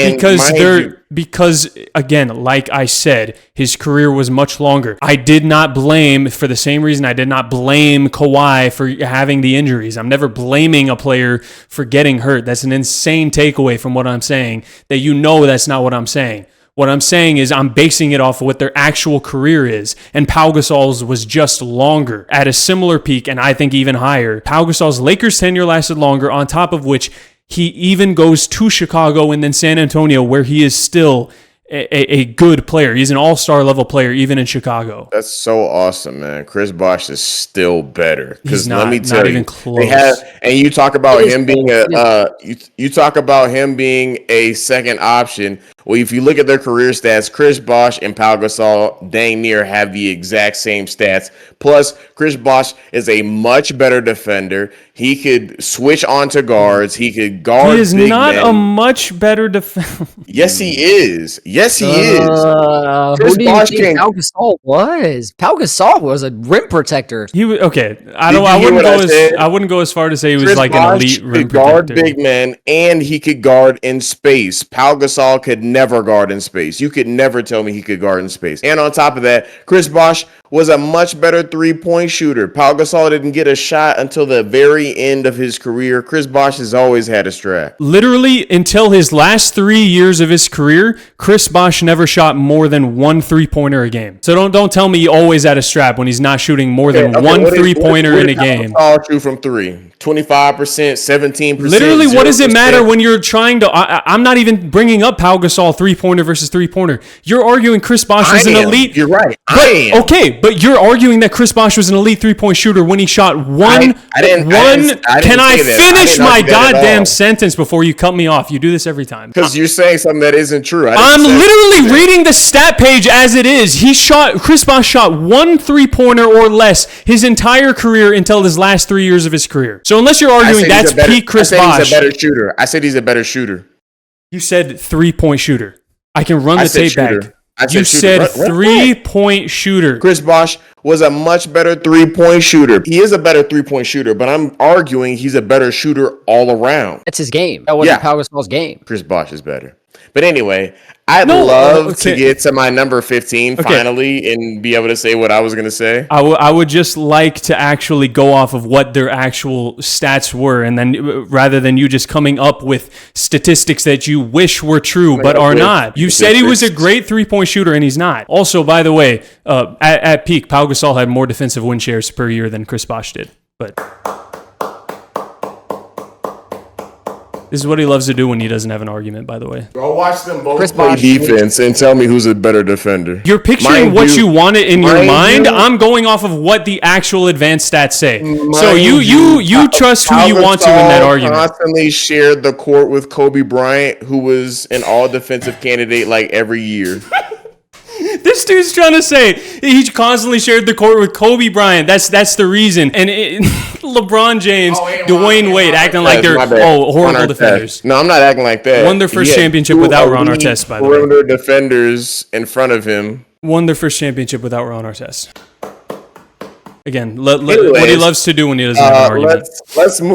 because again, like I said, his career was much longer. I did not blame, for the same reason I did not blame Kawhi for having the injuries. I'm never blaming a player for getting hurt. That's an insane takeaway from what I'm saying, that you know that's not what I'm saying. What I'm saying is I'm basing it off of what their actual career is. And Pau Gasol's was just longer at a similar peak, and I think even higher. Pau Gasol's Lakers tenure lasted longer, on top of which he even goes to Chicago and then San Antonio, where he is still a good player. He's an all-star level player, even in Chicago. That's so awesome, man. Chris Bosh is still better. He's not, let me tell not you, even close. and you talk about him being you talk about him being a second option. Well, if you look at their career stats, Chris Bosh and Pau Gasol dang near have the exact same stats. Plus, Chris Bosh is a much better defender. He could switch onto guards. He could guard. He is big not men. a much better defender. Yes, he is. Yes, he is. Who do you think Pau Gasol was? Pau Gasol was a rim protector. He was okay. I wouldn't go as far to say he was Chris like Bosh an elite rim could guard protector. big men, and he could guard in space. Pau Gasol could never guard in space. You could never tell me he could guard in space. And on top of that, Chris Bosh was a much better three-point shooter. Pau Gasol didn't get a shot until the very end of his career. Chris Bosh has always had a strap. Literally, until his last 3 years of his career, Chris Bosh never shot more than one three-pointer a game. So don't tell me he always had a strap when he's not shooting more than one three-pointer in a game. Pau Gasol shoot from three? 25%, 17%. Literally, 0%. what does it matter when you're trying to... I'm not even bringing up Pau Gasol three-pointer versus three-pointer. You're arguing Chris Bosh was an elite... You're right. Okay, but you're arguing that Chris Bosh was an elite three-point shooter when he shot one... Can I finish my goddamn sentence before you cut me off? You do this every time. Because you're saying something that isn't true. I'm literally reading the stat page as it is. Chris Bosh shot one three-pointer or less his entire career until his last 3 years of his career. So unless you're arguing that's peak Chris Bosh. I said he's a better shooter. I said he's a better shooter. You said three-point shooter. I can run the tape back. You said three-point shooter. Chris Bosh was a much better three-point shooter. He is a better three-point shooter, but I'm arguing he's a better shooter all around. That's his game. That wasn't Pau Gasol's game. Chris Bosh is better. But anyway, I'd love to get to my number 15 finally and be able to say what I was going to say. I would just like to actually go off of what their actual stats were, and then rather than you just coming up with statistics that you wish were true but are not. You said he was a great three-point shooter, and he's not. Also, by the way, at peak, Pau Gasol had more defensive win shares per year than Chris Bosh did. But this is what he loves to do when he doesn't have an argument, by the way. Go watch them both play defense and tell me who's a better defender. You're picturing what you wanted in your mind. I'm going off of what the actual advanced stats say. So you trust who you want to in that argument. Constantly shared the court with Kobe Bryant, who was an all-defensive candidate like every year. This dude's trying to say he constantly shared the court with Kobe Bryant. That's the reason. And LeBron James, Dwayne Wade acting like they're horrible defenders. No, I'm not acting like that. Won their first championship without Ron Artest, by the way. Perimeter defenders in front of him. Won their first championship without Ron Artest. Again, what he loves to do when he doesn't have an argument.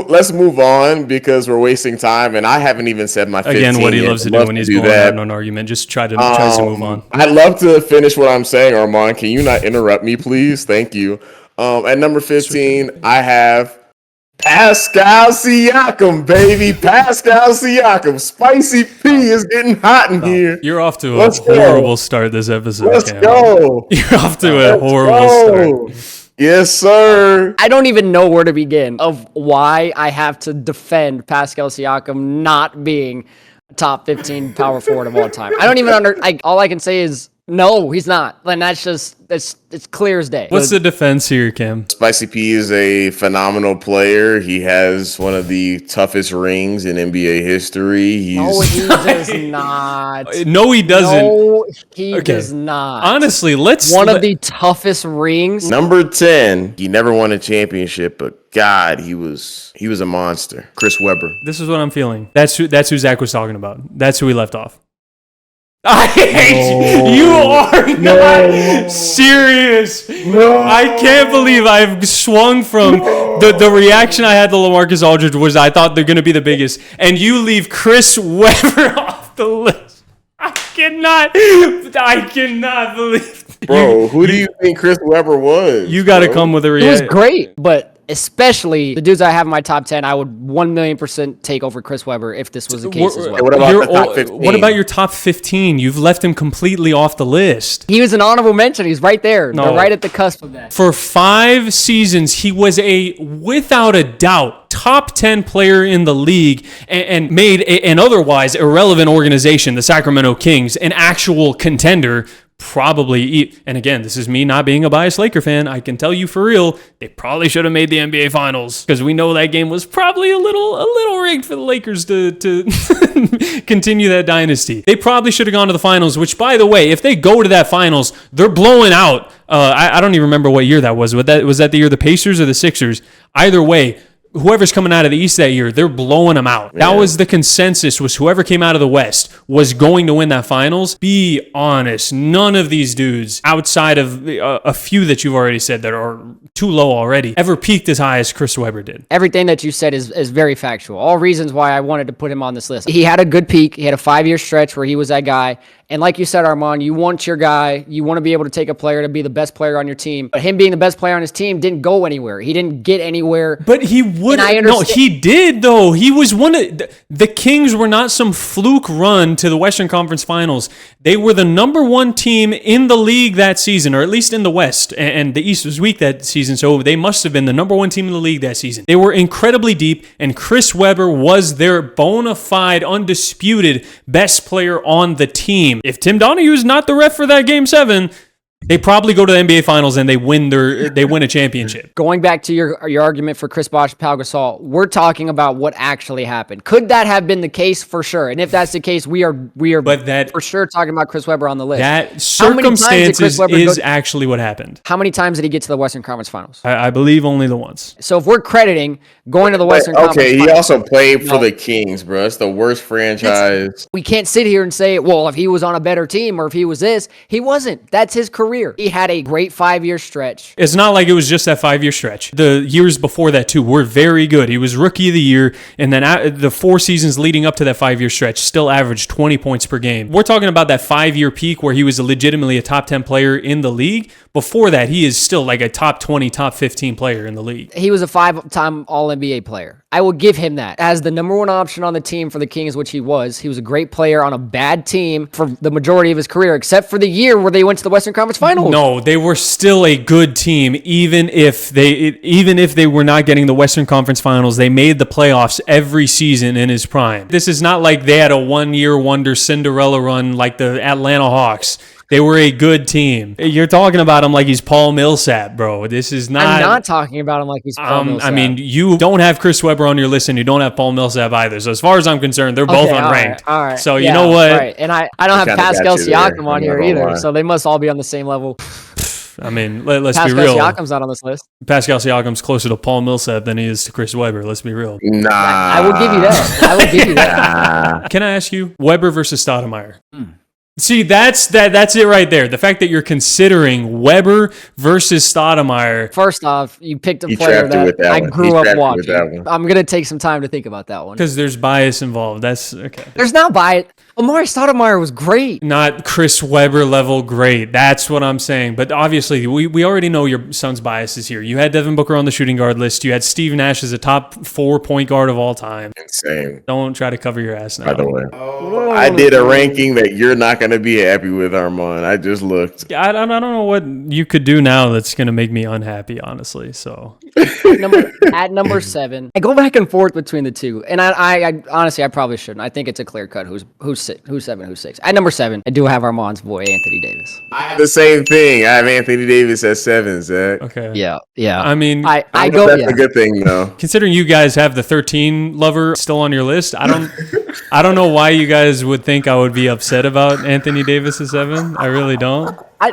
Let's move on because we're wasting time, and I haven't even said my 15 Again, what he loves to do when he's going having an argument. Just try to move on. I'd love to finish what I'm saying, Arman. Can you not interrupt me, please? Thank you. At number 15, I have Pascal Siakam, baby. Pascal Siakam. Spicy P is getting hot in here. You're off to a horrible start this episode. Let's go. You're off to a horrible start. Yes, sir. I don't even know where to begin of why I have to defend Pascal Siakam not being top 15 power forward of all time. I don't even all I can say is no, he's not. And that's just it's clear as day. What's the defense here, Cam? Spicy P is a phenomenal player. He has one of the toughest rings in NBA history. No, he does not. No, he doesn't. No, he does not. Honestly, one of the toughest rings. Number 10. He never won a championship, but God, he was a monster. Chris Webber. This is what I'm feeling. That's who Zach was talking about. That's who he left off. I hate you. You are not serious. No. I can't believe I've swung from the reaction I had to LaMarcus Aldridge was I thought they're going to be the biggest. And you leave Chris Webber off the list. I cannot believe. Bro, who do you think Chris Webber was? You got to come with a reaction. He was great, but especially the dudes I have in my top 10, I would 1,000,000% take over Chris Webber if this was the case as well. What about the top 15? What about your top 15? You've left him completely off the list. He was an honorable mention. He's right there. No. They're right at the cusp of that. For 5 seasons, he was without a doubt, top 10 player in the league and made an otherwise irrelevant organization, the Sacramento Kings, an actual contender. Probably, and again, this is me not being a biased Laker fan. I can tell you for real, they probably should have made the NBA Finals because we know that game was probably a little rigged for the Lakers to continue that dynasty. They probably should have gone to the finals. Which, by the way, if they go to that finals, they're blowing out. I don't even remember what year that was. Was that the year the Pacers or the Sixers? Either way. Whoever's coming out of the East that year, they're blowing them out. Yeah. That was the consensus, was whoever came out of the West was going to win that finals. Be honest, none of these dudes, outside of a few that you've already said that are too low already, ever peaked as high as Chris Webber did. Everything that you said is very factual. All reasons why I wanted to put him on this list. He had a good peak. He had a 5-year stretch where he was that guy. And like you said, Arman, you want your guy, you want to be able to take a player to be the best player on your team. But him being the best player on his team didn't go anywhere. He didn't get anywhere. But he would. No, he did, though. He was one of the Kings were not some fluke run to the Western Conference Finals. They were the number 1 team in the league that season, or at least in the West. And the East was weak that season, so they must have been the number 1 team in the league that season. They were incredibly deep, and Chris Webber was their bona fide, undisputed best player on the team. If Tim Donahue's not the ref for that Game 7, they probably go to the NBA Finals and they win a championship. Going back to your argument for Chris Bosh, Pau Gasol, we're talking about what actually happened. Could that have been the case? For sure. And if that's the case, we are for sure talking about Chris Webber on the list. That circumstances is actually what happened. How many times did he get to the Western Conference Finals? I believe only the once. So if we're crediting going to the Western Conference Finals. Okay, he also played for the Kings, bro. It's the worst franchise. We can't sit here and say, well, if he was on a better team or if he was this, he wasn't. That's his career. He had a great 5-year stretch. It's not like it was just that 5-year stretch. The years before that, too, were very good. He was Rookie of the Year, and then the 4 seasons leading up to that 5-year stretch still averaged 20 points per game. We're talking about that 5-year peak where he was legitimately a top 10 player in the league. Before that, he is still like a top 20, top 15 player in the league. He was a 5-time All-NBA player. I will give him that. As the number 1 option on the team for the Kings, which he was a great player on a bad team for the majority of his career, except for the year where they went to the Western Conference Finals. No, they were still a good team, even if they were not getting the Western Conference Finals. They made the playoffs every season in his prime. This is not like they had a 1-year wonder Cinderella run like the Atlanta Hawks. They were a good team. You're talking about him like he's Paul Millsap, bro. This is not... I'm not talking about him like he's Paul Millsap. I mean, you don't have Chris Webber on your list and you don't have Paul Millsap either. So as far as I'm concerned, they're both unranked. All right. So you know what? Right. And I don't have Pascal Siakam on here either. So they must all be on the same level. I mean, let's be real. Pascal Siakam's not on this list. Pascal Siakam's closer to Paul Millsap than he is to Chris Webber. Let's be real. Nah. I will give you that. Can I ask you, Webber versus Stoudemire? See, that's it right there. The fact that you're considering Webber versus Stoudemire. First off, you picked a player that I grew up watching. I'm going to take some time to think about that one. Because there's bias involved. That's okay. There's not bias. Amari Stoudemire was great. Not Chris Webber level great. That's what I'm saying. But obviously, we already know your son's biases here. You had Devin Booker on the shooting guard list. You had Steve Nash as a top 4 point guard of all time. Insane. Don't try to cover your ass now. By the way. I did a ranking that you're not going to be happy with, Arman. I just looked. I don't know what you could do now that's going to make me unhappy, honestly. So at number 7, I go back and forth between the two. And I honestly, I probably shouldn't. I think it's a clear cut who's 7, who's 6. At number 7, I do have Arman's boy, Anthony Davis. I have the same thing. I have Anthony Davis at 7, Zach. Okay. Yeah. I mean, I go. That's a good thing, though. Considering you guys have the 13 lover still on your list, I don't know why you guys would think I would be upset about Anthony Davis at 7. I really don't. I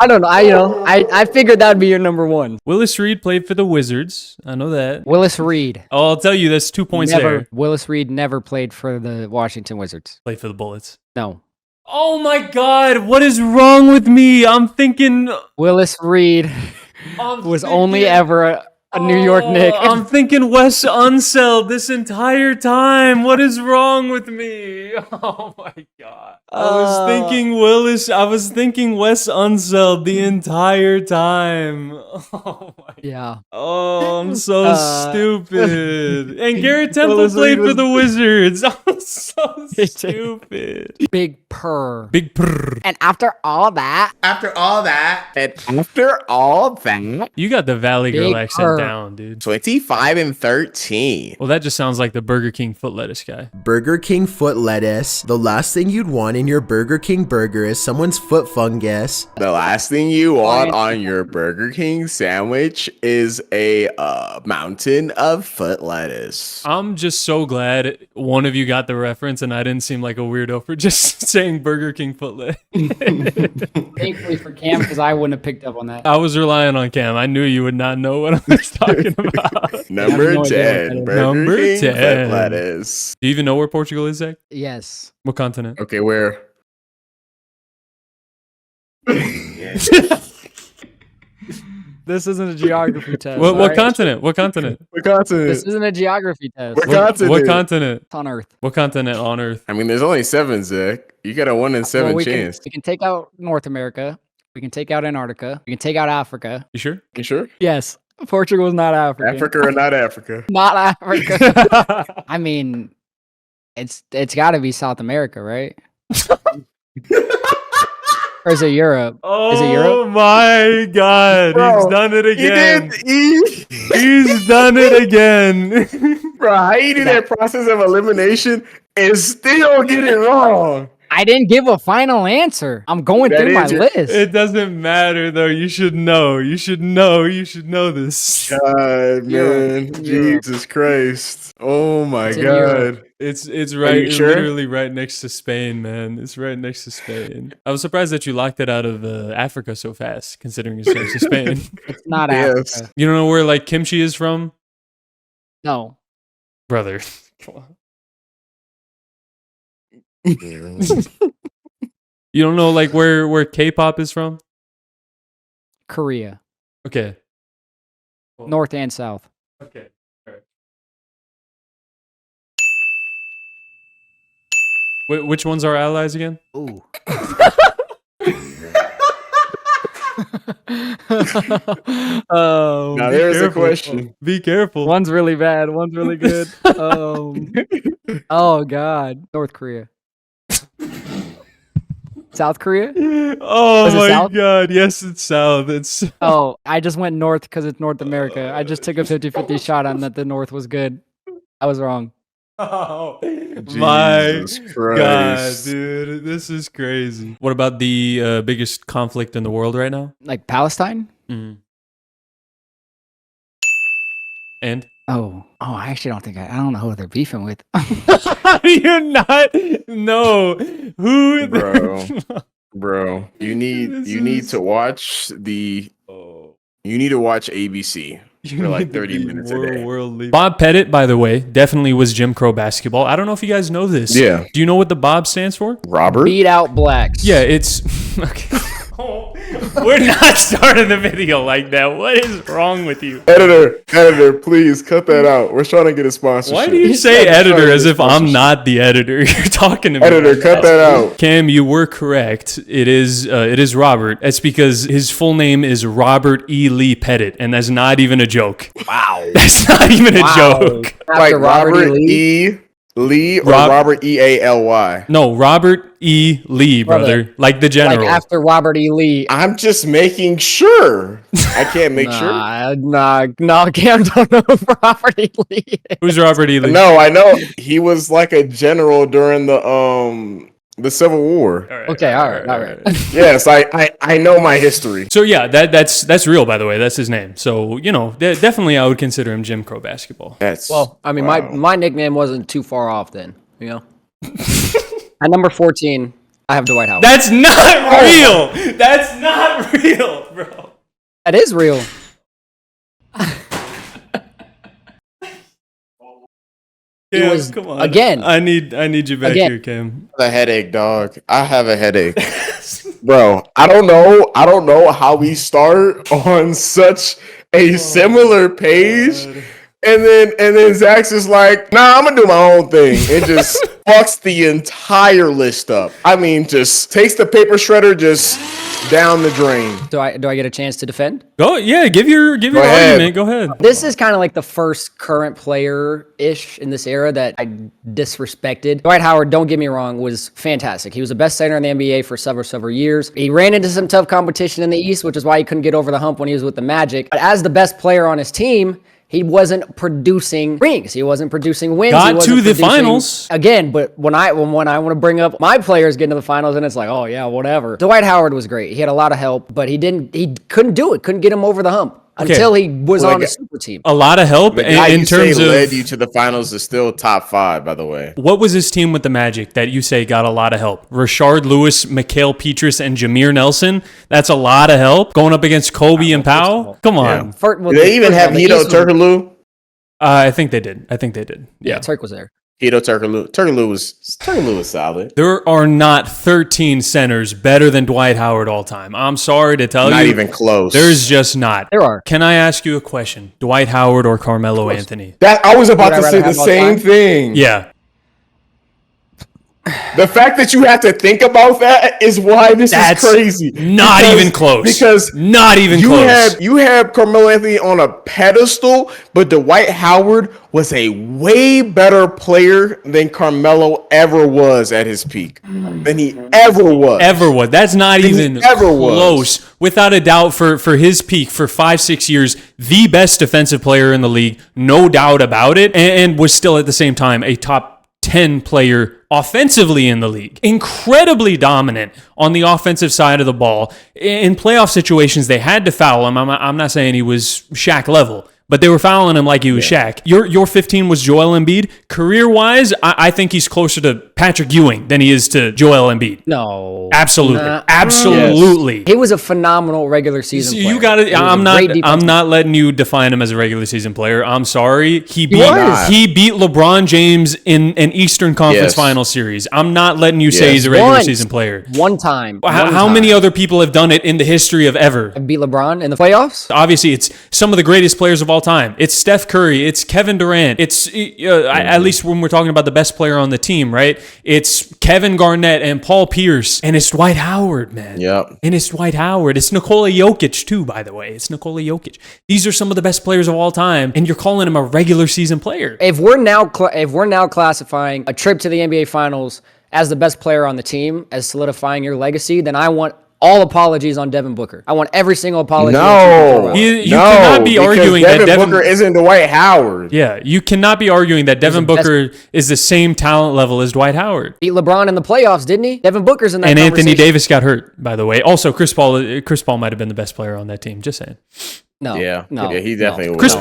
don't know. I figured that would be your number 1. Willis Reed played for the Wizards. I know that. Willis Reed. Oh, I'll tell you, that's 2 points there. Willis Reed never played for the Washington Wizards. Played for the Bullets. No. Oh my God, what is wrong with me? I'm thinking Willis Reed was only ever a New York Knick. I'm thinking Wes Unseld this entire time. What is wrong with me? Oh my god. I was thinking Willis. I was thinking Wes Unseld the entire time. Oh my. Yeah. Oh, I'm so stupid. And Garrett Temple played for the Wizards. I'm so stupid. Big purr. Big purr. And after all that, You got the Valley Girl Big accent purr. down, dude. 25-13. Well, that just sounds like the Burger King foot lettuce guy. Burger King foot lettuce. The last thing you'd want in your Burger King burger is someone's foot fungus. The last thing you want on your Burger King sandwich is a mountain of foot lettuce. I'm just so glad one of you got the reference and I didn't seem like a weirdo for just saying Burger King foot lettuce. Thankfully for Cam, because I wouldn't have picked up on that. I was relying on Cam. I knew you would not know what I was talking about. Number no idea what 10, that is. Burger Number King 10. foot lettuce. Do you even know where Portugal is, Zach? yes. What continent? Okay, where? This isn't a geography test. What continent? What continent? What continent? This isn't a geography test. What It's continent? What continent? on Earth. What continent on Earth? I mean, there's only 7, Zach. You got a 1 in 7 Well, we chance. can take out North America. We can take out Antarctica. We can take out Africa. You sure? You sure? Yes. Portugal is not Africa. Africa or not Africa? Not Africa. I mean, it's got to be South America, right? Or is it Europe? Oh Is it Europe? my God. Bro, He's done it again. He He's done it again. Bro, how you do that process of elimination and still get it wrong? I didn't give a final answer. I'm going That through my is your- list. It doesn't matter though. You should know. You should know. You should know this. God, Europe. man. Europe. Jesus Christ. Oh my It's in Europe. God. It's Are right. you It's sure? literally right next to Spain, man. It's right next to Spain. I was surprised that you locked it out of Africa so fast, considering it's next to Spain. It's not Yes. Africa. You don't know where like kimchi is from, No. brother? Come on. You don't know like where K-pop is from? Korea. Okay. North and South. Okay. All right. Which ones are allies again? Ooh. Now there's a question. Be careful. One's really bad. One's really good. Oh God. North Korea. South Korea? Oh Was it my South? God. Yes, it's South. It's Oh, I just went North because it's North America. I just took a 50-50 shot on that the North was good. I was wrong. oh my Jesus God, Christ. dude. This is crazy. What about the biggest conflict in the world right now? Like Palestine? Mhm. And? Oh, I actually don't think I don't know who they're beefing with. How do you not know who? Bro, you This need is- to watch the Oh. you need to watch ABC for like 30 minutes a day. Worldly. Bob Pettit, by the way, definitely was Jim Crow basketball. I don't know if you guys know this. Yeah. Do you know what the Bob stands for? Robert? Beat out blacks. Yeah, it's okay. We're not starting the video like that. What is wrong with you? Editor, please cut that out. We're trying to get a sponsorship. Why do you say editor as if I'm not the editor? You're talking to me. Editor, like cut that out. Cam, you were correct. It is Robert. That's because his full name is Robert E. Lee Pettit, and that's not even a joke. Wow. That's not even a joke. Like After Robert E. Lee or Robert E-A-L-Y? No, Robert E. Lee, brother. Like the general. Like after Robert E. Lee. I'm just making sure. I can't make sure. No, Cam don't know who Robert E. Lee is. Who's Robert E. Lee? No, I know he was like a general during the Civil War. All right, Okay, all right. Yes, I know my history. So yeah, that's real, by the way. That's his name. So definitely, I would consider him Jim Crow basketball. That's Well, I mean, wow. my nickname wasn't too far off then, you know? At number 14, I have Dwight Howard. That's not real. That's not real, bro. That is real. Cam, was- come on. again. I need you back Again. here, Cam. I have a headache, dog. I have a headache. Bro, I don't know how we start on such a similar page then Zach's just like, nah, I'm gonna do my own thing. It just fucks the entire list up. I mean, just takes the paper shredder just down the drain. Do I get a chance to defend? Go, yeah, give your argument. Go ahead. This is kind of like the first current player-ish in this era that I disrespected. Dwight Howard, don't get me wrong, was fantastic. He was the best center in the NBA for several years. He ran into some tough competition in the East, which is why he couldn't get over the hump when he was with the Magic. But as the best player on his team, he wasn't producing rings. He wasn't producing wins. Got to the finals again. But when I want to bring up my players getting to the finals, and it's like, oh yeah, whatever. Dwight Howard was great. He had a lot of help, but he couldn't do it. Couldn't get him over the hump. Until he was on a super team. A lot of help in terms of led you to the finals is still top 5, by the way. What was his team with the Magic that you say got a lot of help? Rashard Lewis, Mikal Petrus, and Jameer Nelson. That's a lot of help going up against Kobe and Powell. Come on. Yeah. Do they even have Hito Turkoglu? I think they did. Yeah, Turk was there. Hito Turkoglu. Turkoglu was solid. There are not 13 centers better than Dwight Howard all time. I'm sorry to tell you. Not even close. There's just not. There are. Can I ask you a question? Dwight Howard or Carmelo Anthony? That I was about to say the same thing. Yeah. The fact that you have to think about that is why this is crazy. Not even close. Because not even close. You have Carmelo Anthony on a pedestal, but Dwight Howard was a way better player than Carmelo ever was at his peak. Than he ever was. That's not even close. Without a doubt, for his peak, for 5-6 years, the best defensive player in the league, no doubt about it, and was still at the same time a top 10 player offensively in the league. Incredibly dominant on the offensive side of the ball. In playoff situations, they had to foul him. I'm not saying he was Shaq level, but they were fouling him like he was Shaq. Your 15 was Joel Embiid. Career-wise, I think he's closer to Patrick Ewing than he is to Joel Embiid. No. Absolutely. Absolutely. Yes. He was a phenomenal regular season player. You got it. I'm not letting you define him as a regular season player. I'm sorry. He beat LeBron James in an Eastern Conference Finals series. I'm not letting you say he's a regular season player. One time. How many other people have done it in the history of ever? Beat LeBron in the playoffs? Obviously, it's some of the greatest players of all time. It's Steph Curry. It's Kevin Durant. It's at least when we're talking about the best player on the team, right? It's Kevin Garnett and Paul Pierce, and it's Dwight Howard, man. Yep. And it's Dwight Howard. It's Nikola Jokic too, by the way. It's Nikola Jokic. These are some of the best players of all time, and you're calling him a regular season player. If we're now classifying a trip to the NBA Finals as the best player on the team as solidifying your legacy, then I want all apologies on Devin Booker. I want every single apology. No, you cannot be arguing that Devin Booker isn't Dwight Howard. Yeah, you cannot be arguing that Devin Booker is the same talent level as Dwight Howard. Beat LeBron in the playoffs, didn't he? Devin Booker's in that. And Anthony Davis got hurt, by the way. Also, Chris Paul might have been the best player on that team. Just saying. No. Yeah, he definitely was. Chris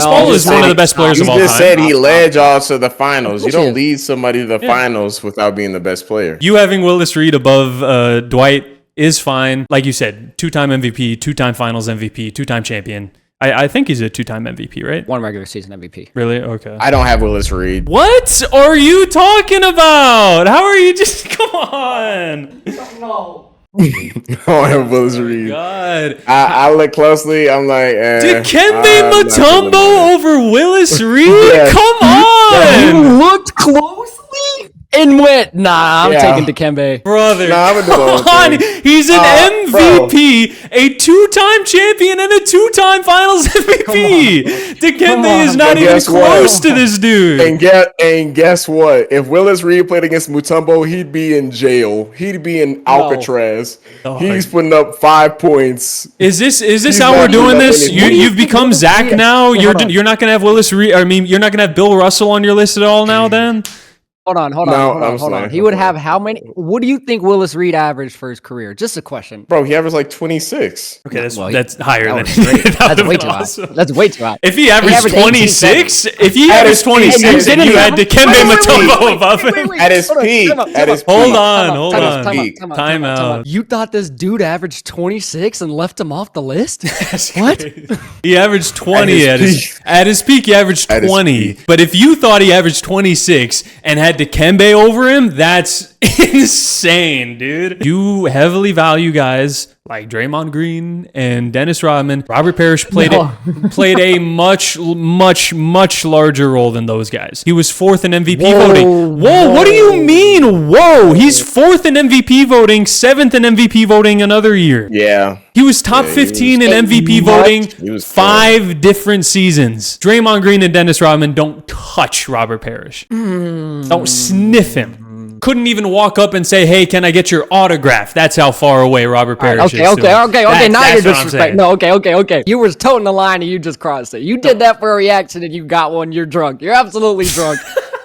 Paul is one of the best players of all time. You just said he led y'all to the finals. You don't lead somebody to the finals without being the best player. You having Willis Reed above Dwight is fine. Like you said, 2-time MVP, 2-time finals MVP, 2-time champion. I think he's a 2-time MVP, right? 1 regular season MVP. Really? Okay. I don't have Willis Reed. What are you talking about? How are you just... Come on. No. I don't have Willis Reed. God. I look closely. I'm like, Dikembe Mutombo over Willis Reed? Yes. Come on. You looked closely and went, nah, I'm taking Dikembe. Brother, I'm come on. He's an MVP, a 2-time champion, and a 2-time finals MVP. Dikembe is not even close to this dude. And guess what? If Willis Reed played against Mutombo, he'd be in jail. He'd be in Alcatraz. No. He's putting up 5 points. Is this how we're doing this? You've become Zach now? You're not going to have Willis Reed. I mean, you're not going to have Bill Russell on your list at all now then? Hold on. He would have how many? What do you think Willis Reed averaged for his career? Just a question. Bro, he averaged like 26. Okay, that's higher than that's way too high. That's way too high. If he averaged 26, and you had Dikembe Mutombo above him. At his peak. Hold on. Time out. You thought this dude averaged 26 and left him off the list? What? He averaged 20 at his peak. He averaged 20. But if you thought he averaged 26 and had Dikembe over him, that's insane, dude. You heavily value guys like Draymond Green and Dennis Rodman. Robert Parrish played a much larger role than those guys. He was fourth in MVP voting. Whoa, what do you mean? Whoa, he's fourth in MVP voting, seventh in MVP voting another year. Yeah. He was top 15 in MVP voting 5 different seasons. Draymond Green and Dennis Rodman don't touch Robert Parrish. Don't sniff him. Couldn't even walk up and say, "Hey, can I get your autograph?" That's how far away Robert Parrish is. Okay. Now you're disrespecting. No, okay. You were toting the line and you just crossed it. You did that for a reaction and you got one. You're drunk. You're absolutely drunk.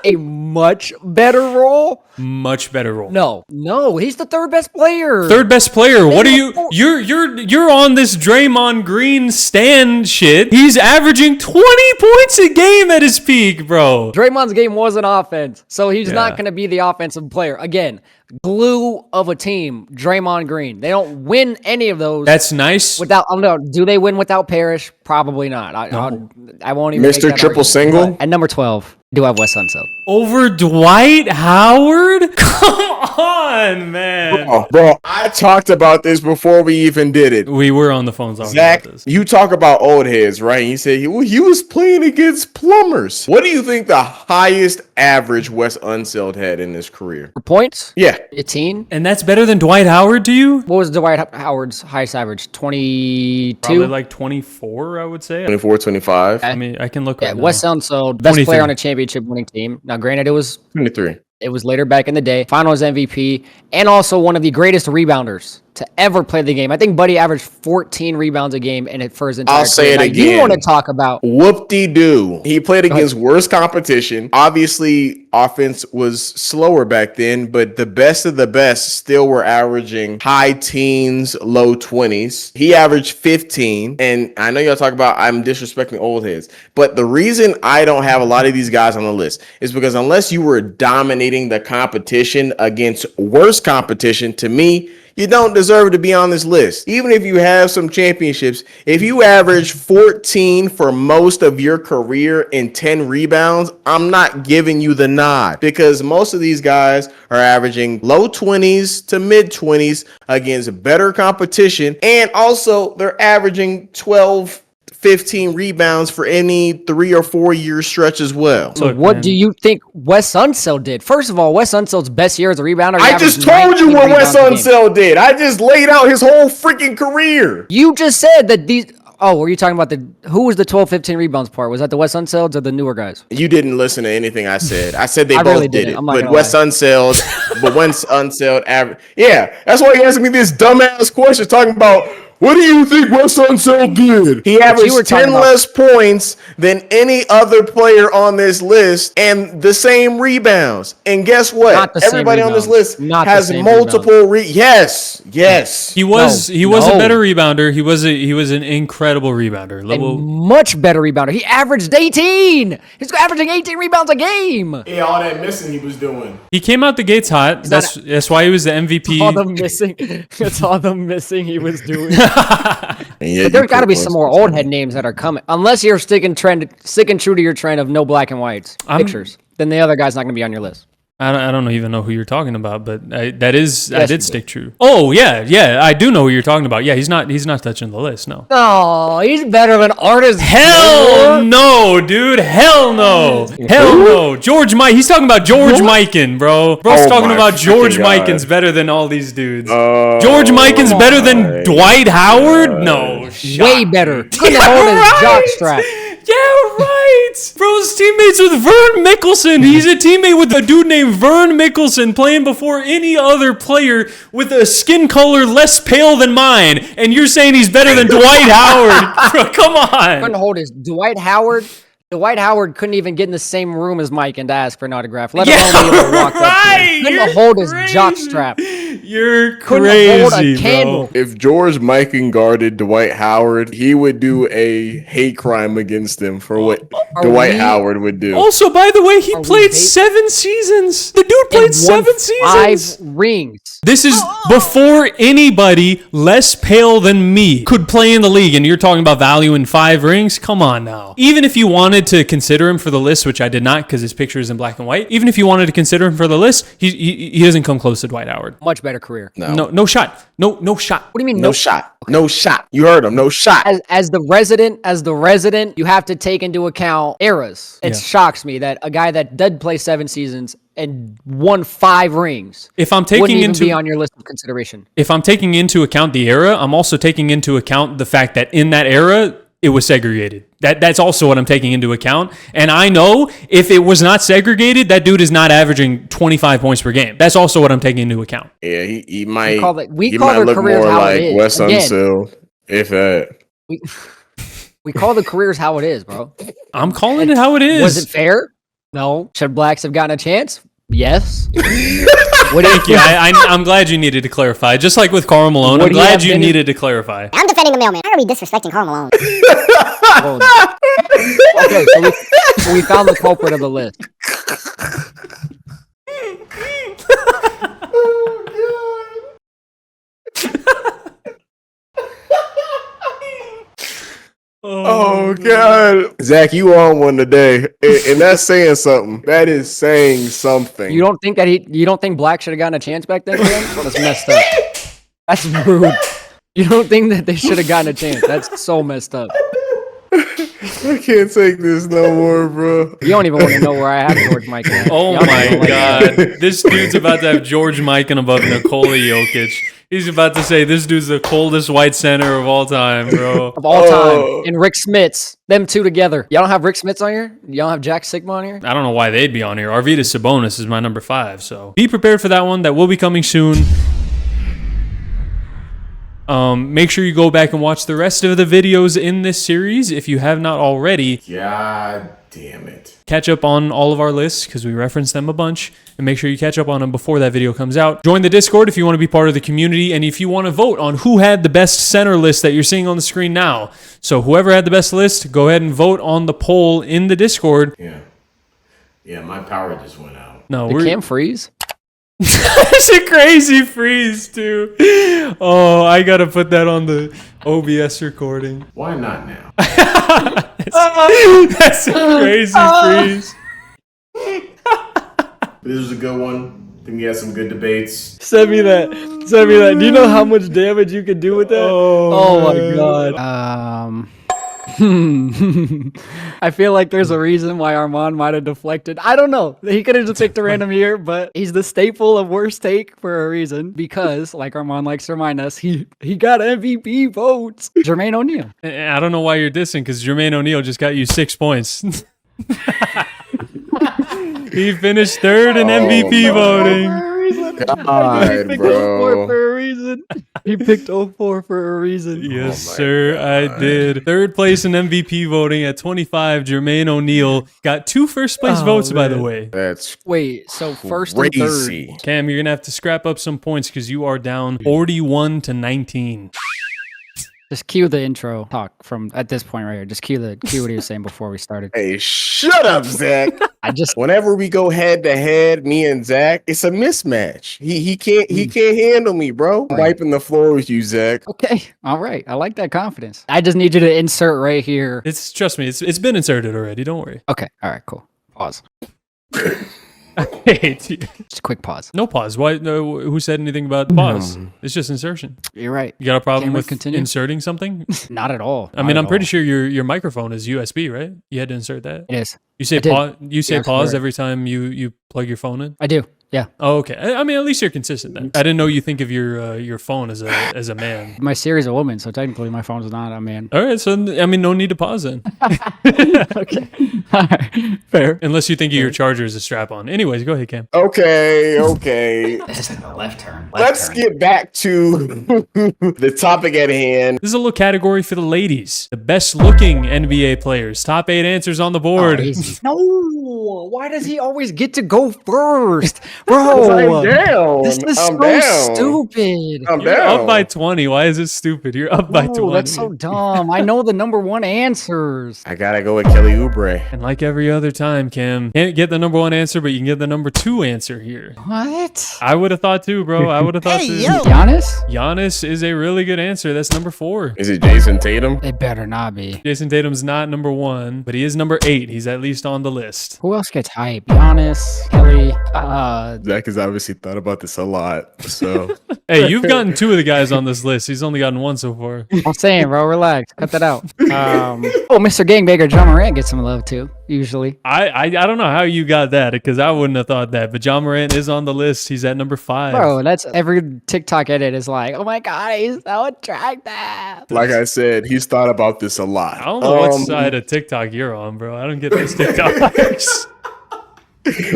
A much better role? Much better role. No, he's the third best player. Third best player. What are you? You're on this Draymond Green stand shit. He's averaging 20 points a game at his peak, bro. Draymond's game was an offense, so he's not going to be the offensive player. Again, glue of a team, Draymond Green. They don't win any of those. That's nice. Do they win without Parrish? Probably not. I won't even. Mr. Triple Single. At number 12, do I have Wes Unseld. Over Dwight Howard? Come on, man. Bro, I talked about this before we even did it. We were on the phone talking Zach, about this. you talk about old heads, right? You said he was playing against plumbers. What do you think the highest average Wes Unseld had in his career? For points? Yeah. 18. And that's better than Dwight Howard to you? What was Dwight Howard's highest average? 22? Probably like 24, I would say. 24, 25. I mean, I can look right now. Wes Unseld, best 23. player on a championship winning team. Now, granted, it was 23. It was later back in the day. Finals MVP, and also one of the greatest rebounders to ever play the game. I think Buddy averaged 14 rebounds a game in it for his entire I'll say career. it again. You want to talk about whoop-de-doo. He played against worse competition. Obviously, offense was slower back then, but the best of the best still were averaging high teens, low 20s. He averaged 15, and I know y'all talk about I'm disrespecting old heads, but the reason I don't have a lot of these guys on the list is because unless you were dominating the competition against worse competition, to me, you don't deserve to be on this list. Even if you have some championships, if you average 14 for most of your career and 10 rebounds, I'm not giving you the nod because most of these guys are averaging low 20s to mid 20s against better competition. And also they're averaging 12, 15 rebounds for any 3 or 4 year stretch as well. So what do you think Wes Unseld did? First of all, Wes Unseld's best year as a rebounder. I just told you what Wes Unseld did. I just laid out his whole freaking career. You just said that these... Oh, were you talking about who was the 12, 15 rebounds part? Was that the Wes Unselds or the newer guys? You didn't listen to anything I said. I said they both really did didn't. it. But Wes Unseld, yeah, that's why he asking me this dumbass question talking about what do you think Wes Unseld did? He averaged 10 less points than any other player on this list and the same rebounds. And guess what? Everybody on this list has multiple Yes. He was a better rebounder. He was an incredible rebounder. A much better rebounder. He averaged 18. He's averaging 18 rebounds a game. Yeah, all that missing he was doing. He came out the gates hot. That's why he was the MVP. That's all the missing he was doing. But there's got to be some more old head names that are coming. Unless you're sticking true to your trend of no black and whites pictures, then the other guy's not going to be on your list. I don't even know who you're talking about, but I did stick true. Oh yeah, I do know who you're talking about. Yeah, he's not touching the list. No. Oh, he's better than artist. Hell no, dude. Hell no. Hell no. George Mike. He's talking about George Mikan, bro. Bro's talking about George Mikan's better than all these dudes. George Mikan's better than Dwight Howard? No. Way better. Couldn't hold his jockstrap. Yeah, right. Bro's teammates with Vern Mickelson. He's a teammate with a dude named Vern Mickelson playing before any other player with a skin color less pale than mine. And you're saying he's better than Dwight Howard. Bro, come on. Couldn't hold his Dwight Howard. Dwight Howard couldn't even get in the same room as Mike and ask for an autograph, let alone be able to walk up to him. Couldn't hold his jockstrap. You're Couldn't hold a crazy, candle. bro. If George Mikan guarded Dwight Howard, he would do a hate crime against him for what Dwight Howard would do. Also, by the way, he played 7 seasons. The dude played 7 seasons. 5 rings. This is before anybody less pale than me could play in the league, and you're talking about value in 5 rings? Come on now. Even if you wanted to consider him for the list, which I did not because his picture is in black and white, even if you wanted to consider him for the list, he doesn't come close to Dwight Howard. Much better career. No shot. No shot. What do you mean No shot. No shot. You heard him. No shot. As the resident, you have to take into account eras. It shocks me that a guy that did play 7 seasons and won 5 rings if I'm taking wouldn't even into be on your list of consideration. If I'm taking into account the era, I'm also taking into account the fact that in that era it was segregated. That's also what I'm taking into account. And I know if it was not segregated, that dude is not averaging 25 points per game. That's also what I'm taking into account. Yeah, he might. We call their careers how it is. Wes Unseld, if that. We call the careers how it is, bro. I'm calling it how it is. Was it fair? No. Should blacks have gotten a chance? Yes. Thank you. I'm glad you needed to clarify. Just like with Karl Malone, I'm glad you needed to clarify. I'm defending the mailman. Why are we disrespecting Karl Malone? Okay, so we found the culprit of the list. Oh God, Zach, you on one today, and that's saying something. That is saying something. You don't think Black should have gotten a chance back then? That's messed up. That's rude. You don't think that they should have gotten a chance? That's so messed up. I can't take this no more, bro. You don't even want to know where I have George Mikan. Oh my God, this dude's about to have George Mikan above Nikola Jokic. He's about to say this dude's the coldest white center of all time, bro. Of all time. And Rick Smits. Them two together. Y'all don't have Rick Smits on here? Y'all don't have Jack Sigma on here? I don't know why they'd be on here. Arvydas Sabonis is my number 5, so be prepared for that one. That will be coming soon. Make sure you go back and watch the rest of the videos in this series if you have not already. God damn it. Catch up on all of our lists because we reference them a bunch, and make sure you catch up on them before that video comes out. Join the Discord if you want to be part of the community, and if you want to vote on who had the best center list that you're seeing on the screen now. So whoever had the best list, go ahead and vote on the poll in the Discord. Yeah, my power just went out. No, The cam freeze? It's a crazy freeze, too. Oh, I gotta put that on the OBS recording. Why not now? That's a crazy freeze. This was a good one. I think we had some good debates. Send me that. Do you know how much damage you could do with that? Oh my God. I feel like there's a reason why Arman might have deflected. I don't know. He could have just picked a random year, but he's the staple of worst take for a reason because, like Arman likes to remind us, he got MVP votes. Jermaine O'Neal. I don't know why you're dissing because Jermaine O'Neal just got you 6 points. He finished 3rd in MVP voting. God, bro. For a reason. He picked 04 for a reason. Yes, sir, I did. 3rd place in MVP voting at 25. Jermaine O'Neal got 2 first place votes, by the way. That's Wait, so first and crazy. third. Cam, you're gonna have to scrap up some points because you are down 41-19. Just cue the intro talk from at this point right here. Just cue what he was saying before we started. Hey, shut up, Zach. Whenever we go head to head, me and Zach, it's a mismatch. He can't handle me, bro. I'm wiping the floor with you, Zach. Okay, all right. I like that confidence. I just need you to insert right here. Trust me, it's been inserted already. Don't worry. Okay, all right, cool. Pause. Just a quick pause. No pause. Why? No, who said anything about pause? It's just insertion. You're right. You got a problem with inserting something? Not at all. I mean, I'm pretty sure your microphone is USB, right? You had to insert that. It is. You say pause. You say pause every time you plug your phone in. I do. Yeah. Oh, okay. I mean, at least you're consistent then. I didn't know you think of your phone as a man. My Siri's a woman, so technically my phone's not a man. All right. So I mean, no need to pause then. Okay. All right. Fair. Unless you think of your charger as a strap on. Anyways, go ahead, Cam. Okay. This is like a left turn. Let's get back to the topic at hand. This is a little category for the ladies. The best looking NBA players. Top 8 answers on the board. No. Why does he always get to go first? Bro, I'm down. This is I'm so down. stupid. I'm You're down. up by 20. Why is it stupid? You're up by 20. That's so dumb. I know the number one answers. I gotta go with Kelly Oubre. And like every other time, Cam, can't get the number one answer, but you can get the number two answer here. What? I would have thought too, bro. I would have thought too. Giannis? Giannis is a really good answer. That's number 4. Is it Jason Tatum? It better not be. Jason Tatum's not number 1, but he is number 8. He's at least on the list. Who else gets hype? Giannis, Kelly, Zach has obviously thought about this a lot. So Hey, you've gotten 2 of the guys on this list. He's only gotten 1 so far. I'm saying, bro, relax. Cut that out. Mr. Gangbanger John Morant gets some love too, usually. I don't know how you got that, because I wouldn't have thought that. But John Morant is on the list. He's at number 5. Bro, that's every TikTok edit is like, oh my God, he's so attractive. like I said, he's thought about this a lot. I don't know what side of TikTok you're on, bro. I don't get those TikToks.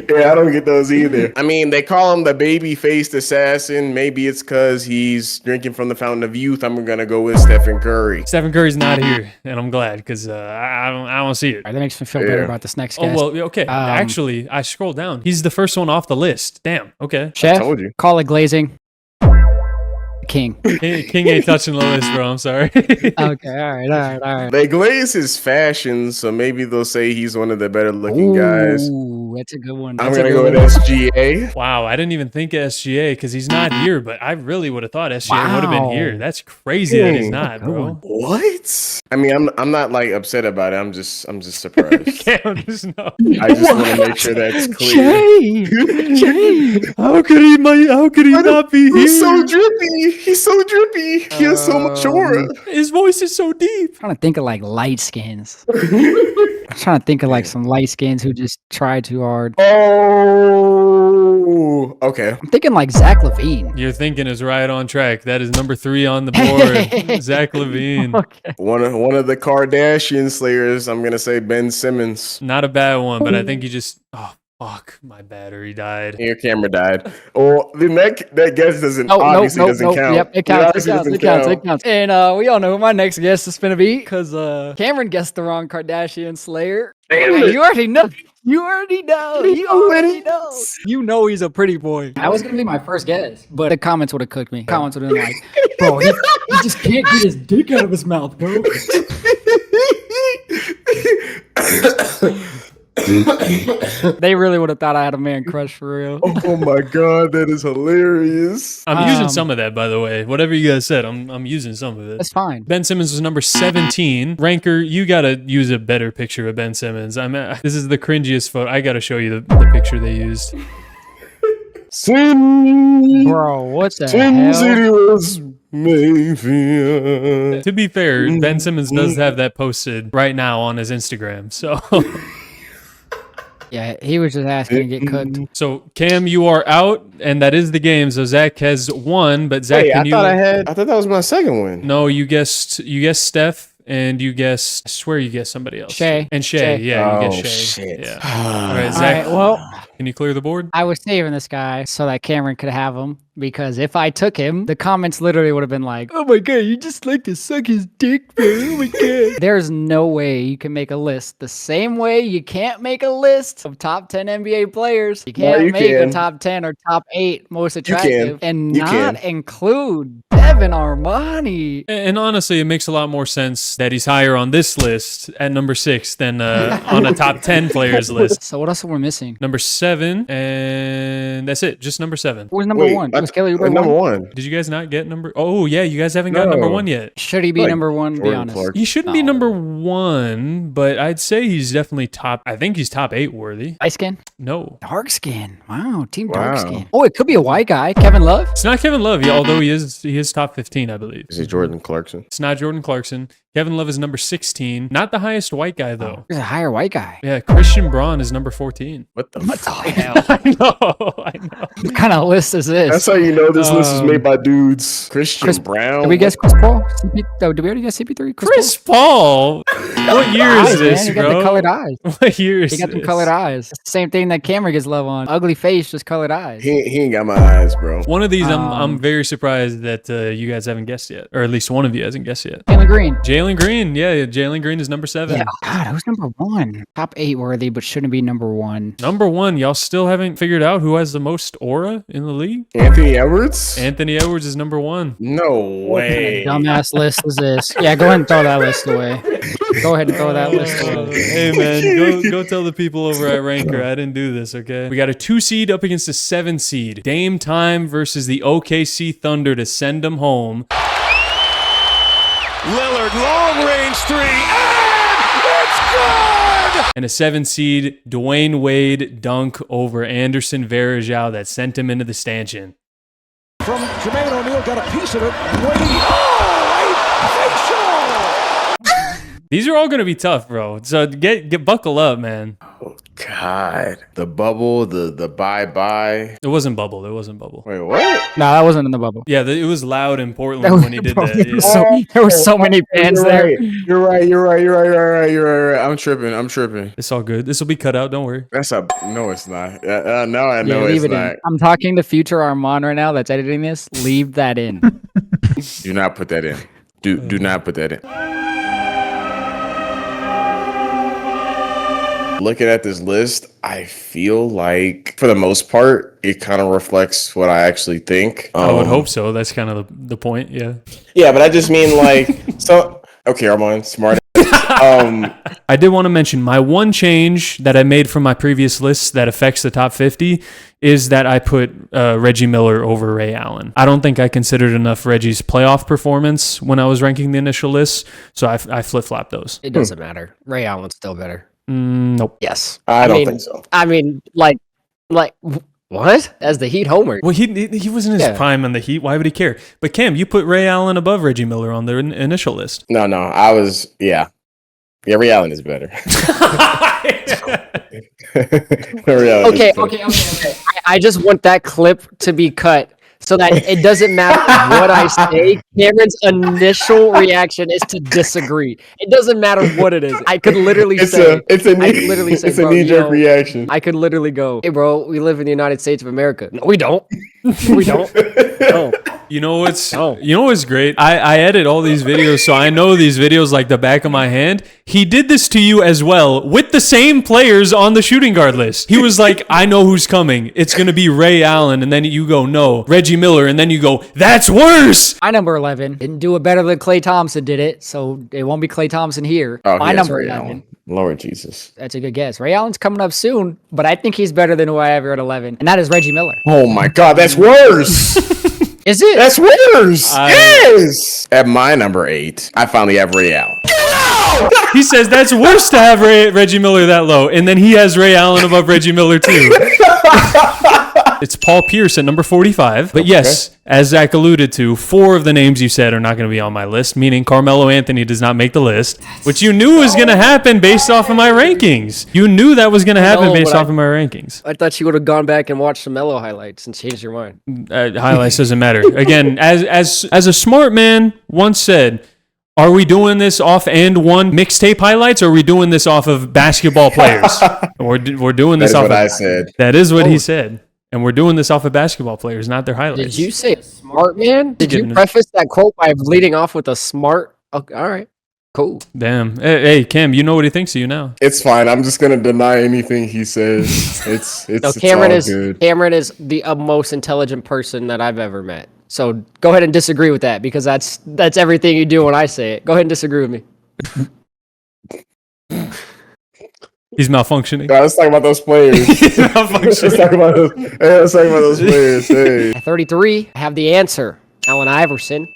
Yeah, I don't get those either. I mean, they call him the baby-faced assassin. Maybe it's because he's drinking from the fountain of youth. I'm gonna go with Stephen Curry. Stephen Curry's not here, and I'm glad, because I don't see it. All right, that makes me feel better about this next guest. Oh, well, okay. Actually, I scrolled down. He's the first one off the list. Damn. Okay. Chef, I told you. call it glazing. King. King ain't touching the list, bro. I'm sorry. Okay, all right. They glaze his fashion, so maybe they'll say he's one of the better-looking guys. Ooh, that's a good one. I'm That's gonna a go good with one. SGA. Wow, I didn't even think of SGA because he's not here, but I really would have thought SGA would have been here. That's crazy that he's not, bro. What? I mean, I'm not like upset about it. I'm just surprised. Cam, just no. I just want to make sure that's clear. Jay! How could he not be here? He's so drippy. He's so drippy. He has so much aura. His voice is so deep. I'm trying to think of like light skins. I'm trying to think of like some light skins who just try too hard. Oh, okay. I'm thinking like Zach LaVine. Your thinking is right on track. That is number 3 on the board. Zach LaVine. Okay. One of the Kardashian slayers. I'm gonna say Ben Simmons. Not a bad one, but I think you just. Oh, fuck. My battery died. Your camera died. Oh, then that guess doesn't Nope. count. Yep, it counts. It counts. And we all know who my next guest is gonna be because Cameron guessed the wrong Kardashian slayer. Hey, you already know. You already know. You know he's a pretty boy. That was gonna be my first guess, but the comments would have cooked me. Comments would have been like, "Bro, he just can't get his dick out of his mouth, bro." They really would have thought I had a man crush for real. Oh my god, that is hilarious. I'm using some of that, by the way. Whatever you guys said, I'm using some of it. That's fine. Ben Simmons was number 17. Ranker, you gotta use a better picture of Ben Simmons. This is the cringiest photo. I gotta show you the picture they used. Bro, what the hell? To be fair, Ben Simmons does have that posted right now on his Instagram. So yeah, he was just asking to get cooked. So Cam, you are out, and that is the game. So Zach has won, but Zach, I thought that was my second one. No, you guessed Steph. And you guessed, I swear you guessed somebody else. Shay. And Shay. Yeah, you guessed Shay. Shit. Yeah. All right, Zach. All right, well, can you clear the board? I was saving this guy so that Cameron could have him because if I took him, the comments literally would have been like, "Oh my god, you just like to suck his dick, bro. Oh my god." There's no way you can make a list the same way you can't make a list of top 10 NBA players. You can't make a top 10 or top 8 most attractive and not include Devin Armani. And honestly, it makes a lot more sense that he's higher on this list at number 6 than on a top 10 players list. So what else are we missing? Number 7, and that's it. Just number 7. Who was number 1? Was Kelly number 1? Did you guys not get number? Oh yeah, you guys haven't got number 1 yet. Should he be number 1? Be honest. Clark. He shouldn't be number 1, but I'd say he's definitely top. I think he's top 8 worthy. Light skin? No, Dark skin. Wow, team dark skin. Oh, it could be a white guy. Kevin Love? it's not Kevin Love. Yeah, although he is top 15, I believe. Is it Jordan Clarkson? It's not Jordan Clarkson. Kevin Love is number 16. Not the highest white guy though. There's a higher white guy. Yeah, Christian Braun is number 14. What the hell? I know. What kind of list is this? That's how you know this list is made by dudes. Chris Brown. Did we guess Chris Paul? Did we already guess CP3? Chris Paul? What year is this, man. He bro? got the colored eyes. What year is He got this? the colored eyes. It's the same thing that Cameron gets love on. Ugly face, just colored eyes. He ain't got my eyes, bro. One of these, I'm very surprised that you guys haven't guessed yet, or at least one of you hasn't guessed yet. Jalen Green. Jalen Jalen Green. Yeah, Jalen Green is number 7. Yeah. God, who's number 1? Top 8 worthy, but shouldn't be number 1. Number 1, y'all still haven't figured out who has the most aura in the league? Anthony Edwards? Anthony Edwards is number 1. No way. What kind of dumbass list is this? Yeah, go ahead and throw that list away. Go ahead and throw that list away. Hey, man, go tell the people over at Ranker I didn't do this, okay? We got a 2 seed up against a 7 seed. Dame time versus the OKC Thunder to send them home. Lillard, long range 3, and it's good! And a 7 seed, Dwayne Wade dunk over Anderson Varejao that sent him into the stanchion. From Jermaine O'Neal, got a piece of it. These are all going to be tough, bro. So get buckle up, man. Oh, God. The bubble, the bye-bye. It wasn't bubble. Wait, what? No, that wasn't in the bubble. Yeah, it was loud in Portland when he did that. Yeah. There were so many fans there. You're right. I'm tripping. It's all good. This will be cut out. Don't worry. No, it's not. No, I know it's not. I'm talking to future Arman right now that's editing this. Leave that in. Do not put that in. Do not put that in. Looking at this list, I feel like, for the most part, it kind of reflects what I actually think. I would hope so. That's kind of the point, yeah. Yeah, but I just mean like, so, okay, Arman, smart. I did want to mention my one change that I made from my previous list that affects the top 50 is that I put Reggie Miller over Ray Allen. I don't think I considered enough Reggie's playoff performance when I was ranking the initial list, so I flip-flopped those. It doesn't matter. Ray Allen's still better. Nope. Yes. I don't think so. I mean, like, what? As the Heat homer. Well, he was in his prime on the Heat. Why would he care? But Cam, you put Ray Allen above Reggie Miller on the initial list. No, I was, yeah. Yeah, Ray Allen is better. Okay. I just want that clip to be cut so that it doesn't matter what I say. Cameron's initial reaction is to disagree. It doesn't matter what it is. I could literally say, it's a knee-jerk reaction. I could literally go, hey, bro, we live in the United States of America. No, we don't. We don't. No. You know what's great? I edit all these videos, so I know these videos like the back of my hand. He did this to you as well with the same players on the shooting guard list. He was like, I know who's coming. It's going to be Ray Allen. And then you go, no, Reggie Miller. And then you go, that's worse. My number 11 didn't do it better than Klay Thompson did it, so it won't be Klay Thompson here. Oh, my number Ray 11. Allen. Lord Jesus. That's a good guess. Ray Allen's coming up soon, but I think he's better than who I have here at 11, and that is Reggie Miller. Oh my God, that's worse. Is it? That's worse. Yes. At my number 8, I finally have Ray Allen. He says that's worse to have Reggie Miller that low, and then he has Ray Allen above Reggie Miller too. It's Paul Pierce at number 45. But yes, as Zach alluded to, 4 of the names you said are not going to be on my list, meaning Carmelo Anthony does not make the list, which you knew was going to happen based off of my rankings. You knew that was going to happen based off of my rankings. I thought you would have gone back and watched some Melo highlights and changed your mind. Highlights doesn't matter. Again, as a smart man once said, are we doing this off and one mixtape highlights, or are we doing this off of basketball players? We're doing this off of... That's what I said. That is what he said. And we're doing this off of basketball players, not their highlights. Did you say smart man? Did you preface that quote by leading off with a smart? Okay, all right, cool. Damn. Hey, Cam, you know what he thinks of you now. It's fine. I'm just gonna deny anything he says. It's Cameron it's all good. Cameron is the most intelligent person that I've ever met. So go ahead and disagree with that, because that's everything you do when I say it. Go ahead and disagree with me. He's malfunctioning. God, let's talk about those players. He's malfunctioning. Let's talk about those players. Hey. At 33, I have the answer. Allen Iverson.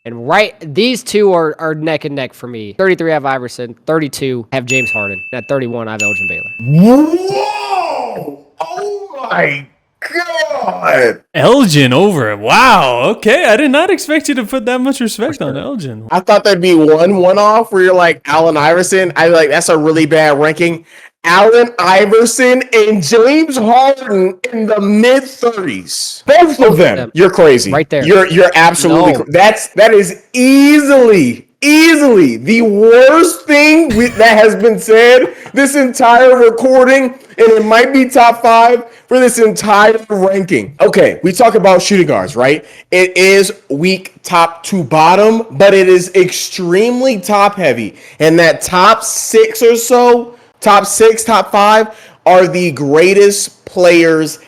And these two are neck and neck for me. 33, I have Iverson. 32, I have James Harden. And at 31, I have Elgin Baylor. Whoa! Oh my God! Elgin over it. Wow. Okay, I did not expect you to put that much respect on Elgin. I thought there'd be one off where you're like Allen Iverson. I'd be like, that's a really bad ranking. Allen Iverson and James Harden in the mid-30s. Both of them. You're crazy. Right there. You're absolutely that is easily easily the worst thing that has been said this entire recording, and it might be top 5 for this entire ranking. Okay, we talk about shooting guards, right? It is weak top to bottom, but it is extremely top heavy. And that top 6 or so, top 6, top 5 are the greatest players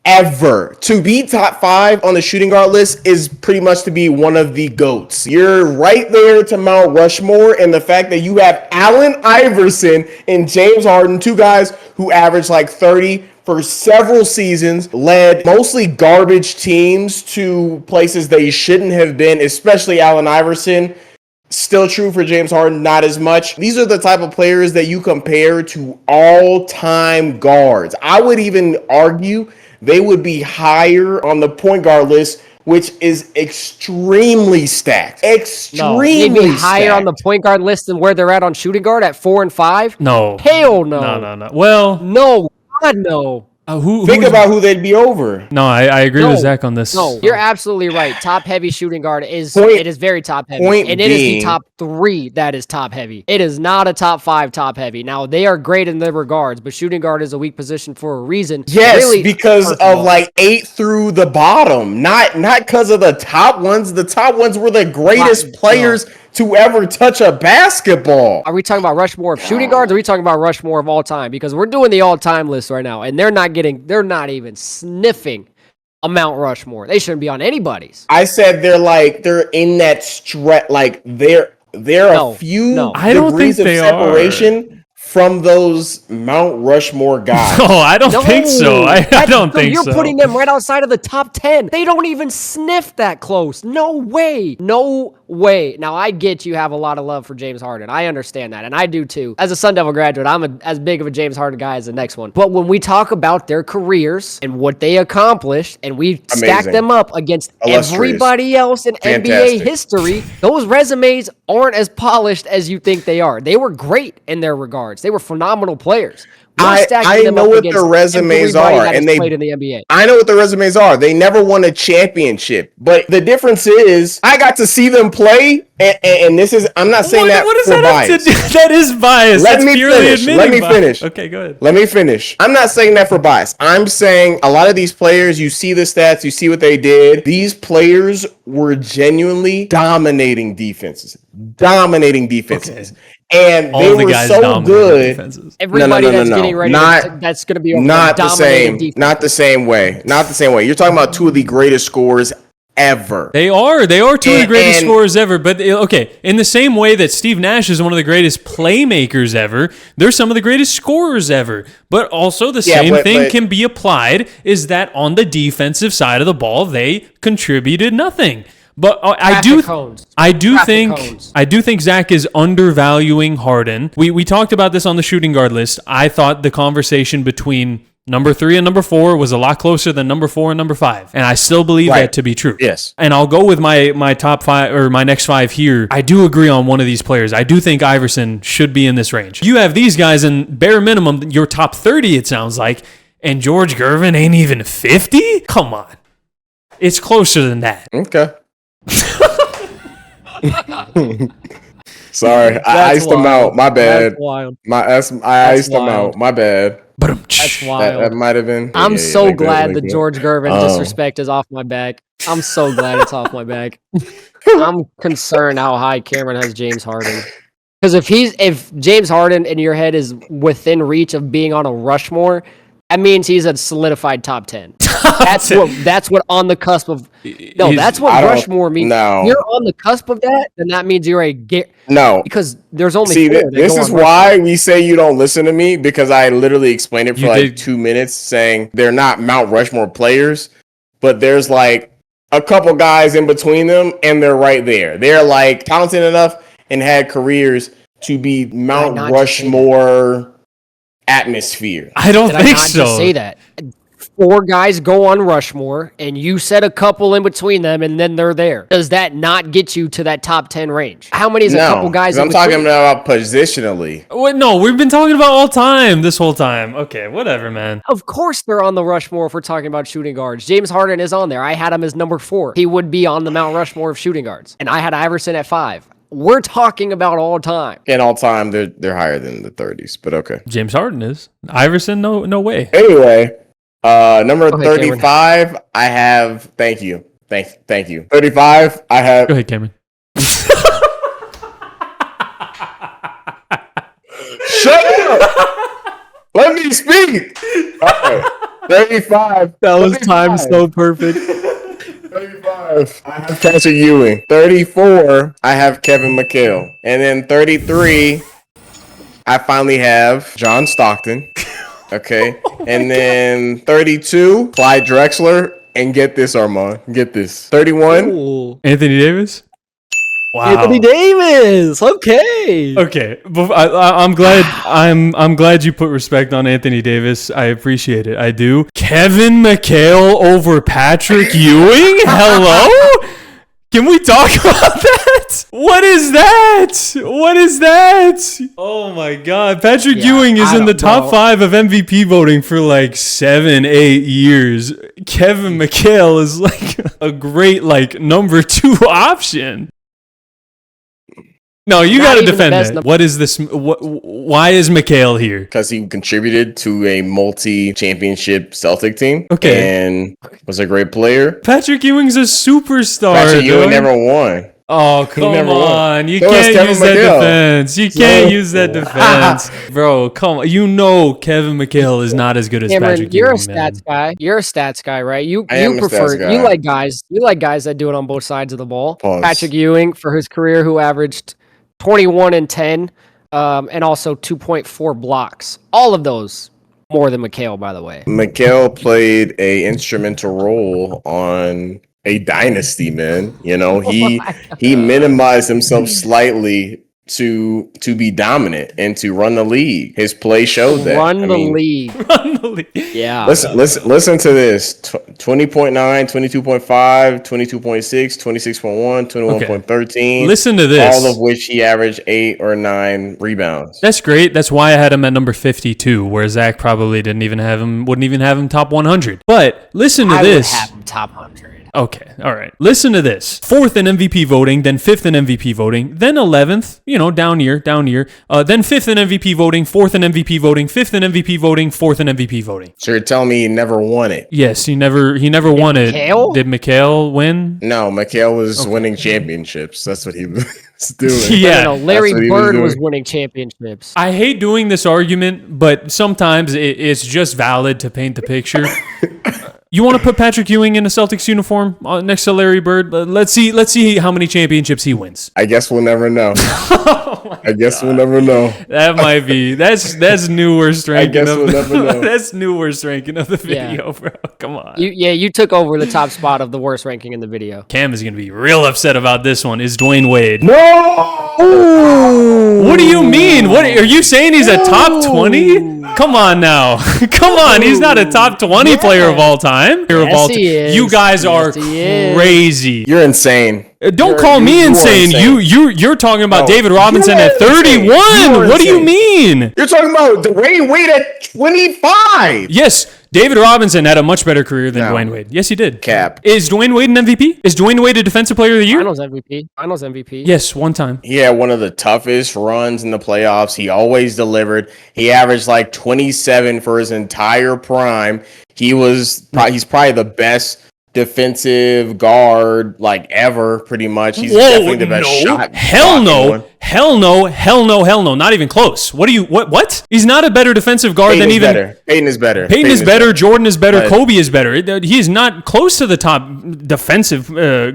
ever. To be top 5 on the shooting guard list is pretty much to be one of the GOATs. You're right there to Mount Rushmore, and the fact that you have Allen Iverson and James Harden, 2 guys who averaged like 30 for several seasons, led mostly garbage teams to places they shouldn't have been, especially Allen Iverson. Still true for James Harden, not as much. These are the type of players that you compare to all-time guards. I would even argue they would be higher on the point guard list, which is extremely stacked. Extremely they'd be higher stacked. on the point guard list than where they're at on shooting guard at 4 and 5? No. Hell no. No. Well, no. God, no. Think about who they'd be over. No, I agree with Zach on this. No, you're absolutely right. Top heavy shooting guard is very top heavy. And it is the top 3 that is top heavy. It is not a top 5 top heavy. Now they are great in their regards, but shooting guard is a weak position for a reason. Yes, really, because of like 8 through the bottom. Not because of the top ones. The top ones were the greatest players to ever touch a basketball. Are we talking about Rushmore of shooting guards, or are we talking about Rushmore of all time? Because we're doing the all-time list right now, and they're not even sniffing a Mount Rushmore. They shouldn't be on anybody's. I said they're in that stretch, like they're a few degrees of separation from those Mount Rushmore guys. No, I don't think so. I don't think so. You're putting them right outside of the top 10. They don't even sniff that close. No way. No way. Now, I get you have a lot of love for James Harden. I understand that, and I do too. As a Sun Devil graduate, I'm as big of a James Harden guy as the next one. But when we talk about their careers and what they accomplished, and we stack them up against everybody else in NBA history, those resumes aren't as polished as you think they are. They were great in their regards. They were phenomenal players. I know what their resumes are, and they played in the NBA. I know what their resumes are. They never won a championship, but the difference is I got to see them play, and this is I'm not saying that for bias. That is bias. Let me finish. Okay, go ahead. Let me finish. I'm not saying that for bias. I'm saying a lot of these players, you see the stats, you see what they did. These players were genuinely dominating defenses. Okay. And they were so good. Everybody that's getting ready, that's going to be not the same. Not the same way. Not the same way. You're talking about 2 of the greatest scorers ever. They are 2 of the greatest scorers ever. But okay, in the same way that Steve Nash is one of the greatest playmakers ever, they're some of the greatest scorers ever. But also the same thing can be applied is that on the defensive side of the ball, they contributed nothing. But I do think Zach is undervaluing Harden. We talked about this on the shooting guard list. I thought the conversation between number 3 and number 4 was a lot closer than number 4 and number 5. And I still believe that to be true. Yes. And I'll go with my top 5 or my next 5 here. I do agree on one of these players. I do think Iverson should be in this range. You have these guys in bare minimum, your top 30, it sounds like, and George Gervin ain't even 50? Come on. It's closer than that. Okay. Sorry, I iced them out. My bad. That's wild. I iced them out. My bad. That's wild. That might have been. I'm so glad the George Gervin disrespect is off my back. I'm so glad it's off my back. I'm concerned how high Cameron has James Harden. Because if James Harden in your head is within reach of being on a Rushmore, that means he's a solidified top 10. That's what on the cusp of. No, that's what Rushmore means. No. If you're on the cusp of that, then that means you're no. Because there's only. See, this is why we say you don't listen to me, because I literally explained it for 2 minutes, saying they're not Mount Rushmore players, but there's like a couple guys in between them, and they're right there. They're like talented enough and had careers to be Mount Rushmore atmosphere. I don't think so. Just say that 4 guys go on Rushmore, and you set a couple in between them, and then they're there. Does that not get you to that top 10 range? How many is a couple guys? I'm talking about positionally. Wait, no, we've been talking about all time this whole time. Okay, whatever, man. Of course they're on the Rushmore if we're talking about shooting guards. James Harden is on there. I had him as number 4. He would be on the Mount Rushmore of shooting guards, and I had Iverson at 5. we're talking about all time. In all time, they're higher than the 30s, but okay. James Harden is. Iverson, no way. Anyway, number Go ahead, 35, Cameron. I have. Thank you. 35, I have. Go ahead, Cameron. Shut up! Let me speak. All right. 35. That was timed so perfect. 35. I have Patrick Ewing. 34. I have Kevin McHale. And then 33. I finally have John Stockton. Okay. And then 32. Clyde Drexler. And get this, Arman. Get this. 31. Ooh. Anthony Davis. Wow. Anthony Davis. Okay. Okay. I'm glad. I'm glad you put respect on Anthony Davis. I appreciate it. I do. Kevin McHale over Patrick Ewing. Hello. Can we talk about that? What is that? What is that? Oh my God. Patrick Ewing is in the top 5 of MVP voting for like 7-8 years. Kevin McHale is like a great like number 2 option. No, you got to defend that. What is this? Why is McHale here? Because he contributed to a multi-championship Celtic team. Okay. And was a great player. Patrick Ewing's a superstar. Patrick Ewing never won. Oh, come on. You can't use that defense. You can't use that defense. Bro, come on. You know Kevin McHale is not as good as Cameron, Patrick you're Ewing, a stats guy. You're a stats guy, right? You am a prefer stats guy. you like guys that do it on both sides of the ball. Pause. Patrick Ewing for his career who averaged 21 and 10 and also 2.4 blocks. All of those more than McHale, by the way. McHale played a instrumental role on a dynasty, man. You know, he minimized himself slightly to be dominant and to run the league. His play showed that. Run the league. Yeah. Listen to this. 20.9, 22.5, 22.6, 26.1, 21.13. Listen to this. All of which he averaged 8 or 9 rebounds. That's great. That's why I had him at number 52, where Zach probably wouldn't even have him top 100. But listen to this. I would have him top 100. Okay, all right. Listen to this. 4th in MVP voting, then 5th in MVP voting, then 11th, down year. Then 5th in MVP voting, 4th in MVP voting, 5th in MVP voting, 4th in MVP voting. So you're telling me he never won it? Yes, he never won it. Did McHale win? No, McHale was winning championships. That's what he was doing. Yeah. No, Larry Bird was winning championships. I hate doing this argument, but sometimes it's just valid to paint the picture. You want to put Patrick Ewing in a Celtics uniform next to Larry Bird? Let's see how many championships he wins. I guess we'll never know. We'll never know. That might be. That's new worst ranking. I guess we'll never know. That's new worst ranking of the video, bro. Come on. You took over the top spot of the worst ranking in the video. Cam is gonna be real upset about this one. Is Dwayne Wade? No. Ooh. What do you mean? What are you saying? He's a top 20? Come on now. Come on. He's not a top 20 player of all time. Yes, he is. You guys are crazy. You're insane. Don't call me insane. You're talking about David Robinson at 31. What do you mean? You're talking about Dwayne Wade at 25. Yes, David Robinson had a much better career than Dwayne Wade. Yes, he did. Cap. Is Dwayne Wade an MVP? Is Dwayne Wade a Defensive Player of the Year? Finals MVP. Yes, one time. He had one of the toughest runs in the playoffs. He always delivered. He averaged like 27 for his entire prime. He's probably the best defensive guard like ever, pretty much. He's definitely the best shot. Hell no. Not even close. What? He's not a better defensive guard than even Peyton is better. Peyton is better. Jordan is better. Kobe is better. He is not close to the top defensive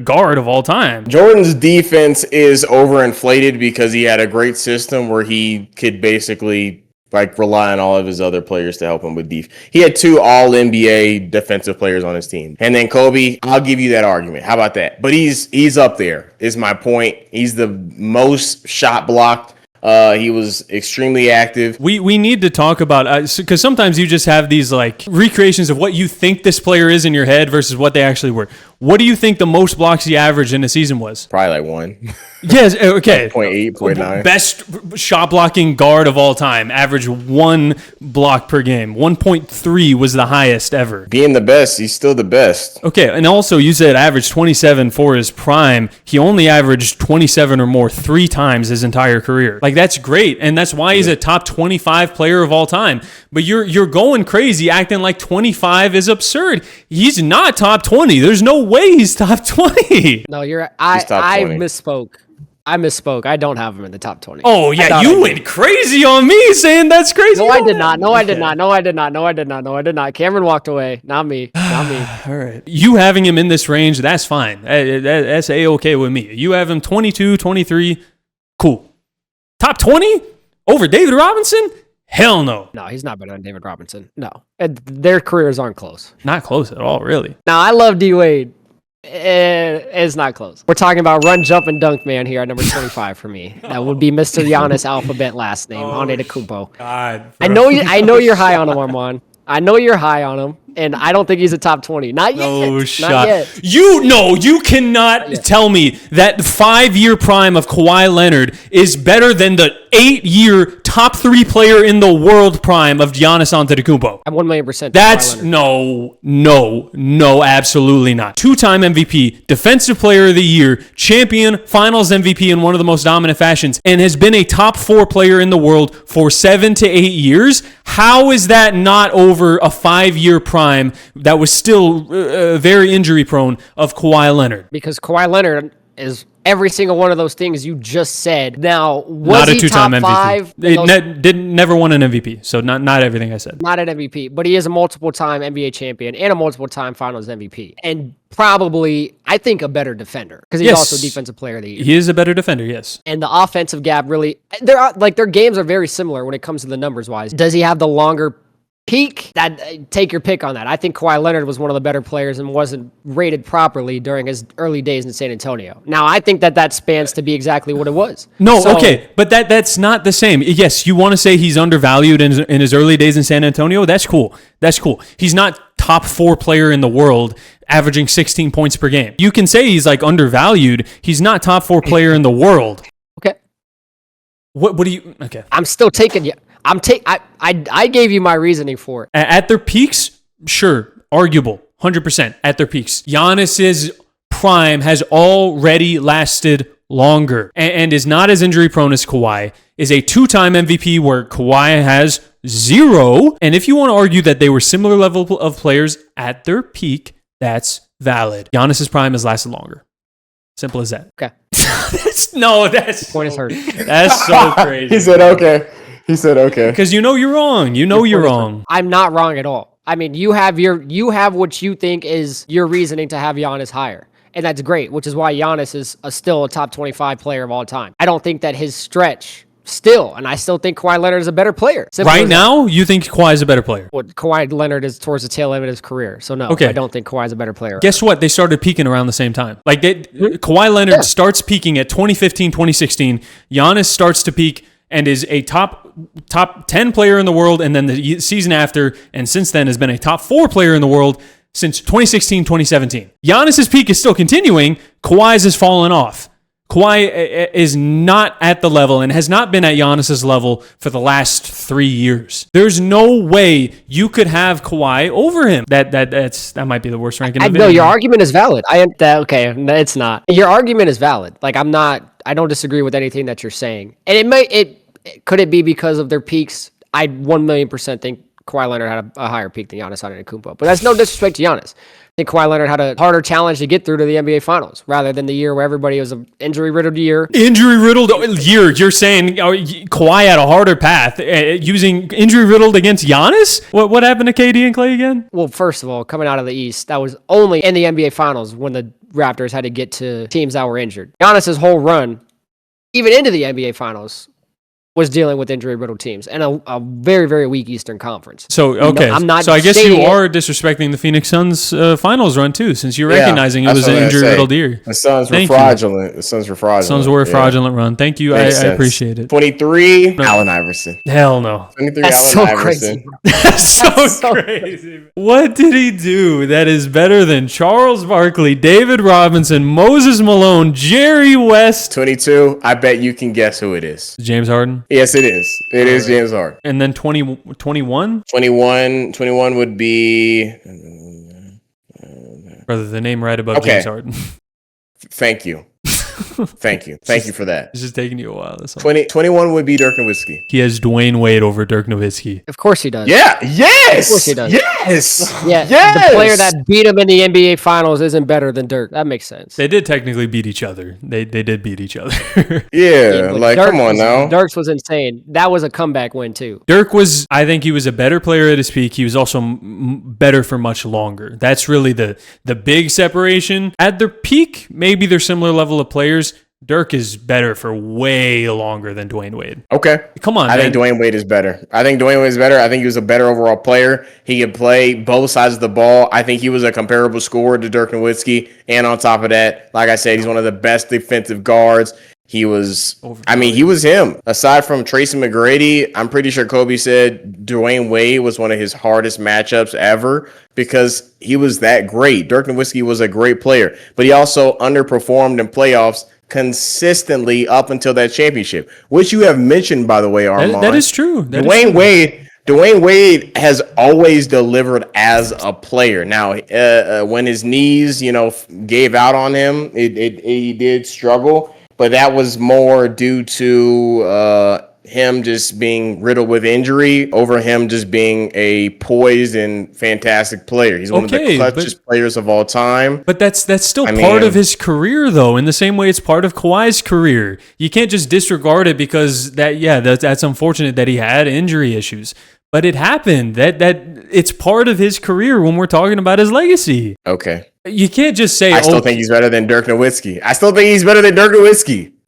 guard of all time. Jordan's defense is overinflated because he had a great system where he could basically rely on all of his other players to help him with defense. He had 2 all-NBA defensive players on his team. And then Kobe, I'll give you that argument. How about that? But he's up there, is my point. He's the most shot blocked. He was extremely active. We need to talk about, because sometimes you just have these recreations of what you think this player is in your head versus what they actually were. What do you think the most blocks he averaged in a season was? Probably like 1. Yes, okay. 0.8, 0.9. Best shot blocking guard of all time. Averaged 1 block per game. 1.3 was the highest ever. Being the best, he's still the best. Okay, and also you said averaged 27 for his prime. He only averaged 27 or more 3 times his entire career. Like, that's great, and that's why he's a top 25 player of all time. But you're going crazy acting like 25 is absurd. He's not top 20. There's no way he's top 20. No, I misspoke. I misspoke. I don't have him in the top 20. Oh, yeah, you went crazy on me saying that's crazy. No, I did not. No, I did not. No, I did not. No, I did not. No, I did not. Cameron walked away. Not me. Not me. All right. You having him in this range, that's fine. That's A-okay with me. You have him 22, 23, cool. Top 20 over David Robinson? Hell no. No, he's not better than David Robinson. No. Their careers aren't close. Not close at all, really. Now, I love D-Wade. It's not close. We're talking about run, jump, and dunk man here at number 25 for me. That would be Mr. Giannis alphabet last name, Antetokounmpo. God, I know you're high on him, Arman. I know you're high on him, and I don't think he's a top 20. Not yet. No shot. Not yet. You cannot tell me that the 5-year prime of Kawhi Leonard is better than the 8-year top 3 player in the world prime of Giannis Antetokounmpo. I'm 1,000,000%. That's no, absolutely not. 2-time MVP, defensive player of the year, champion, finals MVP in one of the most dominant fashions, and has been a top 4 player in the world for 7 to 8 years. How is that not over a 5-year prime that was still very injury prone of Kawhi Leonard? Because Kawhi Leonard is every single one of those things you just said. Now, was not a he 2-time top MVP. 5? Never won an MVP, so not everything I said. Not an MVP, but he is a multiple-time NBA champion and a multiple-time Finals MVP, and probably, I think, a better defender because he's also defensive player of the year. He is a better defender, yes. And the offensive gap really, their games are very similar when it comes to the numbers wise. Does he have the longer peak? Take your pick on that. I think Kawhi Leonard was one of the better players and wasn't rated properly during his early days in San Antonio. Now, I think that spans to be exactly what it was. No, okay, but that's not the same. Yes, you want to say he's undervalued in his early days in San Antonio? That's cool. He's not top 4 player in the world, averaging 16 points per game. You can say he's like undervalued. He's not top 4 player in the world. Okay. What do you? Okay. I'm still taking you. I gave you my reasoning for it. At their peaks, sure, arguable, 100% at their peaks. Giannis's prime has already lasted longer and is not as injury prone as Kawhi, is a 2-time MVP where Kawhi has 0. And if you want to argue that they were similar level of players at their peak, that's valid. Giannis's prime has lasted longer. Simple as that. Okay. That's point is hurt. That's so crazy. He said okay. Because you're wrong. You're wrong. I'm not wrong at all. I mean, you have what you think is your reasoning to have Giannis higher. And that's great, which is why Giannis is still a top 25 player of all time. I don't think that his stretch and I still think Kawhi Leonard is a better player. Right now, you think Kawhi is a better player? Well, Kawhi Leonard is towards the tail end of his career. So no, I don't think Kawhi is a better player. Guess what? They started peaking around the same time. Like Kawhi Leonard starts peaking at 2015, 2016. Giannis starts to peak and is a top 10 player in the world, and then the season after, and since then has been a top 4 player in the world since 2016, 2017. Giannis's peak is still continuing. Kawhi's has fallen off. Kawhi is not at the level and has not been at Giannis's level for the last 3 years. There's no way you could have Kawhi over him. That might be the worst ranking. No, your argument is valid. Okay, it's not. Your argument is valid. Like I don't disagree with anything that you're saying. And could it be because of their peaks? I 1,000,000% think Kawhi Leonard had a higher peak than Giannis Antetokounmpo. But that's no disrespect to Giannis. I think Kawhi Leonard had a harder challenge to get through to the NBA Finals rather than the year where everybody was an injury-riddled year. Injury-riddled year? You're saying Kawhi had a harder path using injury-riddled against Giannis? What happened to KD and Klay again? Well, first of all, coming out of the East, that was only in the NBA Finals when the Raptors had to get to teams that were injured. Giannis's whole run, even into the NBA Finals, was dealing with injury-riddled teams and a very, very weak Eastern Conference. So, okay. I'm not. So I guess you are disrespecting the Phoenix Suns finals run, too, since you're recognizing it was an injury-riddled year. The Suns were fraudulent. The Suns were fraudulent. Suns were a fraudulent run. Thank you. I appreciate it. 23, Allen Iverson. Hell no. 23, That's Allen so Iverson. crazy. That's so crazy. What did he do that is better than Charles Barkley, David Robinson, Moses Malone, Jerry West? 22, I bet you can guess who it is. James Harden? Yes, it is. It is James Harden. And then 21? 21 would be... Brother, the name right above James Harden. Thank you. Thank you for that. It's just taking you a while. 21 would be Dirk Nowitzki. He has Dwayne Wade over Dirk Nowitzki. Of course he does. Yeah. Yes. Of course he does. Yes. Yeah. Yes. The player that beat him in the NBA Finals isn't better than Dirk. That makes sense. They did technically beat each other. They did beat each other. Yeah. Like, come on now. Dirk's was insane. That was a comeback win too. Dirk was, I think he was a better player at his peak. He was also better for much longer. That's really the big separation. At their peak, maybe they're similar level of players. Dirk is better for way longer than Dwayne Wade. Okay. Come on, I think Dwayne Wade is better. I think he was a better overall player. He could play both sides of the ball. I think he was a comparable scorer to Dirk Nowitzki. And on top of that, like I said, he's one of the best defensive guards. He was him. Aside from Tracy McGrady, I'm pretty sure Kobe said Dwayne Wade was one of his hardest matchups ever because he was that great. Dirk Nowitzki was a great player, but he also underperformed in playoffs consistently up until that championship, which you have mentioned, by the way, Arman. That is true. Dwayne Wade has always delivered as a player. Now, when his knees, gave out on him, he did struggle, but that was more due to him just being riddled with injury over him just being a poised and fantastic player. He's one of the clutchest players of all time. But that's still part of his career, though, in the same way it's part of Kawhi's career. You can't just disregard it because that's unfortunate that he had injury issues. But it happened. That it's part of his career when we're talking about his legacy. Okay. You can't just say, I still think he's better than Dirk Nowitzki.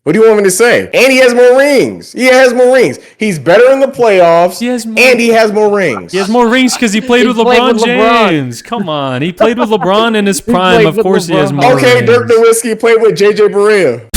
What do you want me to say? And he has more rings. He's better in the playoffs. And he has more rings. He has more rings because he played with LeBron James. Come on. He played with LeBron in his prime. Of course he has more rings. Okay, Dirk Nowitzki played with JJ Barea.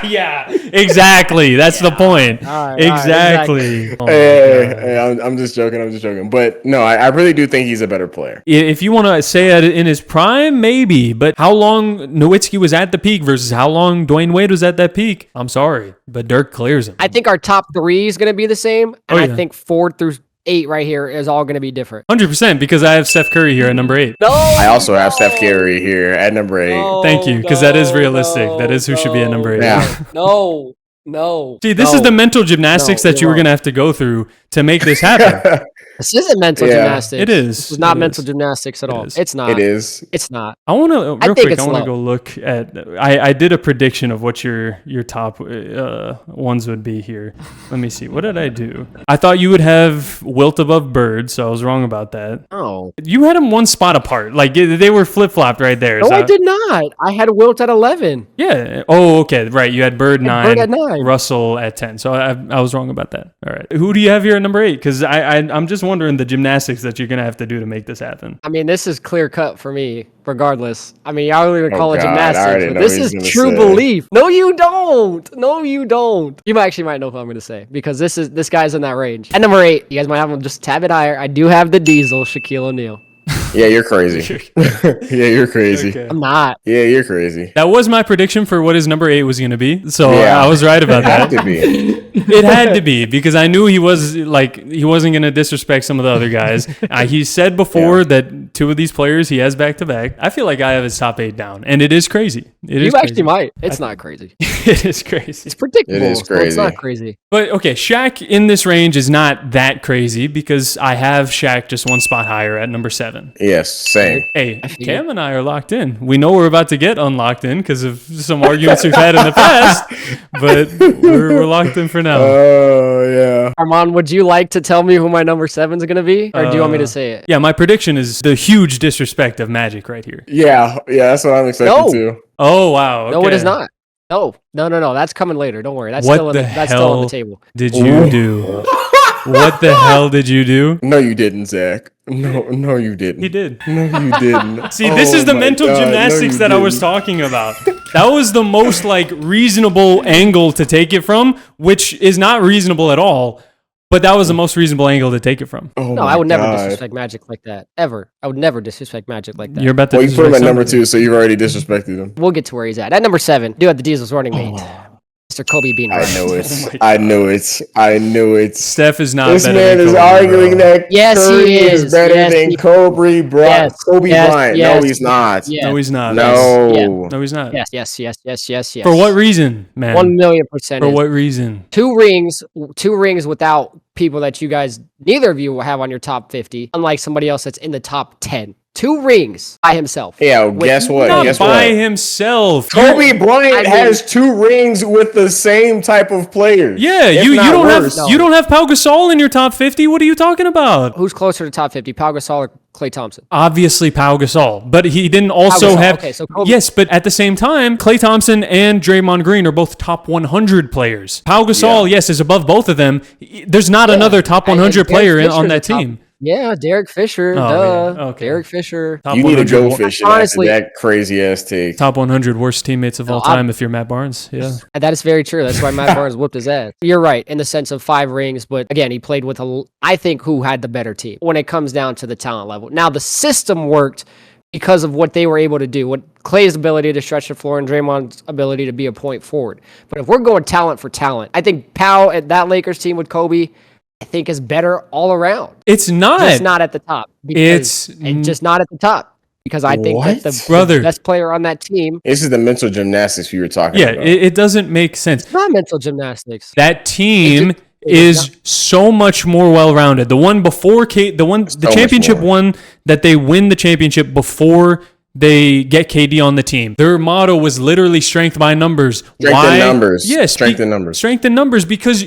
Yeah, exactly. That's the point. Exactly. Hey, I'm just joking. But no, I really do think he's a better player. If you want to say it in his prime, maybe. But how long Nowitzki was at the peak versus how long Dwayne Wade was at that peak, I'm sorry, but Dirk clears him. I think our top 3 is going to be the same. And I think 4 through 8 right here is all going to be different. 100% because I have Steph Curry here at number 8. I also have Steph Curry here at number 8. Thank you, because that is realistic. That is who should be at number 8. Yeah. No. See, this is the mental gymnastics that you were going to have to go through to make this happen. This isn't mental gymnastics. It is. It's not mental gymnastics at all. It's not. It is. It's not. I want to go look at. I did a prediction of what your top ones would be here. Let me see. What did I do? I thought you would have Wilt above Bird, so I was wrong about that. Oh, you had them one spot apart. Like they were flip flopped right there. No, I did not. I had Wilt at 11. Yeah. Oh, okay. Right. You had Bird 9. Bird at 9. Russell at 10. So I was wrong about that. All right. Who do you have here at number 8? Because I'm just wondering the gymnastics that you're going to have to do to make this happen. I mean, this is clear cut for me, regardless. I mean, y'all even call it gymnastics, but this is true belief. No, you don't. You might know who I'm going to say because this guy's in that range. At number 8, you guys might have him just a tad bit higher. I do have the Diesel, Shaquille O'Neal. Yeah, you're crazy. You're crazy. Okay. I'm not. Yeah, you're crazy. That was my prediction for what his number 8 was going to be. So I was right about that. It had to be. It had to be because I knew he wasn't going to disrespect some of the other guys. He said before that 2 of these players he has back to back. I feel like I have his top 8 down, and it is crazy. You actually might. It's not crazy. It is crazy. It's predictable. It is crazy. It's not crazy. But okay, Shaq in this range is not that crazy because I have Shaq just one spot higher at number 7. Yes, same. Hey, Cam and I are locked in. We know we're about to get unlocked in because of some arguments we've had in the past, but we're locked in for now. Oh, yeah. Arman, would you like to tell me who my number 7 is going to be? Or do you want me to say it? Yeah, my prediction is the huge disrespect of Magic right here. Yeah, that's what I'm expecting too. Oh, wow. Okay. No, it is not. No. That's coming later. Don't worry. That's What still the still on the hell table. did you do? What the hell did you do? No, you didn't, Zach. No, you didn't. He did. No, you didn't. See, this is the my mental God, gymnastics no, that I was didn't. talking about. That was the most like reasonable angle to take it from, which is not reasonable at all. But that was the most reasonable angle to take it from. Oh No, I would never God. disrespect Magic like that. Ever. I would never disrespect Magic like that. You're about to. Well, you put him at number disrespect 2, so you've already disrespected him. We'll get to where he's at. At number 7, do have the Diesel's running mate. Mr. Kobe Bean. I know it. my I knew it. I knew it. Steph is not This better man than is Kobe, arguing bro. that Yes, he Curry is. is better Yes, than he- Kobe Bryant. Yes, Kobe yes, Bryant. yes, No, he's not. yes, No, he's not. No. No, he's not. Yes. For what reason, man? 1,000,000%. For what reason? 2 rings without people that you guys, neither of you will have on your top 50, unlike somebody else that's in the top 10. 2 rings by himself. Yeah, well, guess what? Not Guess by what? himself. Kobe Bryant I mean- has 2 rings with the same type of players. Yeah, if you not don't worse. have you don't have Pau Gasol in your top 50. What are you talking about? Who's closer to top 50, Pau Gasol or Klay Thompson? Obviously Pau Gasol, but he didn't also Gasol, have. okay, so Kobe- Yes, but at the same time, Klay Thompson and Draymond Green are both top 100 players. Pau Gasol, yes, is above both of them. There's not another top 100 player on that team. Yeah, Derek Fisher. Oh, duh. yeah, okay. Derek Fisher. Top You need to 100 go fishing Honestly- after that crazy ass take. Top 100 worst teammates of all I'm- time if you're Matt Barnes. Yeah. And that is very true. That's why Matt Barnes whooped his ass. You're right in the sense of 5 rings, but again, he played with I think who had the better team when it comes down to the talent level. Now, the system worked because of what they were able to do, what Klay's ability to stretch the floor and Draymond's ability to be a point forward. But if we're going talent for talent, I think Pau at that Lakers team with Kobe, I think is better all around. It's not. Just not at the top. It's just not at the top. Because I think that the Brother. best player on that team. This is the mental gymnastics you were talking Yeah, about. it doesn't make sense. It's not mental gymnastics. That team It is is so much more well-rounded. The one before the championship more. one that they win the championship before they get KD on the team. Their motto was literally strength by numbers. Strength in numbers. Yes, Strength in numbers. Strength in numbers because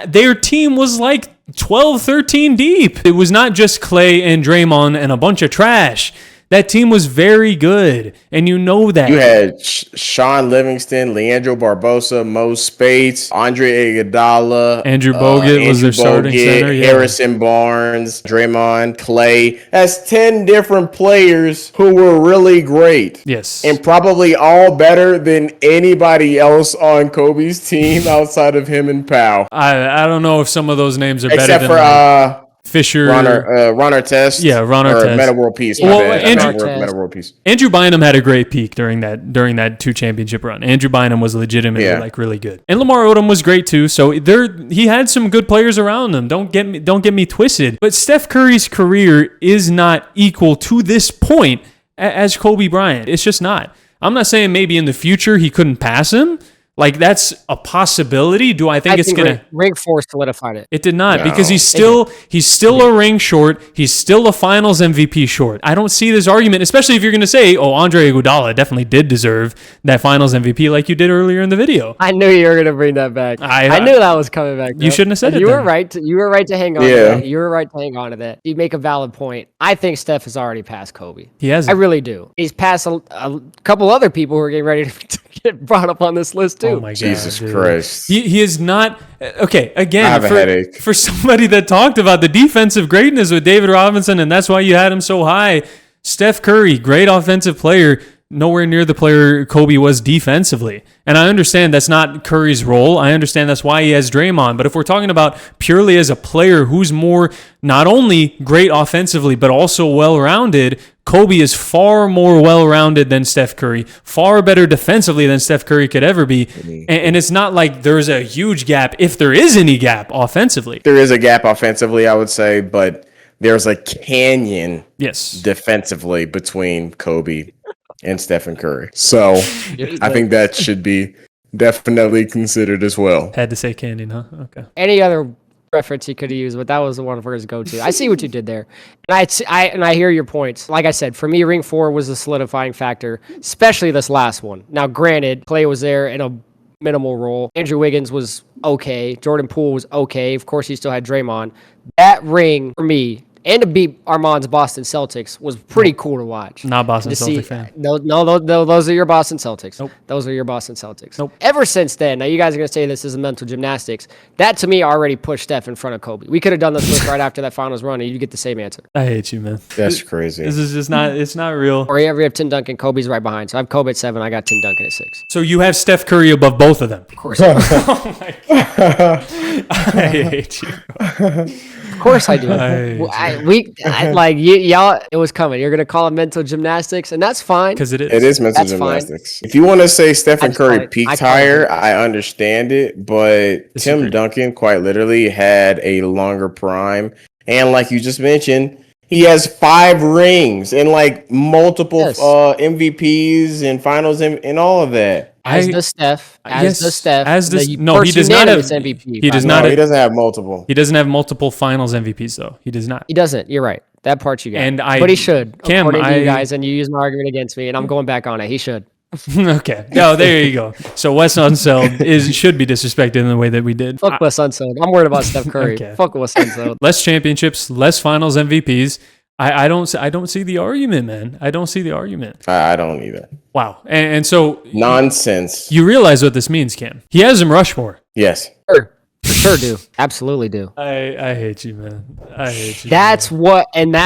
their team was like 12, 13 deep. It was not just Klay and Draymond and a bunch of trash. That team was very good, and you know that. You had Sean Livingston, Leandro Barbosa, Mo Spates, Andre Iguodala, Andrew Bogut was their starting center, yeah. Harrison Barnes, Draymond, Klay. That's 10 different players who were really great. Yes. And probably all better than anybody else on Kobe's team outside of him and Pau. I don't know if some of those names are Except better for than Fisher. Ron Artest. Yeah, Ron or Artest. Meta World Peace. Well, Meta Andrew- World Peace. Andrew Bynum had a great peak during that 2 championship run. Andrew Bynum was legitimately like really good, and Lamar Odom was great too. So he had some good players around him. Don't get me twisted. But Steph Curry's career is not equal to this point as Kobe Bryant. It's just not. I'm not saying maybe in the future he couldn't pass him. Like that's a possibility. Do I think it's gonna? Ring 4 solidified it. It did not No. because he's still a ring short. He's still a Finals MVP short. I don't see this argument, especially if you're going to say, "Oh, Andre Iguodala definitely did deserve that Finals MVP," like you did earlier in the video. I knew you were going to bring that back. I knew that was coming back. You shouldn't have said it. You then. were right. You were right to hang on. Yeah. To that. You were right to hang on to that. You make a valid point. I think Steph has already passed Kobe. He has. I really do. He's passed a couple other people who are getting ready to get brought up on this list too. Oh my God, Jesus dude. Christ. He is not okay. I Again, have a headache. for somebody that talked about the defensive greatness with David Robinson, and that's why you had him so high. Steph Curry, great offensive player, nowhere near the player Kobe was defensively. And I understand that's not Curry's role. I understand that's why he has Draymond. But if we're talking about purely as a player who's more not only great offensively but also well-rounded, Kobe is far more well-rounded than Steph Curry, far better defensively than Steph Curry could ever be. And it's not like there's a huge gap, if there is any gap offensively. There is a gap offensively, I would say, but there's a canyon defensively between Kobe and Stephen Curry. So I think that should be definitely considered as well. Had to say canyon, huh? Okay. Any other reference he could have used, but that was the one for his go-to. I see what you did there, and I hear your points. Like I said, for me, Ring 4 was the solidifying factor, especially this last one. Now, granted, Klay was there in a minimal role. Andrew Wiggins was okay. Jordan Poole was okay. Of course, he still had Draymond. That ring for me, and to beat Arman's Boston Celtics was pretty cool to watch. Not Boston Celtics fan. No, those are your Boston Celtics. Nope. Those are your Boston Celtics. Nope. Ever since then, now you guys are going to say this is mental gymnastics. That to me already pushed Steph in front of Kobe. We could have done this list right after that finals run and you'd get the same answer. I hate you, man. That's crazy. This is just not, it's not real. Or you have Tim Duncan, Kobe's right behind. So I have Kobe at 7, I got Tim Duncan at 6. So you have Steph Curry above both of them. Of course I do. Oh my God. I hate you. Of course I do. Y'all, it was coming. You're going to call it mental gymnastics, and that's fine. Because it is. It is mental That's gymnastics. If you want to say Stephen Curry peaked higher, I understand it. But Tim Duncan quite literally had a longer prime. And like you just mentioned, he has 5 rings and like multiple MVPs and finals and all of that. As does Steph. No, he does not have MVP. He does not. He doesn't have multiple. He doesn't have multiple finals MVPs though. He does not. He doesn't. You're right. That part you got. But he should. Cam, according to you guys, and you use my argument against me, and I'm going back on it. He should. Okay. No, there you go. So Wes Unseld should be disrespected in the way that we did. Fuck Wes Unseld. I'm worried about Steph Curry. Okay. Fuck Wes Unseld. Less championships, less finals MVPs. I don't see the argument, man. I don't see the argument. I don't either. Wow. And so nonsense. You realize what this means, Cam. He has him Rushmore. Yes. Sure do. Absolutely do. I hate you, man. I hate you. That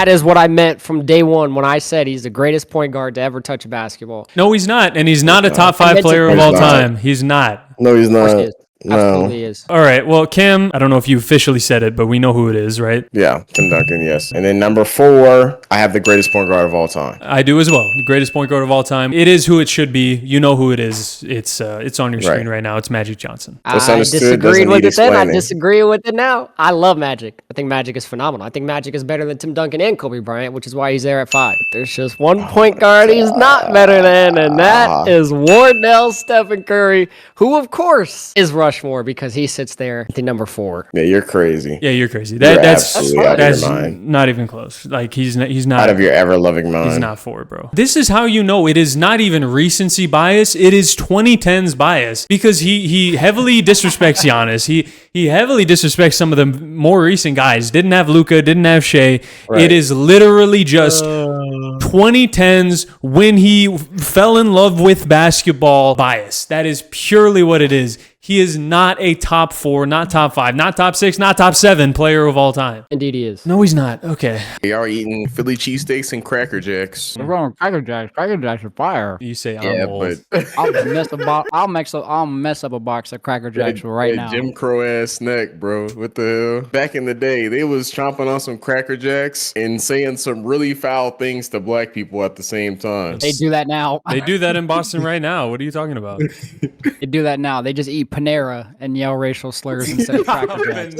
is what I meant from day one when I said he's the greatest point guard to ever touch a basketball. No, he's not. And he's not a top 5 player of all time. He's not. No, he's not. Absolutely is. All right. Well, Cam, I don't know if you officially said it, but we know who it is, right? Yeah, Tim Duncan, yes. And then number 4, I have the greatest point guard of all time. I do as well. The greatest point guard of all time. It is who it should be. You know who it is. It's on your screen right now. It's Magic Johnson. I disagreed with it then. I disagree with it now. I love Magic. I think Magic is phenomenal. I think Magic is better than Tim Duncan and Kobe Bryant, which is why he's there at 5. But there's just one point guard he's not better than, and that is Wardell Stephen Curry, who, of course, is Rushmore because he sits there at the number 4. Yeah, you're crazy. Yeah, you're crazy. That's not even close. Like he's not out of your ever loving mind. He's not 4, bro. This is how you know it is not even recency bias. It is 2010s bias because he heavily disrespects Giannis. He heavily disrespects some of the more recent guys. Didn't have Luka. Didn't have Shai. Right. It is literally just 2010s when he fell in love with basketball bias. That is purely what it is. He is not a top 4, not top 5, not top 6, not top 7 player of all time. Indeed he is. No, he's not. Okay. They are eating Philly cheesesteaks and Cracker Jacks. What's wrong with Cracker Jacks? Cracker Jacks are fire. You say I'm old. But I'll mess up a box of Cracker Jacks right now. Jim Crow ass snack, bro. What the hell? Back in the day, they was chomping on some Cracker Jacks and saying some really foul things to black people at the same time. They do that now. They do that in Boston right now. What are you talking about? They do that now. They just eat Panera and yell racial slurs instead of Cracker Jacks.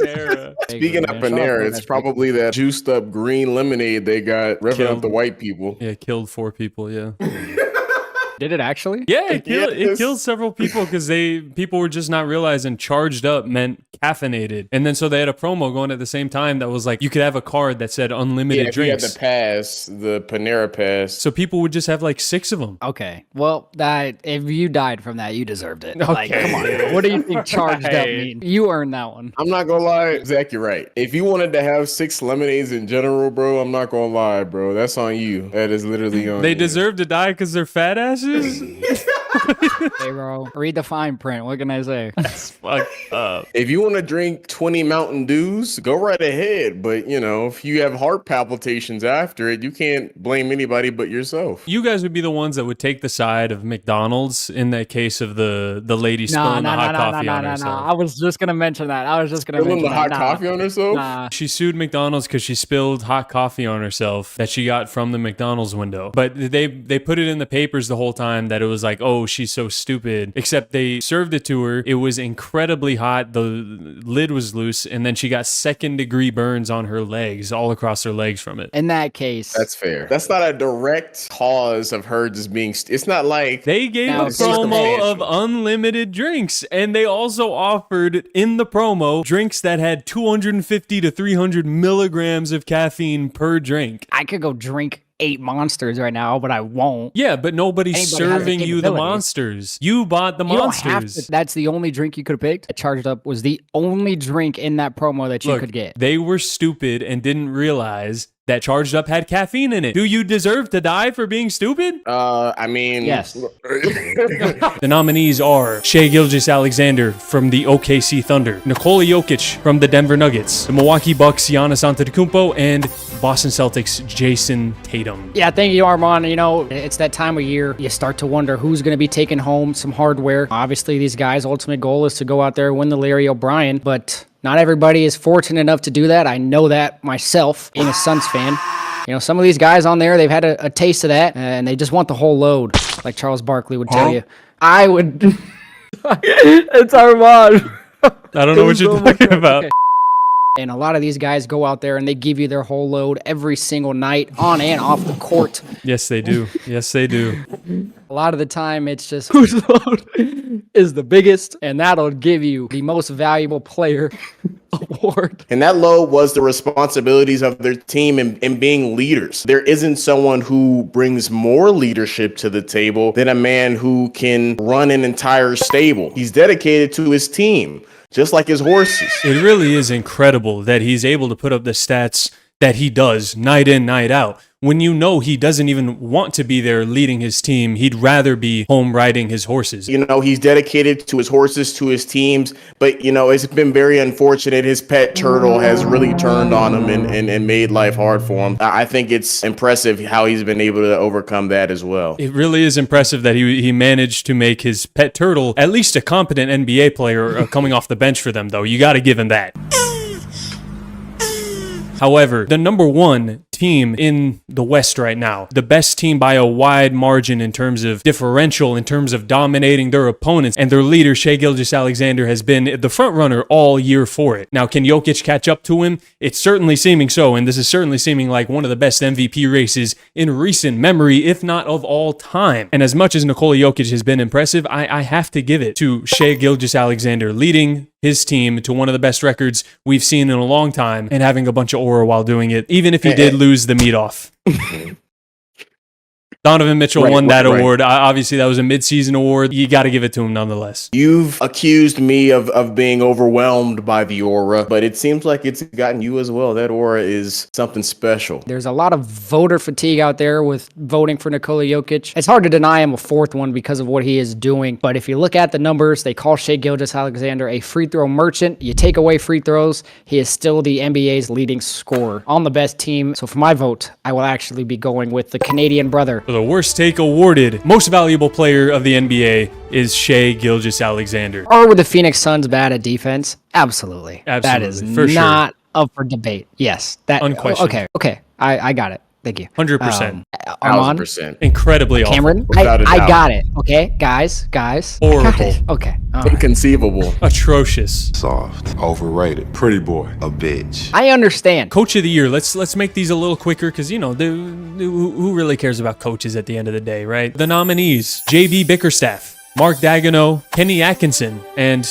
Speaking of Panera, it's probably that juiced up green lemonade they got revving up the white people. Yeah, killed 4 people, yeah. Did it actually? Yeah, it killed several people because people were just not realizing charged up meant caffeinated. And then so they had a promo going at the same time that was like you could have a card that said unlimited drinks. You had the pass, the Panera pass. So people would just have like 6 of them. Okay. Well, if you died from that, you deserved it. Okay. Like, come on. What do you think charged up mean? You earned that one. I'm not gonna lie, Zach, you're right. If you wanted to have 6 lemonades in general, bro, I'm not gonna lie, bro. That's on you. That is literally on you. They deserve to die because they're fat asses? Hey, bro, read the fine print. What can I say? That's fucked up. If you want to drink 20 Mountain Dews, go right ahead. But, if you have heart palpitations after it, you can't blame anybody but yourself. You guys would be the ones that would take the side of McDonald's in that case of the lady spilling the hot coffee on herself. I was just going to mention that. Spilling the hot coffee on herself? Nah. She sued McDonald's because she spilled hot coffee on herself that she got from the McDonald's window. But they put it in the papers the whole time that it was like, oh, she's so stupid. Except they served it to her. It was incredibly hot. The lid was loose. And then she got 2nd-degree burns on her legs, all across her legs from it. In that case. That's fair. That's not a direct cause of her just being... It's not like... They gave a promo of unlimited drinks. And they also offered in the promo drinks that had 250 to 300 milligrams of caffeine per drink. I could go drink 8 monsters right now, but I won't. Yeah, but nobody's serving you the monsters. You bought the monsters. Don't have to. That's the only drink you could have picked. Charged Up was the only drink in that promo that you could get. They were stupid and didn't realize that charged up had caffeine in it. Do you deserve to die for being stupid? I mean, Yes. The nominees are Shai Gilgeous-Alexander from the OKC Thunder, Nikola Jokic from the Denver Nuggets, the Milwaukee Bucks Giannis Antetokounmpo, and Boston Celtics Jason Tatum. Yeah, thank you, Arman. You know, it's that time of year. You start to wonder who's going to be taking home some hardware. Obviously, these guys' ultimate goal is to go out there and win the Larry O'Brien, but not everybody is fortunate enough to do that. I know that myself, being a Suns fan. You know, some of these guys on there, they've had a taste of that, and they just want the whole load, like Charles Barkley would tell you. I would... It's Arman. I don't know what you're talking about. Okay. And a lot of these guys go out there and they give you their whole load every single night, on and off the court. Yes, they do. Yes, they do. A lot of the time, it's just whose load is the biggest, and that'll give you the most valuable player award. And that load was the responsibilities of their team and being leaders. There isn't someone who brings more leadership to the table than a man who can run an entire stable. He's dedicated to his team, just like his horses. It really is incredible that he's able to put up the stats that he does night in, night out. When you know he doesn't even want to be there leading his team, he'd rather be home riding his horses. You know, he's dedicated to his horses, to his teams, but, you know, it's been very unfortunate. His pet turtle has really turned on him and made life hard for him. I think it's impressive how he's been able to overcome that as well. It really is impressive that he managed to make his pet turtle at least a competent NBA player coming off the bench for them, though. You got to give him that. However, the number one team in the West right now, the best team by a wide margin in terms of differential, in terms of dominating their opponents, and their leader, Shai Gilgeous-Alexander, has been the front runner all year for it. Now, can Jokic catch up to him? It's certainly seeming so, and this is certainly seeming like one of the best MVP races in recent memory, if not of all time. And as much as Nikola Jokic has been impressive, I have to give it to Shai Gilgeous-Alexander leading his team to one of the best records we've seen in a long time and having a bunch of aura while doing it, even if he did lose the meat off. Donovan Mitchell won that award. Obviously, that was a midseason award. You got to give it to him nonetheless. You've accused me of being overwhelmed by the aura, but it seems like it's gotten you as well. That aura is something special. There's a lot of voter fatigue out there with voting for Nikola Jokic. It's hard to deny him a fourth one because of what he is doing. But if you look at the numbers, they call Shai Gilgeous-Alexander a free throw merchant. You take away free throws, he is still the NBA's leading scorer on the best team. So for my vote, I will actually be going with the Canadian brother. The worst take awarded, most valuable player of the NBA is Shai Gilgeous-Alexander. Are the Phoenix Suns bad at defense? Absolutely. Absolutely. That is for not sure. up for debate. Yes. That Unquestioned. Okay. I got it. Thank you. 100%. Arman, 1,000%. Incredibly awful. Cameron, I got it. Okay, guys. Horrible. Got it. Okay. All right. Inconceivable. Atrocious. Soft, overrated, pretty boy, a bitch. I understand. Coach of the year. Let's make these a little quicker because, you know, who really cares about coaches at the end of the day, right? The nominees: J.B. Bickerstaff, Mark Daigneault, Kenny Atkinson, and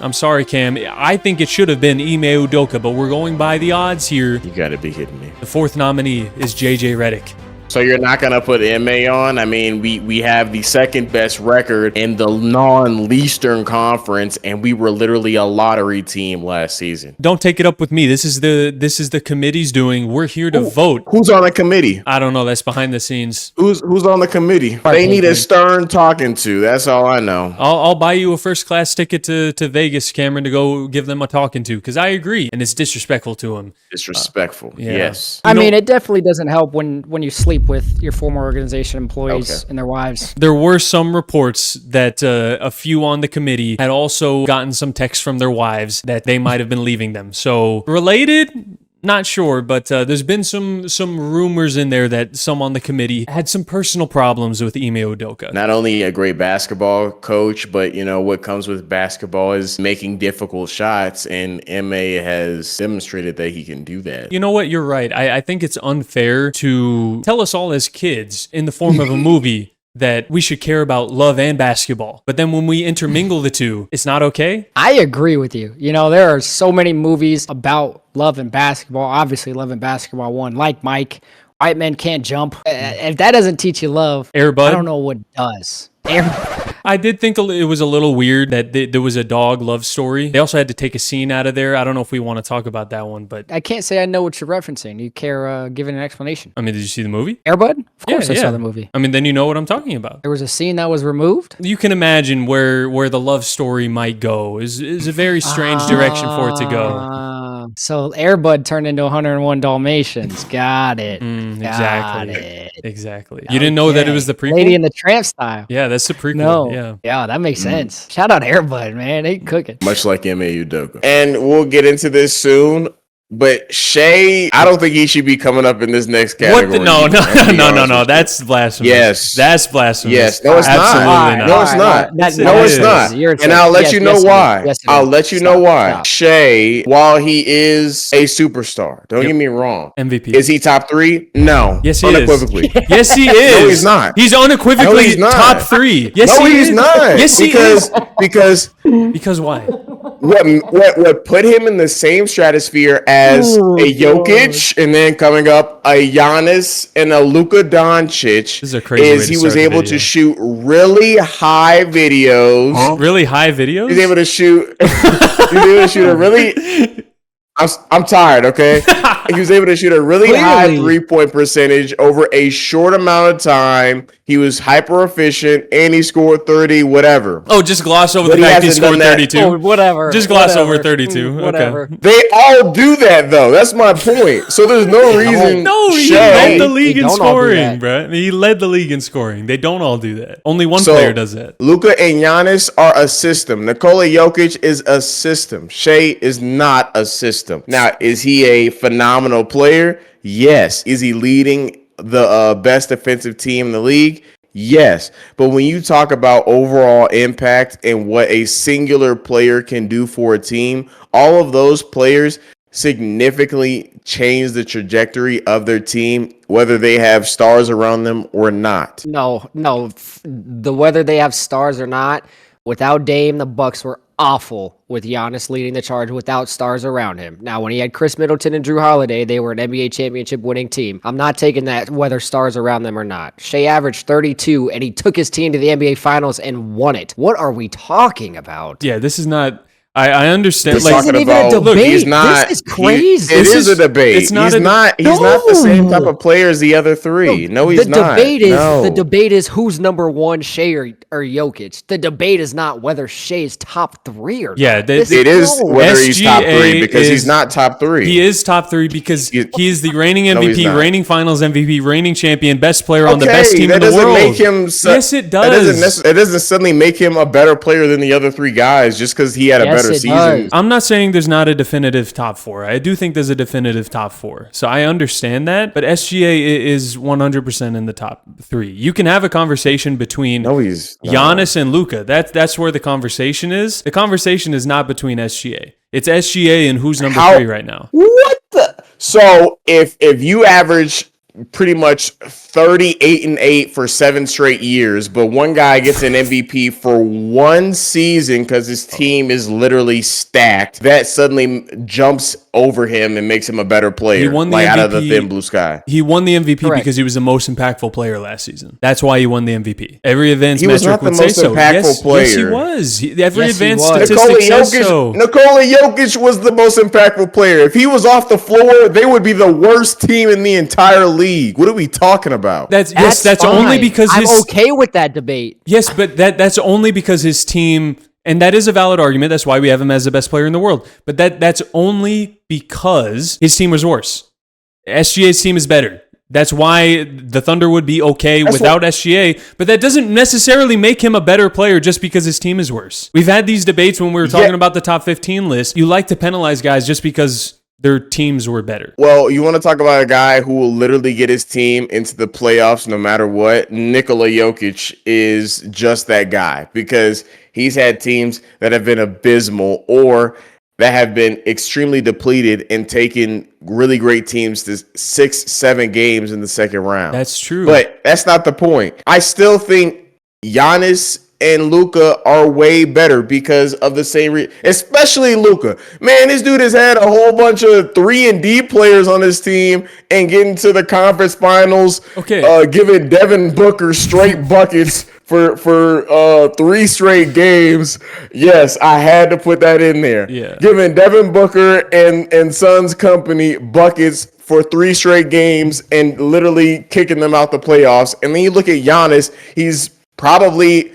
I'm sorry, Cam, I think it should have been Ime Udoka, but we're going by the odds here. You got to be kidding me. The fourth nominee is J.J. Redick. So you're not going to put MA on? I mean, we have the second best record in the non-Eastern Conference, and we were literally a lottery team last season. Don't take it up with me. This is the committee's doing. We're here to vote. Who's on the committee? I don't know. That's behind the scenes. Who's on the committee? They need a stern talking to. That's all I know. I'll buy you a first class ticket to Vegas, Cameron, to go give them a talking to, because I agree, and it's disrespectful to him. Disrespectful. Yeah. Yes. I mean, it definitely doesn't help when you sleep with your former organization employees and their wives. There were some reports that a few on the committee had also gotten some texts from their wives that they might have been leaving them. So related? Not sure, but there's been some rumors in there that some on the committee had some personal problems with Ime Udoka. Not only a great basketball coach, but, you know, what comes with basketball is making difficult shots, and MA has demonstrated that he can do that. You know what? You're right. I think it's unfair to tell us all as kids in the form of a movie that we should care about love and basketball. But then when we intermingle the two, it's not okay? I agree with you. You know, there are so many movies about love and basketball. Obviously, Love and Basketball 1, like Mike, White Men Can't Jump. If that doesn't teach you love, Air Bud? I don't know what does. I did think it was a little weird that there was a dog love story. They also had to take a scene out of there. I don't know if we want to talk about that one, but I can't say I know what you're referencing. You care giving an explanation? I mean, did you see the movie? Air Bud? Of course I saw the movie. I mean, then you know what I'm talking about. There was a scene that was removed? You can imagine where the love story might go. Is a very strange direction for it to go. So Air Bud turned into 101 Dalmatians. Got it. Exactly. You didn't know that it was the prequel? Lady in the Tramp style. Yeah, that's the prequel. No. Yeah, that makes sense. Shout out Air Bud, man. They cooking. Much like MAU Doka. And we'll get into this soon. But Shai, I don't think he should be coming up in this next category. No. That's blasphemous. Yes. That's blasphemous. Yes. No, it's Absolutely not. No, it's not. No, it's not. And I'll let you know why. I'll let you know why. Shai, while he is a superstar, don't get me wrong. MVP. Is he top 3? No. Yes, he unequivocally. is. Yes, he is. No, he's not. He's unequivocally top 3. Yes, no, he he's is. not. Yes, he is. Because why? What put him in the same stratosphere as a Jokic and then coming up a Giannis and a Luka Doncic is he was able to shoot really high videos. Really high videos? He's able to shoot a really I'm tired, okay? He was able to shoot a really high 3-point percentage over a short amount of time. He was hyper efficient and he scored 30, whatever. Oh, just gloss over the fact he scored 32. Oh, whatever. Just gloss over 32. Whatever. Okay. They all do that though. That's my point. So there's no reason. No, he led the league in scoring, bro. He led the league in scoring. They don't all do that. Only one player does that. Luka and Giannis are a system. Nikola Jokic is a system. Shai is not a system. Now, is he a phenomenal player? Yes. Is he leading the best defensive team in the league? Yes. But when you talk about overall impact and what a singular player can do for a team, all of those players significantly change the trajectory of their team, whether they have stars around them or not. No. Whether they have stars or not, without Dame, the Bucks were awful with Giannis leading the charge without stars around him. Now, when he had Chris Middleton and Drew Holiday, they were an NBA championship winning team. I'm not taking that whether stars around them or not. Shai averaged 32 and he took his team to the NBA finals and won it. What are we talking about? Yeah, this is not... I understand. This isn't even a debate. Look, he's not. This is crazy. It is a debate. He's not the same type of player as the other three. No, he's not. The debate is who's number one, Shai or Jokic. The debate is not whether Shai is top 3 or not. Yeah, it is whether he's top 3 because he's not top 3. He is top 3 because he is the reigning MVP, reigning Finals MVP, reigning champion, best player on the best team in the world. Yes, it does. It doesn't suddenly make him a better player than the other 3 guys just because he had a better season. I'm not saying there's not a definitive top 4. I do think there's a definitive top 4. So I understand that, but SGA is 100% in the top 3. You can have a conversation between Giannis and Luka. That's where the conversation is. The conversation is not between SGA. It's SGA and who's number 3 right now. What the? So if you average pretty much 38-8 for 7 straight years, but one guy gets an MVP for one season because his team is literally stacked, that suddenly jumps over him and makes him a better player. He won the MVP, out of the thin blue sky. He won the MVP because he was the most impactful player last season. That's why he won the MVP. Every advanced metric would say so. Yes, he was. Every advanced statistic says so. Nikola Jokic was the most impactful player. If he was off the floor, they would be the worst team in the entire league. What are we talking about? That's only because I'm okay with that debate. Yes, but that's only because his team, and that is a valid argument. That's why we have him as the best player in the world. But that's only because his team was worse. SGA's team is better. That's why the Thunder would be okay without SGA, but that doesn't necessarily make him a better player just because his team is worse. We've had these debates when we were talking about the top 15 list. You like to penalize guys just because their teams were better. Well, you want to talk about a guy who will literally get his team into the playoffs no matter what? Nikola Jokic is just that guy because he's had teams that have been abysmal or that have been extremely depleted and taken really great teams to 6-7 games in the second round. That's true. But that's not the point. I still think Giannis and Luka are way better because of the same reason, especially Luka. Man, this dude has had a whole bunch of 3-and-D players on his team and getting to the conference finals, giving Devin Booker straight buckets for 3 straight games, yes, I had to put that in there. Yeah. Giving Devin Booker and Suns company buckets for 3 straight games and literally kicking them out the playoffs. And then you look at Giannis, he's probably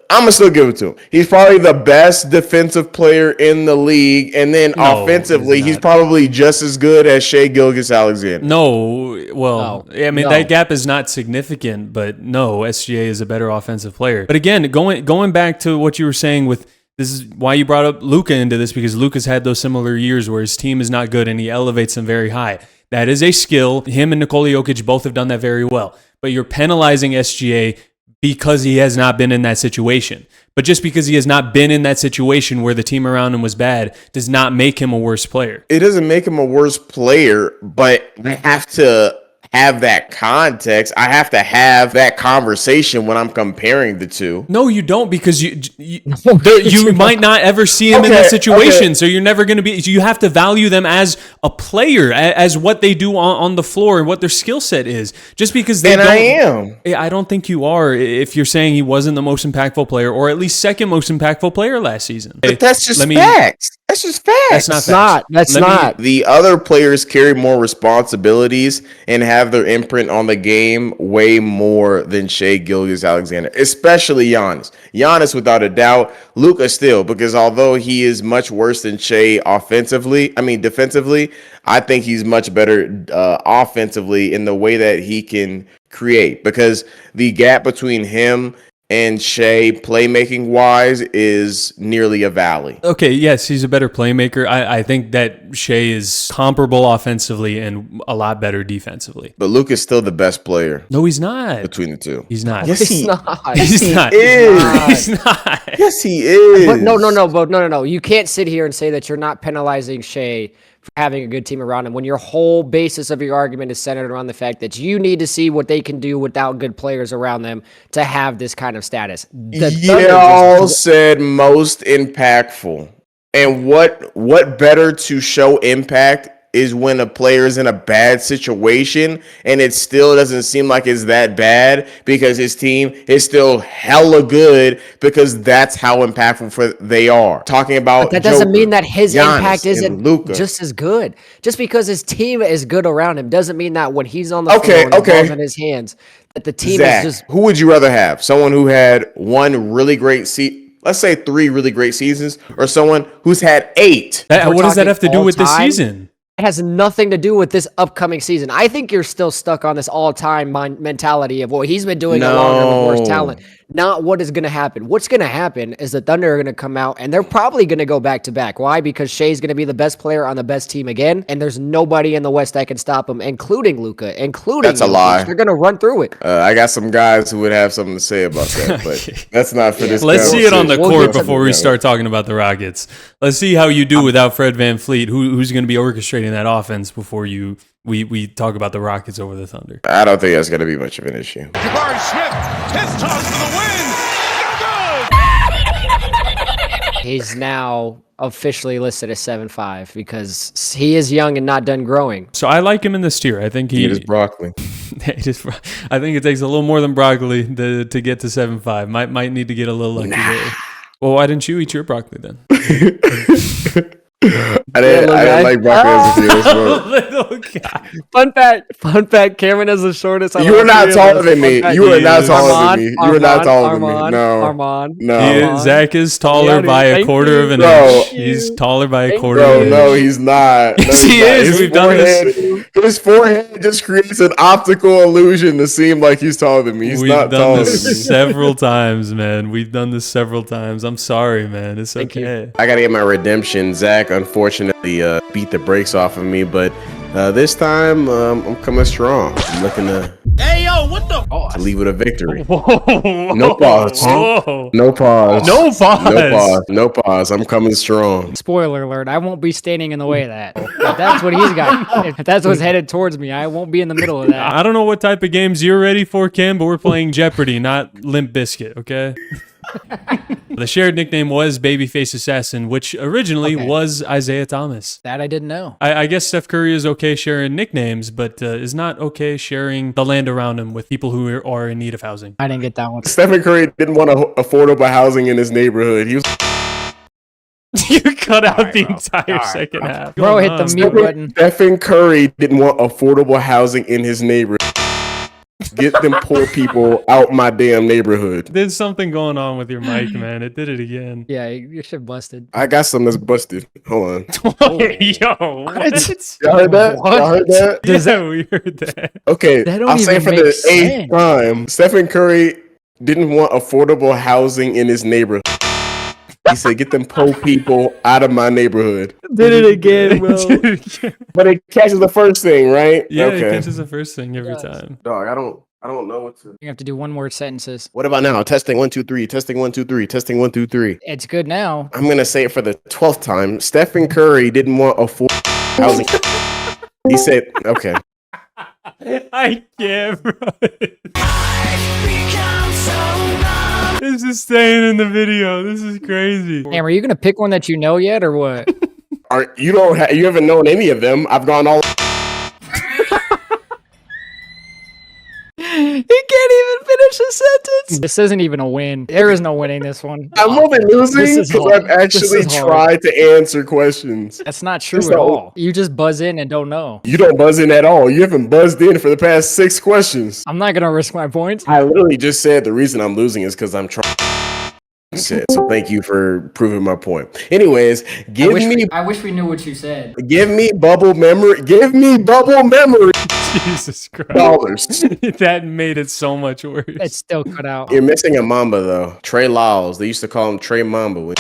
I'm gonna still give it to him. He's probably the best defensive player in the league, and then offensively, he's probably just as good as Shai Gilgeous-Alexander. That gap is not significant, but no, SGA is a better offensive player. But again, going back to what you were saying with this is why you brought up Luka into this, because Luka's had those similar years where his team is not good and he elevates them very high. That is a skill. Him and Nikola Jokic both have done that very well. But you're penalizing SGA because he has not been in that situation. But just because he has not been in that situation where the team around him was bad does not make him a worse player. It doesn't make him a worse player, but I have to have that context. I have to have that conversation when I'm comparing the two. No, you don't, because you might not ever see him in that situation. So you're never going to be. You have to value them as a player, as what they do on the floor and what their skill set is. Just because they I don't think you are. If you're saying he wasn't the most impactful player, or at least second most impactful player last season. But that's just facts. That's just facts. That's not facts. That's not. The other players carry more responsibilities and have their imprint on the game way more than Shai Gilgeous-Alexander, especially Giannis. Giannis, without a doubt. Luka still, because although he is much worse than Shai defensively, I think he's much better offensively in the way that he can create, because the gap between him and Shai, playmaking wise, is nearly a valley. Okay, yes, he's a better playmaker. I think that Shai is comparable offensively and a lot better defensively. But Luka's still the best player. No, he's not. Between the two. He's not. Yes, he's not. He's not. He's not. Yes, he is. But no. You can't sit here and say that you're not penalizing Shai for having a good team around him when your whole basis of your argument is centered around the fact that you need to see what they can do without good players around them to have this kind of status. Y'all said most impactful. And what better to show impact is when a player is in a bad situation and it still doesn't seem like it's that bad because his team is still hella good, because that's how impactful they are. Talking about but that doesn't mean that his Giannis, impact isn't just as good. Just because his team is good around him doesn't mean that when he's on the floor and the ball's in his hands, that the team Zach, is just... Who would you rather have? Someone who had one really great let's say 3 really great seasons, or someone who's had 8? What does that have to do with this season? It has nothing to do with this upcoming season. I think you're still stuck on this all-time mentality of what he's been doing along with worse talent. Not what is going to happen. What's going to happen is the Thunder are going to come out, and they're probably going to go back-to-back. Why? Because Shai's going to be the best player on the best team again, and there's nobody in the West that can stop him, including Luka, That's a lie. They're going to run through it. I got some guys who would have something to say about that, but that's not for this. Let's see it on the court before we start talking about the Rockets. Let's see how you do without Fred VanVleet, who's going to be orchestrating that offense before we talk about the Rockets over the Thunder. I don't think that's going to be much of an issue. Jabari Smith, his toss for the win. He's now officially listed as 7'5" because he is young and not done growing. So I like him in this tier. I think he is broccoli. I think it takes a little more than broccoli to get to 7'5". Might need to get a little lucky there. Well, why didn't you eat your broccoli then? I didn't like broccoli as a kid. Little guy. Fun fact. Cameron is the shortest. You are not taller than me. You are not taller than me. You are not taller than me. No. Arman. No. Zach is taller by a quarter of an inch. He's taller by a quarter of an inch. No, he's not. Yes, he is. We've done this. His forehead just creates an optical illusion to seem like he's taller than me. He's not taller than me. We've done this several times, man. We've done this several times. I'm sorry, man. It's okay. I got to get my redemption. Zach, unfortunately, beat the brakes off of me, but this time I'm coming strong. I'm looking to leave with a victory. Whoa. No pause. Whoa. No pause. No pause. No pause. No pause. I'm coming strong. Spoiler alert, I won't be standing in the way of that. If that's what he's got. If that's what's headed towards me, I won't be in the middle of that. I don't know what type of games you're ready for, Kim, but we're playing Jeopardy, not Limp Bizkit, okay? The shared nickname was Babyface Assassin, which originally was Isaiah Thomas. That I didn't know. I guess Steph Curry is okay sharing nicknames, but is not okay sharing the land around him with people who are in need of housing. I didn't get that one. Stephen Curry didn't want affordable housing in his neighborhood. He was. You cut out the entire second half. Bro, hit the mute button. Stephen Curry didn't want affordable housing in his neighborhood. Get them poor people out my damn neighborhood. There's something going on with your mic, man. It did it again. Yeah, your shit busted. I got something that's busted. Hold on. Yo, what? Y'all heard that? Y'all heard that? We heard that. Okay, That don't I'll say even for make the sense. 8th time, Stephen Curry didn't want affordable housing in his neighborhood. He said, get them poor people out of my neighborhood. Did it again, bro. But it catches the first thing, right? Yeah, okay. it catches the first thing every time. Dog, I don't know what to. You have to do one word sentences. What about now? Testing 1 2 3. Testing 1 2 3. Testing 1 2 3. It's good now. I'm gonna say it for the 12th time. Stephen Curry didn't want affordable housing. He said, okay. I can't, bro. This is staying in the video. This is crazy. Damn, are you gonna pick one that you know yet, or what? You haven't known any of them. I've gone all. He can't even finish a sentence. This isn't even a win. There is no winning this one. I'm only losing because I've actually This is tried to answer questions. That's not true at all. You just buzz in and don't know. You don't buzz in at all. You haven't buzzed in for the past 6 questions. I'm not gonna risk my points. I literally just said the reason I'm losing is because I'm trying. So thank you for proving my point. Anyways, I wish we knew what you said. Give me bubble memory. Give me bubble memory. Jesus Christ. Dollars. That made it so much worse. It's still cut out. You're missing a Mamba though. Trey Lyles. They used to call him Trey Mamba.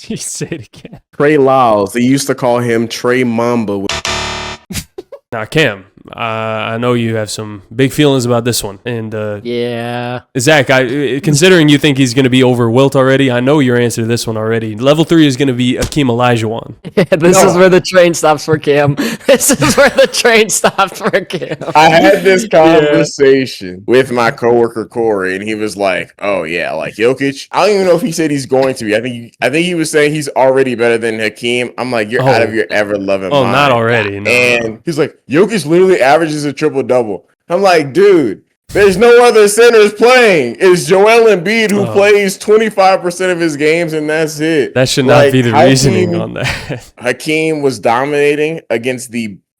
You say it again. Trey Lyles. They used to call him Trey Mamba. Now, Cam, I know you have some big feelings about this one. And yeah. Zach, considering you think he's going to be over Wilt already, I know your answer to this one already. Level 3 is going to be Akeem Olajuwon. Yeah, this is where the train stops for Cam. This is where the train stops for Cam. I had this conversation with my coworker Corey, and he was like, "Oh yeah, like Jokic." I don't even know if he said he's going to be. I think he was saying he's already better than Hakeem. I'm like, you're out of your ever loving mind. Oh, not already. No. And he's like, Jokic literally averages a triple double. I'm like, dude. There's no other centers playing. It's Joel Embiid who plays 25% of his games, and that's it. That should not be the reasoning on that. Hakeem was dominating against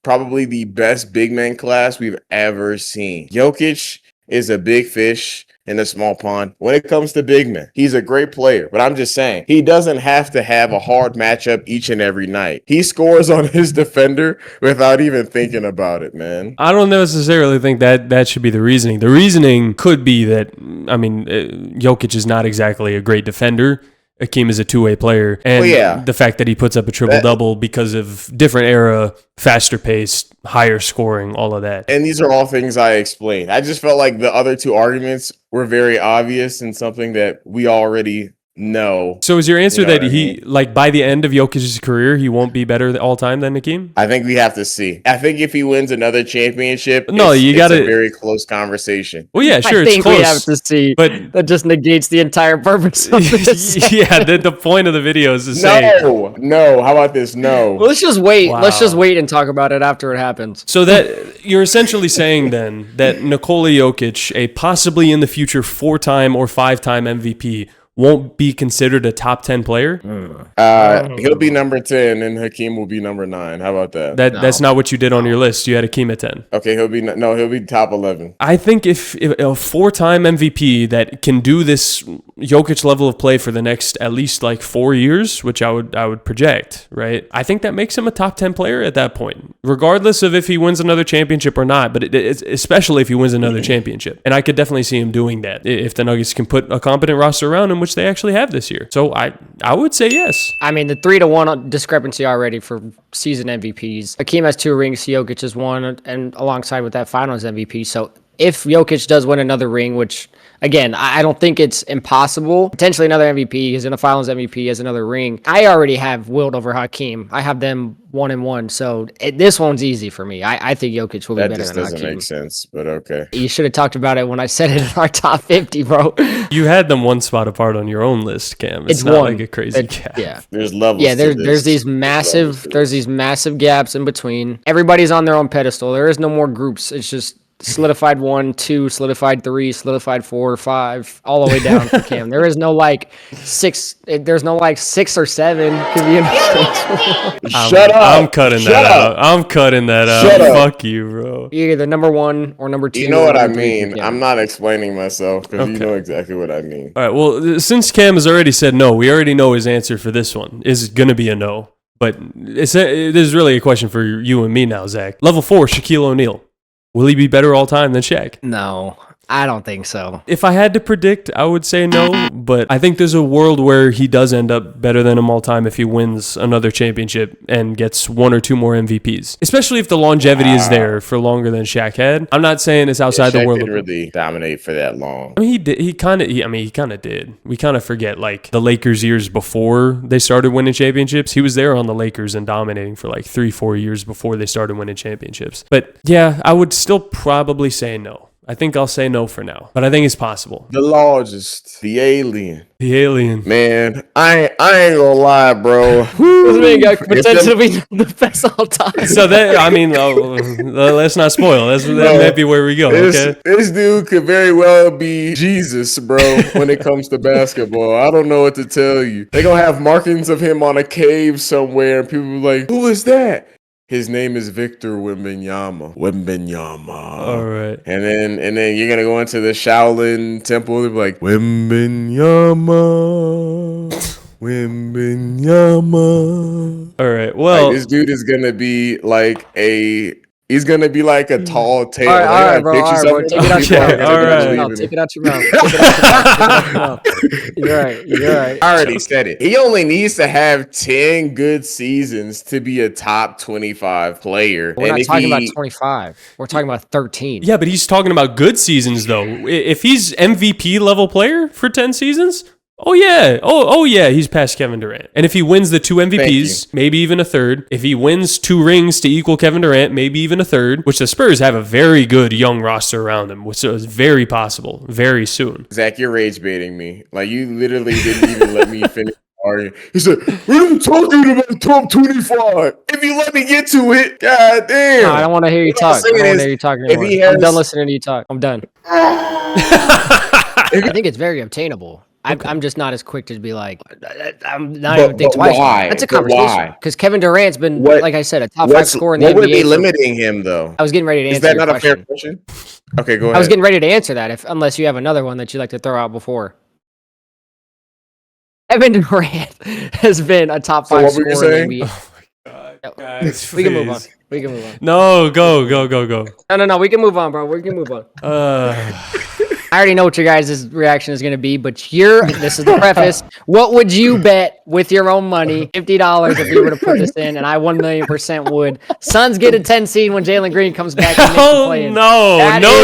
probably the best big man class we've ever seen. Jokic is a big fish in a small pond when it comes to big men. He's a great player, but I'm just saying, he doesn't have to have a hard matchup each and every night. He scores on his defender without even thinking about it, man. I don't necessarily think that should be the reasoning. The reasoning could be that, Jokic is not exactly a great defender. Akeem is a two-way player. And the fact that he puts up a triple-double because of different era, faster pace, higher scoring, all of that. And these are all things I explained. I just felt like the other two arguments were very obvious and something that we already know. So is your answer that he, like, by the end of Jokic's career, he won't be better all time than Hakeem? I think we have to see. I think if he wins another championship, it's a very close conversation. Well, yeah, sure, it's close. We have to see, but that just negates the entire purpose of this. Yeah, the point of the video is to say... No, how about this? No. Well, let's just wait. Wow. Let's just wait and talk about it after it happens. So that you're essentially saying then that Nikola Jokic, a possibly in the future 4-time or 5-time MVP, won't be considered a top 10 player? He'll be number 10 and Hakeem will be number 9. How about that? That's not what you did on your list. You had Hakeem at 10. Okay, he'll be top 11. I think if a 4-time MVP that can do this Jokic level of play for the next at least like 4 years, which I would project, right? I think that makes him a top 10 player at that point, regardless of if he wins another championship or not, but especially if he wins another championship. And I could definitely see him doing that if the Nuggets can put a competent roster around him, which they actually have this year. So I would say yes. I mean, the 3-1 discrepancy already for season MVPs. Hakeem has 2 rings, Jokic has 1, and alongside with that Finals MVP. So if Jokic does win another ring, which again, I don't think it's impossible. Potentially another MVP. He's in a Finals MVP as another ring. I already have Wilt over Hakeem. I have them 1-1. So this one's easy for me. I think Jokic will be better than Hakeem. That just doesn't make sense, but okay. You should have talked about it when I said it in our top 50, bro. You had them one spot apart on your own list, Cam. It's not like a crazy gap. Yeah. There's levels. Yeah, there's these massive gaps in between. Everybody's on their own pedestal. There is no more groups. It's just solidified 1, 2, solidified 3, solidified 4, 5, all the way down for Cam. There is no like 6. There's no like 6 or 7. Shut up! I'm cutting that out. I'm cutting that out. Fuck you, bro. You're either number 1 or number 2. You know what I mean. I'm not explaining myself because you know exactly what I mean. All right. Well, since Cam has already said no, we already know his answer for this one is gonna be a no. But this is really a question for you and me now, Zach. Level 4, Shaquille O'Neal. Will he be better all time than Shaq? No, I don't think so. If I had to predict, I would say no, but I think there's a world where he does end up better than him all time if he wins another championship and gets 1 or 2 more MVPs, especially if the longevity is there for longer than Shaq had. I'm not saying it's outside the world. Shaq didn't really dominate for that long. I mean, he did. He kind of did. We kind of forget like the Lakers years before they started winning championships. He was there on the Lakers and dominating for like 3-4 years before they started winning championships. But yeah, I would still probably say no. I think I'll say no for now, but I think it's possible. The largest, the alien. The alien. Man, I ain't gonna lie, bro. This man got potential to be the best all time. So that, I mean, let's not spoil. That might be where we go. This dude could very well be Jesus, bro, when it comes to basketball. I don't know what to tell you. They gonna have markings of him on a cave somewhere, and people be like, who is that? His name is Victor Wembanyama. All right. And then you're gonna go into the Shaolin temple and be like, Wembanyama. All right. Well, like, this dude is gonna be like he's gonna be like a tall tale. All right, bro. Take it out your mouth. Take it out your mouth. You're right. I already said it. He only needs to have 10 good seasons to be a top 25 player. We're not talking about 25. We're talking about 13. Yeah, but he's talking about good seasons, though. If he's MVP level player for 10 seasons, oh yeah. Oh yeah, he's past Kevin Durant. And if he wins the 2 MVPs, maybe even a third. If he wins 2 rings to equal Kevin Durant, maybe even a third, which the Spurs have a very good young roster around him, which is very possible very soon. Zach, you're rage baiting me. Like, you literally didn't even let me finish. He said, "What are you talking about top 25? If you let me get to it, god damn." No, I don't want to hear you talk. I don't want to hear you talk anymore. I'm done listening to you talk. I'm done. I think it's very obtainable. I'm just not as quick to be like, I'm not even think twice. Why? That's a conversation. Because Kevin Durant's been, like I said, a top 5 scorer in the NBA. What would be limiting him, though? I was getting ready to answer. Is that not a fair question? Okay, go ahead. I was getting ready to answer that, unless you have another one that you'd like to throw out before. Kevin Durant has been a top 5 scorer in the NBA. Oh my God, guys, we can move on. We can move on. No, go. No. We can move on, bro. We can move on. I already know what your guys' reaction is going to be, but this is the preface. What would you bet with your own money, $50, if we were to put this in, and I 1,000,000% would? Suns get a 10 seed when Jalen Green comes back and makes the play-in. No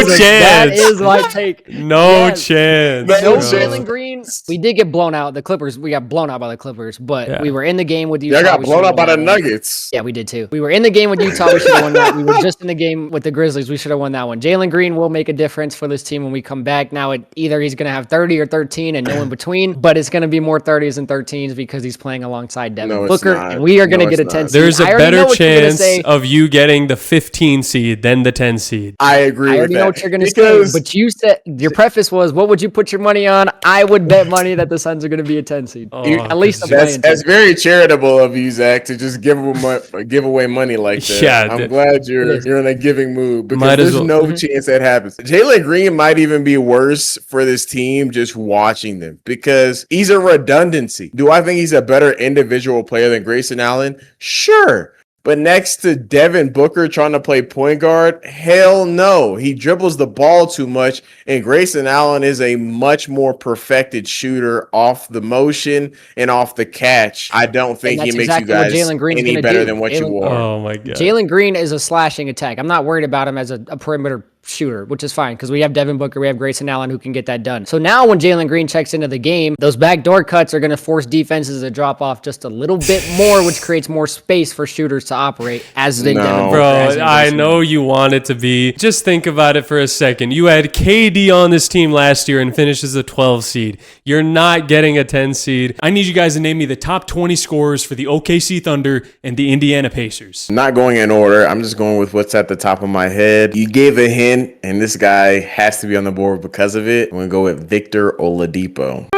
chance. That is my take. No chance. No Jalen Green. We did get blown out. The Clippers, we got blown out by the Clippers, but we were in the game with Utah. Y'all got blown out by the Nuggets. Yeah, we did too. We were in the game with Utah. We should have won that. We were just in the game with the Grizzlies. We should have won that one. Jalen Green will make a difference for this team when we come back. Now, either he's going to have 30 or 13 and no in between, but it's going to be more 30s and 13s because he's playing alongside Devin Booker, and we are going to get a 10 seed. There's a better chance of you getting the 15 seed than the 10 seed. I agree with that. I already know what you're going to say, but you said, your preface was, what would you put your money on? I would bet money that the Suns are going to be a 10 seed. At least that's very charitable of you, Zach, to just give away money like that. Yeah, I'm glad you're in a giving mood, because there's no chance that happens. Jalen Green might even be worse for this team just watching them, because he's a redundancy. Do I think he's a better individual player than Grayson Allen? Sure. But next to Devin Booker trying to play point guard, hell no. He dribbles the ball too much, and Grayson Allen is a much more perfected shooter off the motion and off the catch. I don't think he makes you guys any better than what you are. Oh my God. Jalen Green is a slashing attack. I'm not worried about him as a perimeter shooter, which is fine because we have Devin Booker, we have Grayson Allen who can get that done. So now when Jalen Green checks into the game, those backdoor cuts are going to force defenses to drop off just a little bit more, which creates more space for shooters to operate as they Devin Booker. Bro, I know you want it to be. Just think about it for a second. You had KD on this team last year and finishes a 12 seed. You're not getting a 10 seed. I need you guys to name me the top 20 scorers for the OKC Thunder and the Indiana Pacers. I'm not going in order. I'm just going with what's at the top of my head. You gave a hint, and this guy has to be on the board because of it. I'm going to go with Victor Oladipo.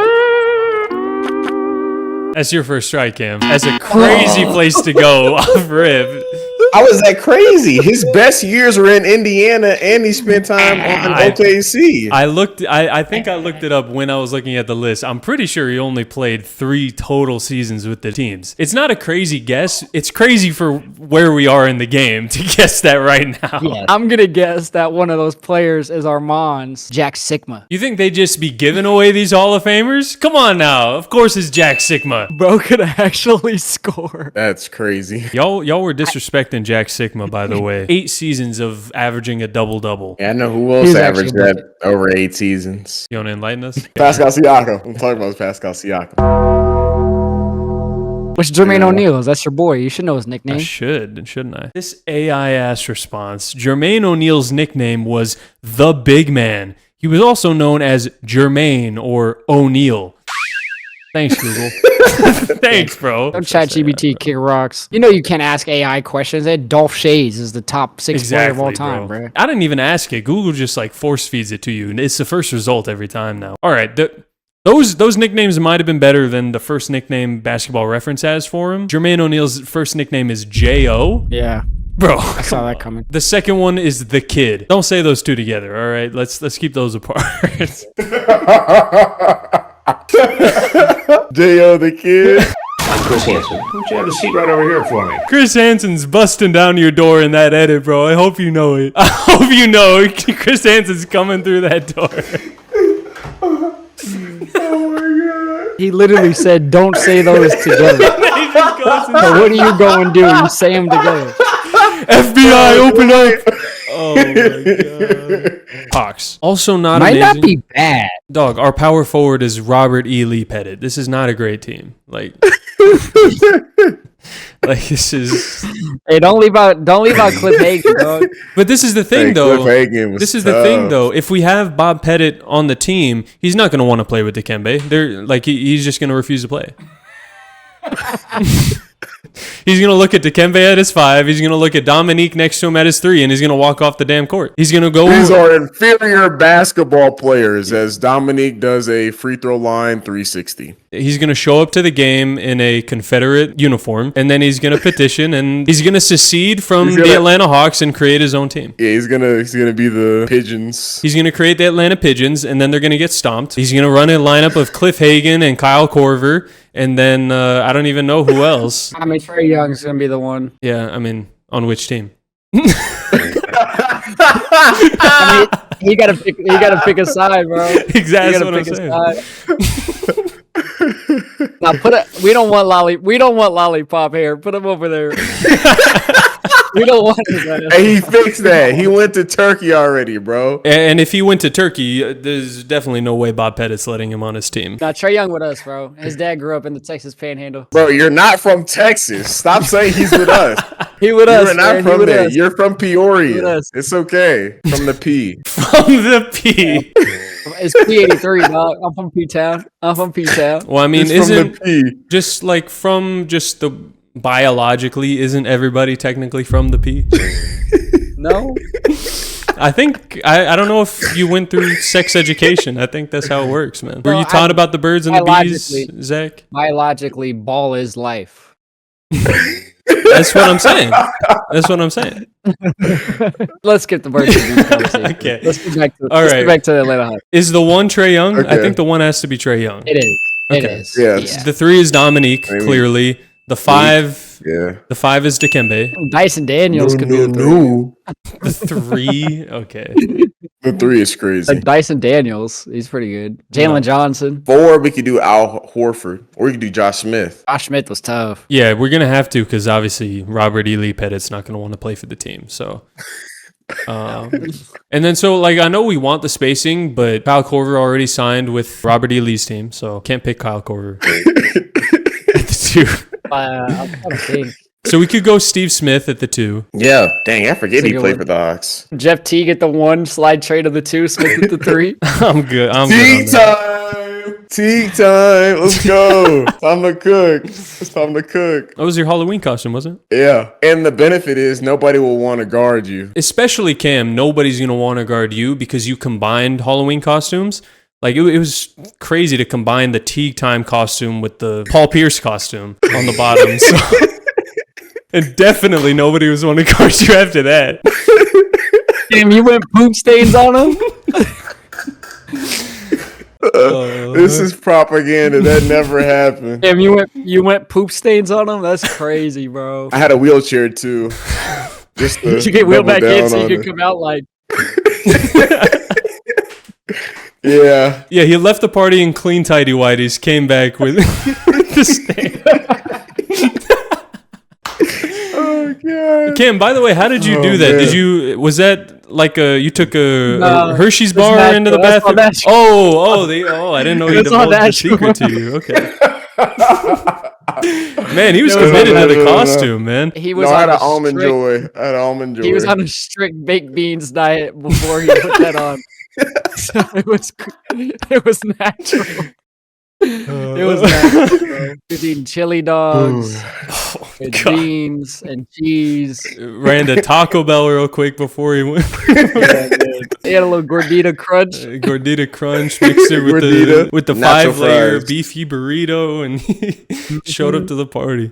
That's your first strike, Cam. That's a crazy place to go off rip. How is that crazy? His best years were in Indiana, and he spent time on OKC. I think I looked it up when I was looking at the list. I'm pretty sure he only played 3 total seasons with the teams. It's not a crazy guess. It's crazy for where we are in the game to guess that right now. Yeah. I'm going to guess that one of those players is Arman's Jack Sigma. You think they just be giving away these Hall of Famers? Come on now. Of course it's Jack Sigma. Bro could actually score. That's crazy. Y'all were disrespecting Jack Sigma, by the way. 8 seasons of averaging a double-double. Yeah, I know who else averaged that over 8 seasons. You want to enlighten us? Pascal Siakam. I'm talking about Pascal Siakam. Which Jermaine O'Neal is? That's your boy. You should know his nickname. I should, shouldn't I? This AI-ass response. Jermaine O'Neal's nickname was The Big Man. He was also known as Jermaine or O'Neal. Thanks, Google. Thanks, bro. Don't ChatGPT kick rocks. You know you can't ask AI questions. Dolph Schayes is the top 6 player of all time, bro. I didn't even ask it. Google just like force feeds it to you, and it's the first result every time now. All right, those nicknames might have been better than the first nickname Basketball Reference has for him. Jermaine O'Neal's first nickname is J.O. Yeah. Bro, I saw that coming. The second one is The Kid. Don't say those two together, all right? Let's keep those apart. J.O. the Kid. I'm Chris Hansen. Why don't you have a seat right over here for me? Chris Hansen's busting down your door in that edit, bro. I hope you know it. I hope you know Chris Hansen's coming through that door. Oh my God. He literally said, don't say those together. So what are you going to do? You say them together. FBI, open up. Oh my God. Hawks. Also not Might amazing. not be bad. Dog, our power forward is Robert E. Lee Pettit. This is not a great team. Like this is. Hey, don't leave out Cliff Hagan, dog. But this is the thing, though. This is the thing, though. If we have Bob Pettit on the team, he's not going to want to play with Dikembe. He's just going to refuse to play. He's going to look at Dikembe at his 5. He's going to look at Dominique next to him at his 3, and he's going to walk off the damn court. He's going to go. These are inferior basketball players as Dominique does a free throw line 360. He's going to show up to the game in a Confederate uniform, and then he's going to petition, and he's going to secede from the Atlanta Hawks and create his own team. Yeah, he's gonna be the Pigeons. He's going to create the Atlanta Pigeons, and then they're going to get stomped. He's going to run a lineup of Cliff Hagan and Kyle Korver, and then I don't even know who else. I mean, Trae Young's going to be the one. Yeah, I mean, on which team? I mean, you gotta pick a side, bro. Exactly what I'm saying. Now we don't want lollipop here. Put him over there. We don't want it. Hey, he fixed that. He went to Turkey already, bro. And if he went to Turkey, there's definitely no way Bob Pettit's letting him on his team. Now, Trae Young with us, bro. His dad grew up in the Texas Panhandle. Bro, you're not from Texas. Stop saying he's with us. He with us. You're not from there. You're from Peoria. It's okay. From the P. From the P. It's P83, dog. I'm from P-Town. Well, I mean, isn't just like from just the biologically, isn't everybody technically from the P? No. I think I don't know if you went through sex education. I think that's how it works, man. Were you taught about the birds and the bees, Zach? Biologically, ball is life. That's what I'm saying. Let's skip the birds and bees conversation. Okay. Let's get back to the Atlanta Hawks. Is the one Trae Young? Okay. I think the one has to be Trae Young. It is. It is. Yeah. The 3 is Dominique, clearly. The 5, the 5 is Dikembe. Dyson Daniels could be the 3. The 3, okay. The 3 is crazy. Like Dyson Daniels, he's pretty good. Jalen Johnson. 4, we could do Al Horford, or we could do Josh Smith. Josh Smith was tough. Yeah, we're gonna have to because obviously Robert E. Lee Pettit's not gonna want to play for the team. So And then so like I know we want the spacing, but Kyle Korver already signed with Robert E. Lee's team, so can't pick Kyle Korver at the 2. I'm trying to think. So we could go Steve Smith at the 2. Yeah, dang, I forget he played for the Hawks. Jeff Teague at the 1, slide trade of the 2, Smith at the 3. I'm good. Teague time! Teague time! Let's go! Time to cook. It's time to cook. That was your Halloween costume, wasn't it? Yeah. And the benefit is nobody will want to guard you. Especially Cam, nobody's going to want to guard you because you combined Halloween costumes. Like, it was crazy to combine the Teague time costume with the Paul Pierce costume on the bottom. So. And definitely nobody was wanting to guard you after that. Damn, you went poop stains on him? This is propaganda. That never happened. Damn, you went poop stains on him? That's crazy, bro. I had a wheelchair too. Just to you get wheeled back in so you can come out like... Yeah. Yeah, he left the party in clean tidy whities, came back with the stain. Oh god. Cam, by the way, how did you do that? Man. Was that like you took a Hershey's bar into the that's bathroom? I didn't know he divulged the secret to you. Okay. Man, he was committed to the costume, man. He was I had an almond joy. He was on a strict baked beans diet before he put that on. So it was natural. It was natural, bro. He was eating chili dogs, and beans and cheese. Ran to Taco Bell real quick before he went. He had a little gordita crunch. Gordita crunch mixed it with the 5-layer beefy burrito, and he showed up to the party.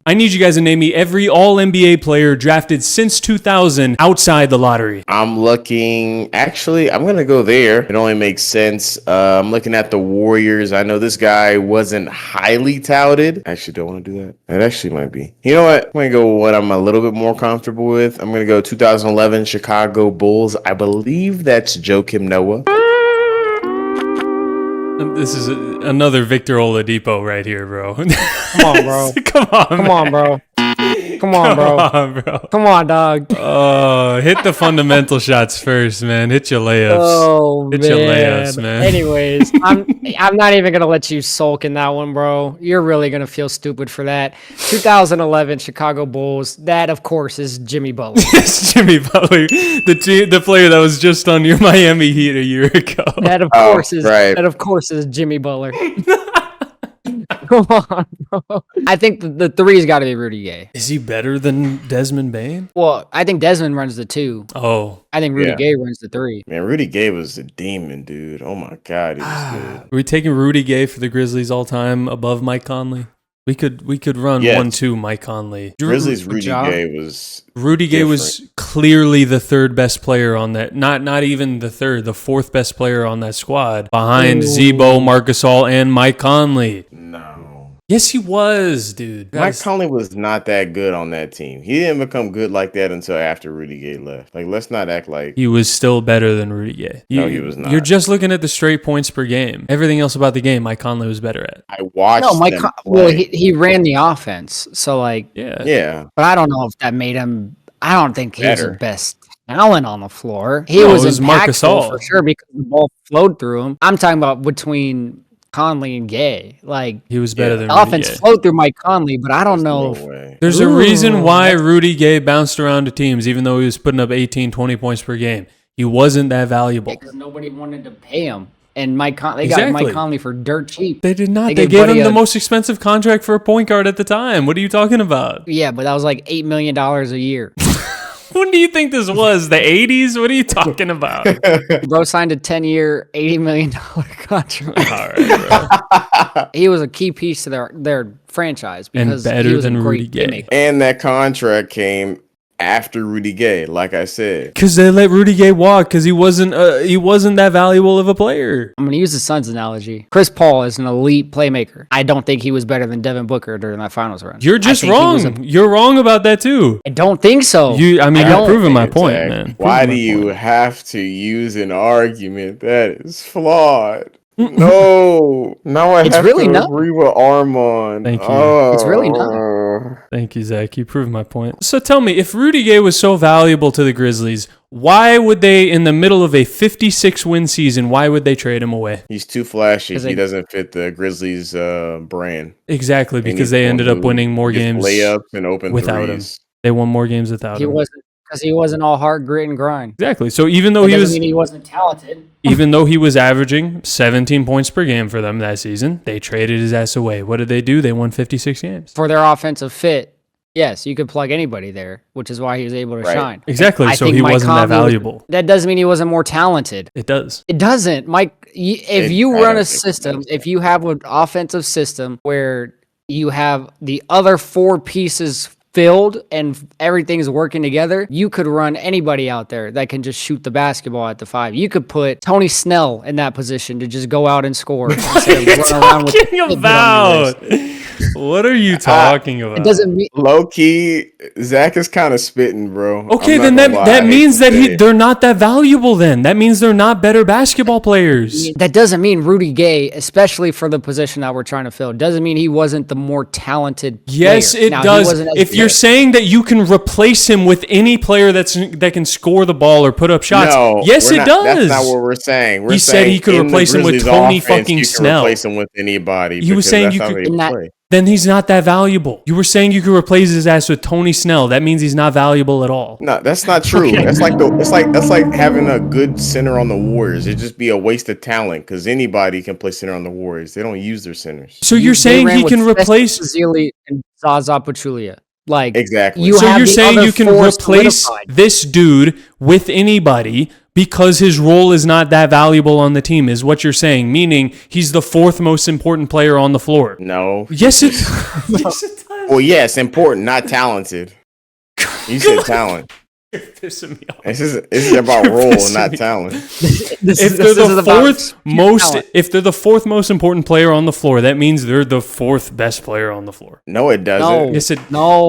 I need you guys to name me every All-NBA player drafted since 2000 outside the lottery. I'm going to go there. It only makes sense. I'm looking at the Warriors. I know this guy wasn't highly touted. Actually, don't want to do that. It actually might be. You know what? I'm going to go with what I'm a little bit more comfortable with. I'm going to go 2011 Chicago Bulls. I believe that's Joakim Noah. This is another Victor Oladipo right here, bro. Come on, bro. Come on, bro. Come on, bro. Come on, dog. Oh, hit the fundamental shots first, man. Hit your layups. Oh, hit your layups, man. Anyways, I'm not even gonna let you sulk in that one, bro. You're really gonna feel stupid for that. 2011 Chicago Bulls. That, of course, is Jimmy Butler. Yes, Jimmy Butler, the player that was just on your Miami Heat a year ago. That, of course, is Jimmy Butler. Come on, bro. I think the 3's got to be Rudy Gay. Is he better than Desmond Bane? Well, I think Desmond runs the 2. Oh. I think Rudy Gay runs the 3. Man, Rudy Gay was a demon, dude. Oh my god, he was good. Are we taking Rudy Gay for the Grizzlies all time above Mike Conley? We could run 1-2 Mike Conley. Grizzlies Rudy Gay was clearly the 3rd best player on that. Not even the 3rd, the 4th best player on that squad behind Zebo, Marc Gasol, and Mike Conley. No. Yes, he was, dude. Mike Conley was not that good on that team. He didn't become good like that until after Rudy Gay left. Like, let's not act like he was still better than Rudy Gay. No, he was not. You're just looking at the straight points per game. Everything else about the game, Mike Conley was better at. I watched. No, well, he ran the offense, so like yeah. But I don't know if that made him. I don't think he was the best talent on the floor. He was impactful for sure because the ball flowed through him. I'm talking about between Conley and Gay. Like, he was better than Rudy offense Gay. Flowed through Mike Conley, but I don't know. There's a reason why Rudy Gay bounced around to teams, even though he was putting up 18, 20 points per game. He wasn't that valuable. Because nobody wanted to pay him. And got Mike Conley for dirt cheap. They did not. They gave him the most expensive contract for a point guard at the time. What are you talking about? Yeah, but that was like $8 million a year. When do you think this was? The 80s? What are you talking about? Bro signed a 10-year, $80 million contract. All right, bro. He was a key piece to their franchise because and better he was than a great Rudy Gay. gimmick. And that contract came after Rudy Gay, like I said. Because they let Rudy Gay walk because he wasn't that valuable of a player. I'm going to use the Suns analogy. Chris Paul is an elite playmaker. I don't think he was better than Devin Booker during that finals run. You're just wrong. You're wrong about that too. I don't think so. You're proving my point, man. Why do you have to use an argument that is flawed? No. Now I have really to agree with Arman. Thank you. It's really not. Thank you, Zach. You proved my point. So tell me, if Rudy Gay was so valuable to the Grizzlies, Why would they, in the middle of a 56-win season, why would they trade him away? He's too flashy. He doesn't fit the Grizzlies brand. Exactly, because they ended up winning more games layups and open without threes. him. They won more games without him. Because he wasn't all hard grit and grind. Exactly. So even though he wasn't talented, even though he was averaging 17 points per game for them that season, they traded his ass away. What did they do? They won 56 games. For their offensive fit, yes, you could plug anybody there, which is why he was able to shine. Exactly. So he wasn't that valuable. That doesn't mean he wasn't more talented. It does. It doesn't. Mike, if you run a system, if you have an offensive system where you have the other 4 pieces filled and everything's working together, you could run anybody out there that can just shoot the basketball at the 5. You could put Tony Snell in that position to just go out and score. What are you talking about? What are you talking about? It doesn't mean low key. Zach is kind of spitting, bro. Okay, then that means that they're not that valuable. Then that means they're not better basketball players. That doesn't mean Rudy Gay, especially for the position that we're trying to fill, doesn't mean he wasn't the more talented player. Yes, it does. If you're saying that you can replace him with any player that can score the ball or put up shots, yes, it does. That's not what we're saying. He said he could replace him with Tony fucking Snell. Replace him with anybody. He was saying you could. Then he's not that valuable. You were saying you could replace his ass with Tony Snell. That means he's not valuable at all. No, that's not true. Okay. That's like having a good center on the Warriors. It'd just be a waste of talent because anybody can play center on the Warriors. They don't use their centers. So you're saying he can replace Zili and Zaza Pachulia. Like exactly. So you're saying you can replace this dude with anybody because his role is not that valuable on the team, is what you're saying, meaning he's the 4th most important player on the floor. No. Yes, it does. Well, yes, important, not talented. You said talent. You're pissing me off. This is about role and not talent. If they're the 4th most important player on the floor, that means they're the 4th best player on the floor. No, it doesn't. Yes,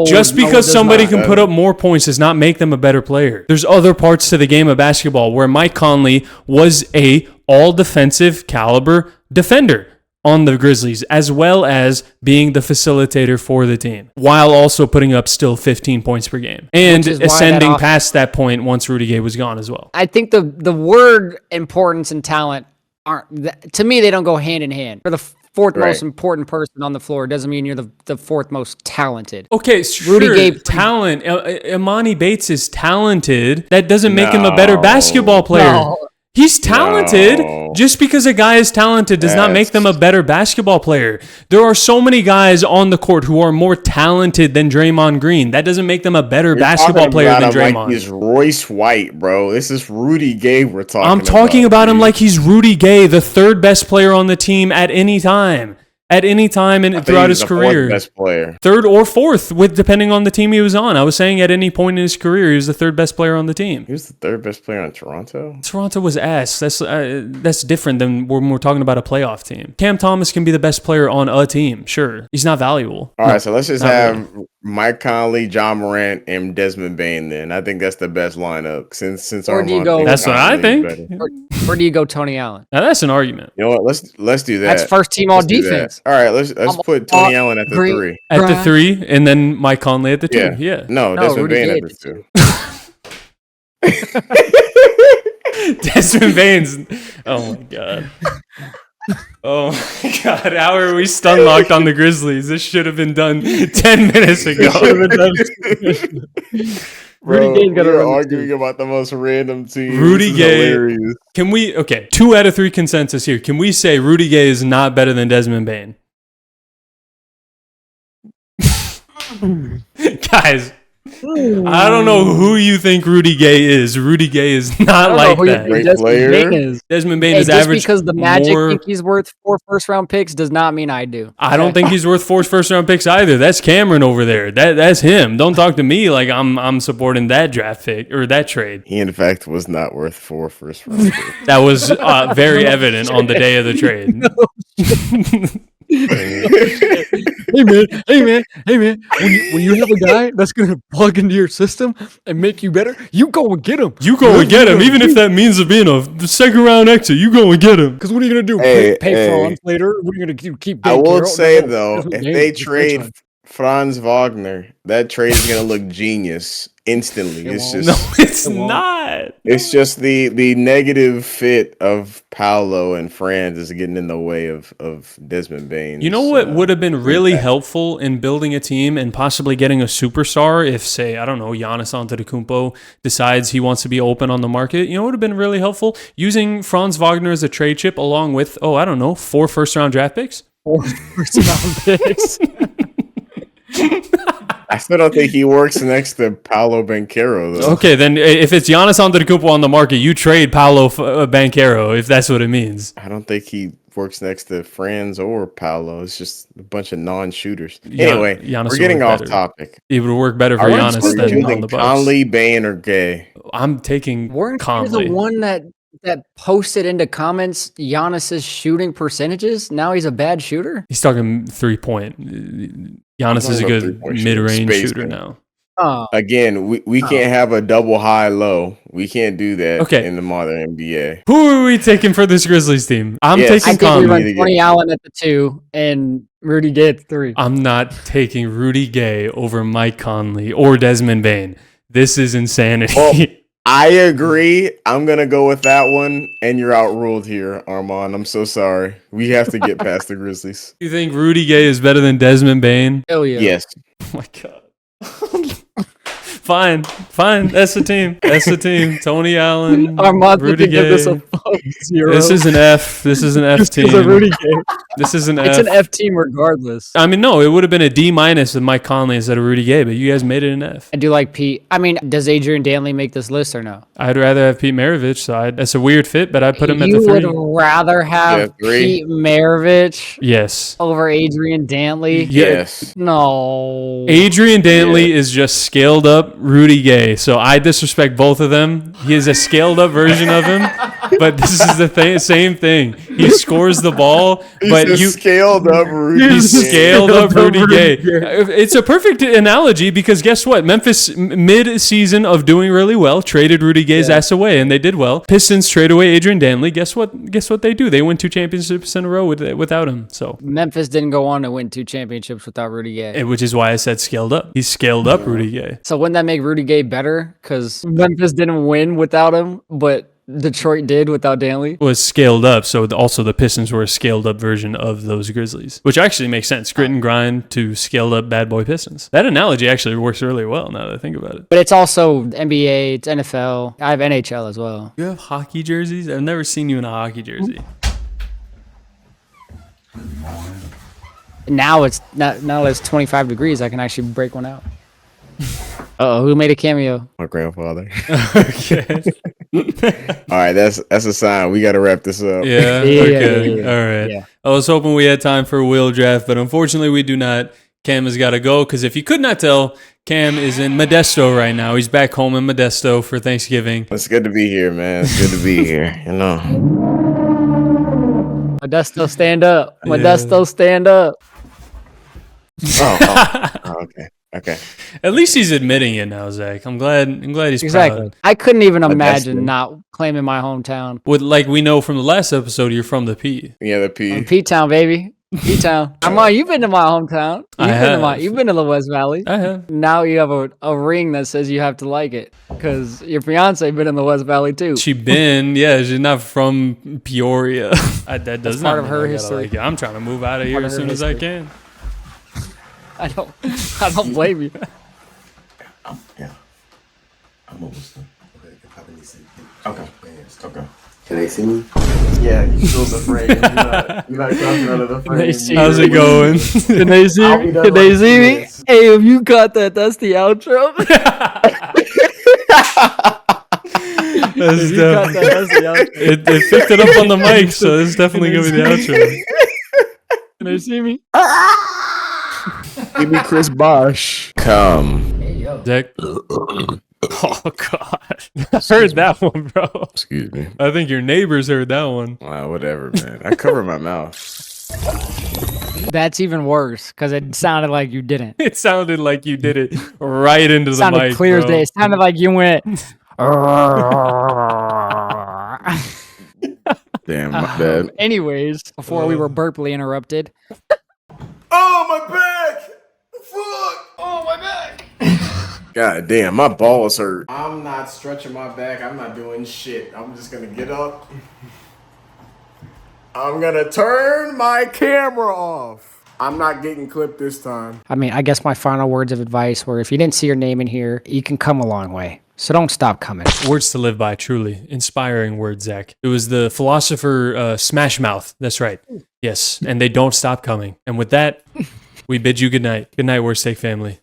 just because somebody can put up more points does not make them a better player. There's other parts to the game of basketball where Mike Conley was a all defensive caliber defender on the Grizzlies, as well as being the facilitator for the team, while also putting up still 15 points per game and ascending past that point once Rudy Gay was gone as well. I think the word importance and talent aren't, to me, they don't go hand in hand. For the 4th most important person on the floor doesn't mean you're the 4th most talented. Okay, sure. Rudy Gay talent. Imani Bates is talented. That doesn't make him a better basketball player. No. He's talented. No. Just because a guy is talented does not make them a better basketball player. There are so many guys on the court who are more talented than Draymond Green. That doesn't make them a better basketball player than Draymond. Like he's Royce White, bro. This is Rudy Gay we're talking about. I'm talking about him like he's Rudy Gay, the 3rd best player on the team at any time. At any time and throughout his career. Best player. 3rd or 4th, depending on the team he was on. I was saying at any point in his career, he was the 3rd best player on the team. He was the 3rd best player on Toronto? Toronto was ass. That's different than when we're talking about a playoff team. Cam Thomas can be the best player on a team, sure. He's not valuable. All right, so let's just have Mike Conley, John Morant, and Desmond Bane then. I think that's the best lineup since Arman. That's what I think. Or do you go Tony Allen? Now that's an argument. You know what? Let's do that. That's first team all defense. All right, let's put Tony Allen at the 3. At the 3, and then Mike Conley at the 2. Yeah. No, Desmond Bane at the 2. Desmond Bane's. Oh my god. Oh my god, how are we stun locked on the Grizzlies? This should have been done 10 minutes ago. Rudy Gay's got to arguing about the most random team. Rudy Gay. Can we 2 out of 3 consensus here. Can we say Rudy Gay is not better than Desmond Bane? Guys, I don't know who you think Rudy Gay is. Rudy Gay is not like that. Great player. Desmond Bane is average. Just because the Magic think he's worth 4 first-round picks does not mean I do. I don't think he's worth 4 first-round picks either. That's Cameron over there. That's him. Don't talk to me like I'm supporting that draft pick or that trade. He in fact was not worth 4 first-round picks. That was very evident on the day of the trade. Hey man, when you have a guy that's gonna plug into your system and make you better, you go and get him. You go and get him, even if that means being a 2nd round exit. You go and get him. Because what are you gonna do? Pay Franz later? What are you gonna do? Keep? I will say though, if they trade Franz Wagner. That trade is gonna look genius instantly. It's not. It's just the negative fit of Paolo and Franz is getting in the way of Desmond Bain. You know what would have been really helpful in building a team and possibly getting a superstar if, say, I don't know, Giannis Antetokounmpo decides he wants to be open on the market. You know what would have been really helpful? Using Franz Wagner as a trade chip along with, 4 first-round draft picks? 4 first-round picks. I still don't think he works next to Paolo Banchero, though. Okay, then if it's Giannis Antetokounmpo on the market, you trade Paolo Banchero, if that's what it means. I don't think he works next to Franz or Paolo. It's just a bunch of non-shooters. Anyway, Giannis we're getting off better. topic. It would work better for Giannis than on the Bucks. Conley, Bain, or Gay? I'm taking Conley. The one that posted into comments Giannis's shooting percentages. Now he's a bad shooter. He's talking 3-point. Giannis is a good mid-range shooter now. Again, we can't have a double high low. We can't do that in the modern NBA. Who are we taking for this Grizzlies team? I'm taking Conley. Conley. We run Tony Allen at the 2 and Rudy Gay at the 3. I'm not taking Rudy Gay over Mike Conley or Desmond Bain. This is insanity. Well, I agree. I'm going to go with that one, and you're outruled here, Arman. I'm so sorry. We have to get past the Grizzlies. You think Rudy Gay is better than Desmond Bain? Hell yeah. Yes. Oh, my God. Fine. That's the team. Tony Allen, Rudy Gay. This a 0. This is an F. This is an F team. Rudy Gay. This is an F. It's an F team regardless. I mean, no, it would have been a D- with Mike Conley instead of Rudy Gay, but you guys made it an F. I do like Pete. I mean, does Adrian Dantley make this list or no? I'd rather have Pete Maravich, so that's a weird fit, but I'd put him at the 3. You would rather have Pete Maravich over Adrian Dantley? Yes. No. Adrian Dantley is just scaled up Rudy Gay, so I disrespect both of them. He is a scaled up version of him, but this is the same thing. He scores the ball, but scaled up Rudy Gay. Scaled up Rudy Gay. It's a perfect analogy because guess what? Memphis, mid-season of doing really well, traded Rudy Gay's ass away, and they did well. Pistons trade away Adrian Dantley. Guess what they do? They win 2 championships in a row without him. So Memphis didn't go on to win 2 championships without Rudy Gay. Which is why I said scaled up. He scaled up Rudy Gay. So wouldn't that make Rudy Gay better? Because Memphis didn't win without him, but Detroit did without Dantley. Was scaled up, so also the Pistons were a scaled up version of those Grizzlies, which actually makes sense. Grit and grind to scaled up bad boy Pistons. That analogy actually works really well now that I think about it. But it's also NBA, it's NFL. I have NHL as well. You have hockey jerseys? I've never seen you in a hockey jersey. Now it's 25 degrees. I can actually break one out. Who made a cameo? My grandfather. Okay. All right, that's a sign. We got to wrap this up. Yeah. Okay. Yeah. All right. Yeah. I was hoping we had time for a wheel draft, but unfortunately we do not. Cam has got to go because if you could not tell, Cam is in Modesto right now. He's back home in Modesto for Thanksgiving. It's good to be here, man. It's good to be here. You know. Modesto, stand up. Modesto, stand up. Oh, okay. Okay. At least he's admitting it now, Zach. I'm glad he's proud. I couldn't even imagine not claiming my hometown. Like we know from the last episode, you're from the P. Yeah, the P. I'm P-Town, baby. P-Town. Arman, you've been to my hometown. You've been to the West Valley. I have. Now you have a ring that says you have to like it because your fiance been in the West Valley too. She's not from Peoria. That does not part of her history. Like I'm trying to move out of here as soon as I can. I don't blame you. Yeah. I'm almost done. Okay. Okay. Can they see me? Yeah, you feel the frame. You're not coming out of the frame. How's it going? Can they see me? Can they see me? Hey, if you got that, that's the outro. It picked it up on the mic, so it's definitely going to be the outro. Can they see me? Give me Chris Bosh. Come. Hey, yo. Zach. Oh, God. I heard that one, bro. Excuse me. I think your neighbors heard that one. Whatever, man. I cover my mouth. That's even worse because it sounded like you didn't. It sounded like you did it right into the sounded mic, clear bro. as day. It sounded like you went. Damn, my bad. Anyways, before we were burpily interrupted. Oh, my back! God damn, my balls hurt. I'm not stretching my back. I'm not doing shit. I'm just gonna get up. I'm gonna turn my camera off. I'm not getting clipped this time. I mean, I guess my final words of advice were if you didn't see your name in here, you can come a long way. So don't stop coming. Words to live by, truly. Inspiring words, Zach. It was the philosopher Smash Mouth. That's right. Yes, and they don't stop coming. And with that, we bid you good night. Good night, Worst Take family.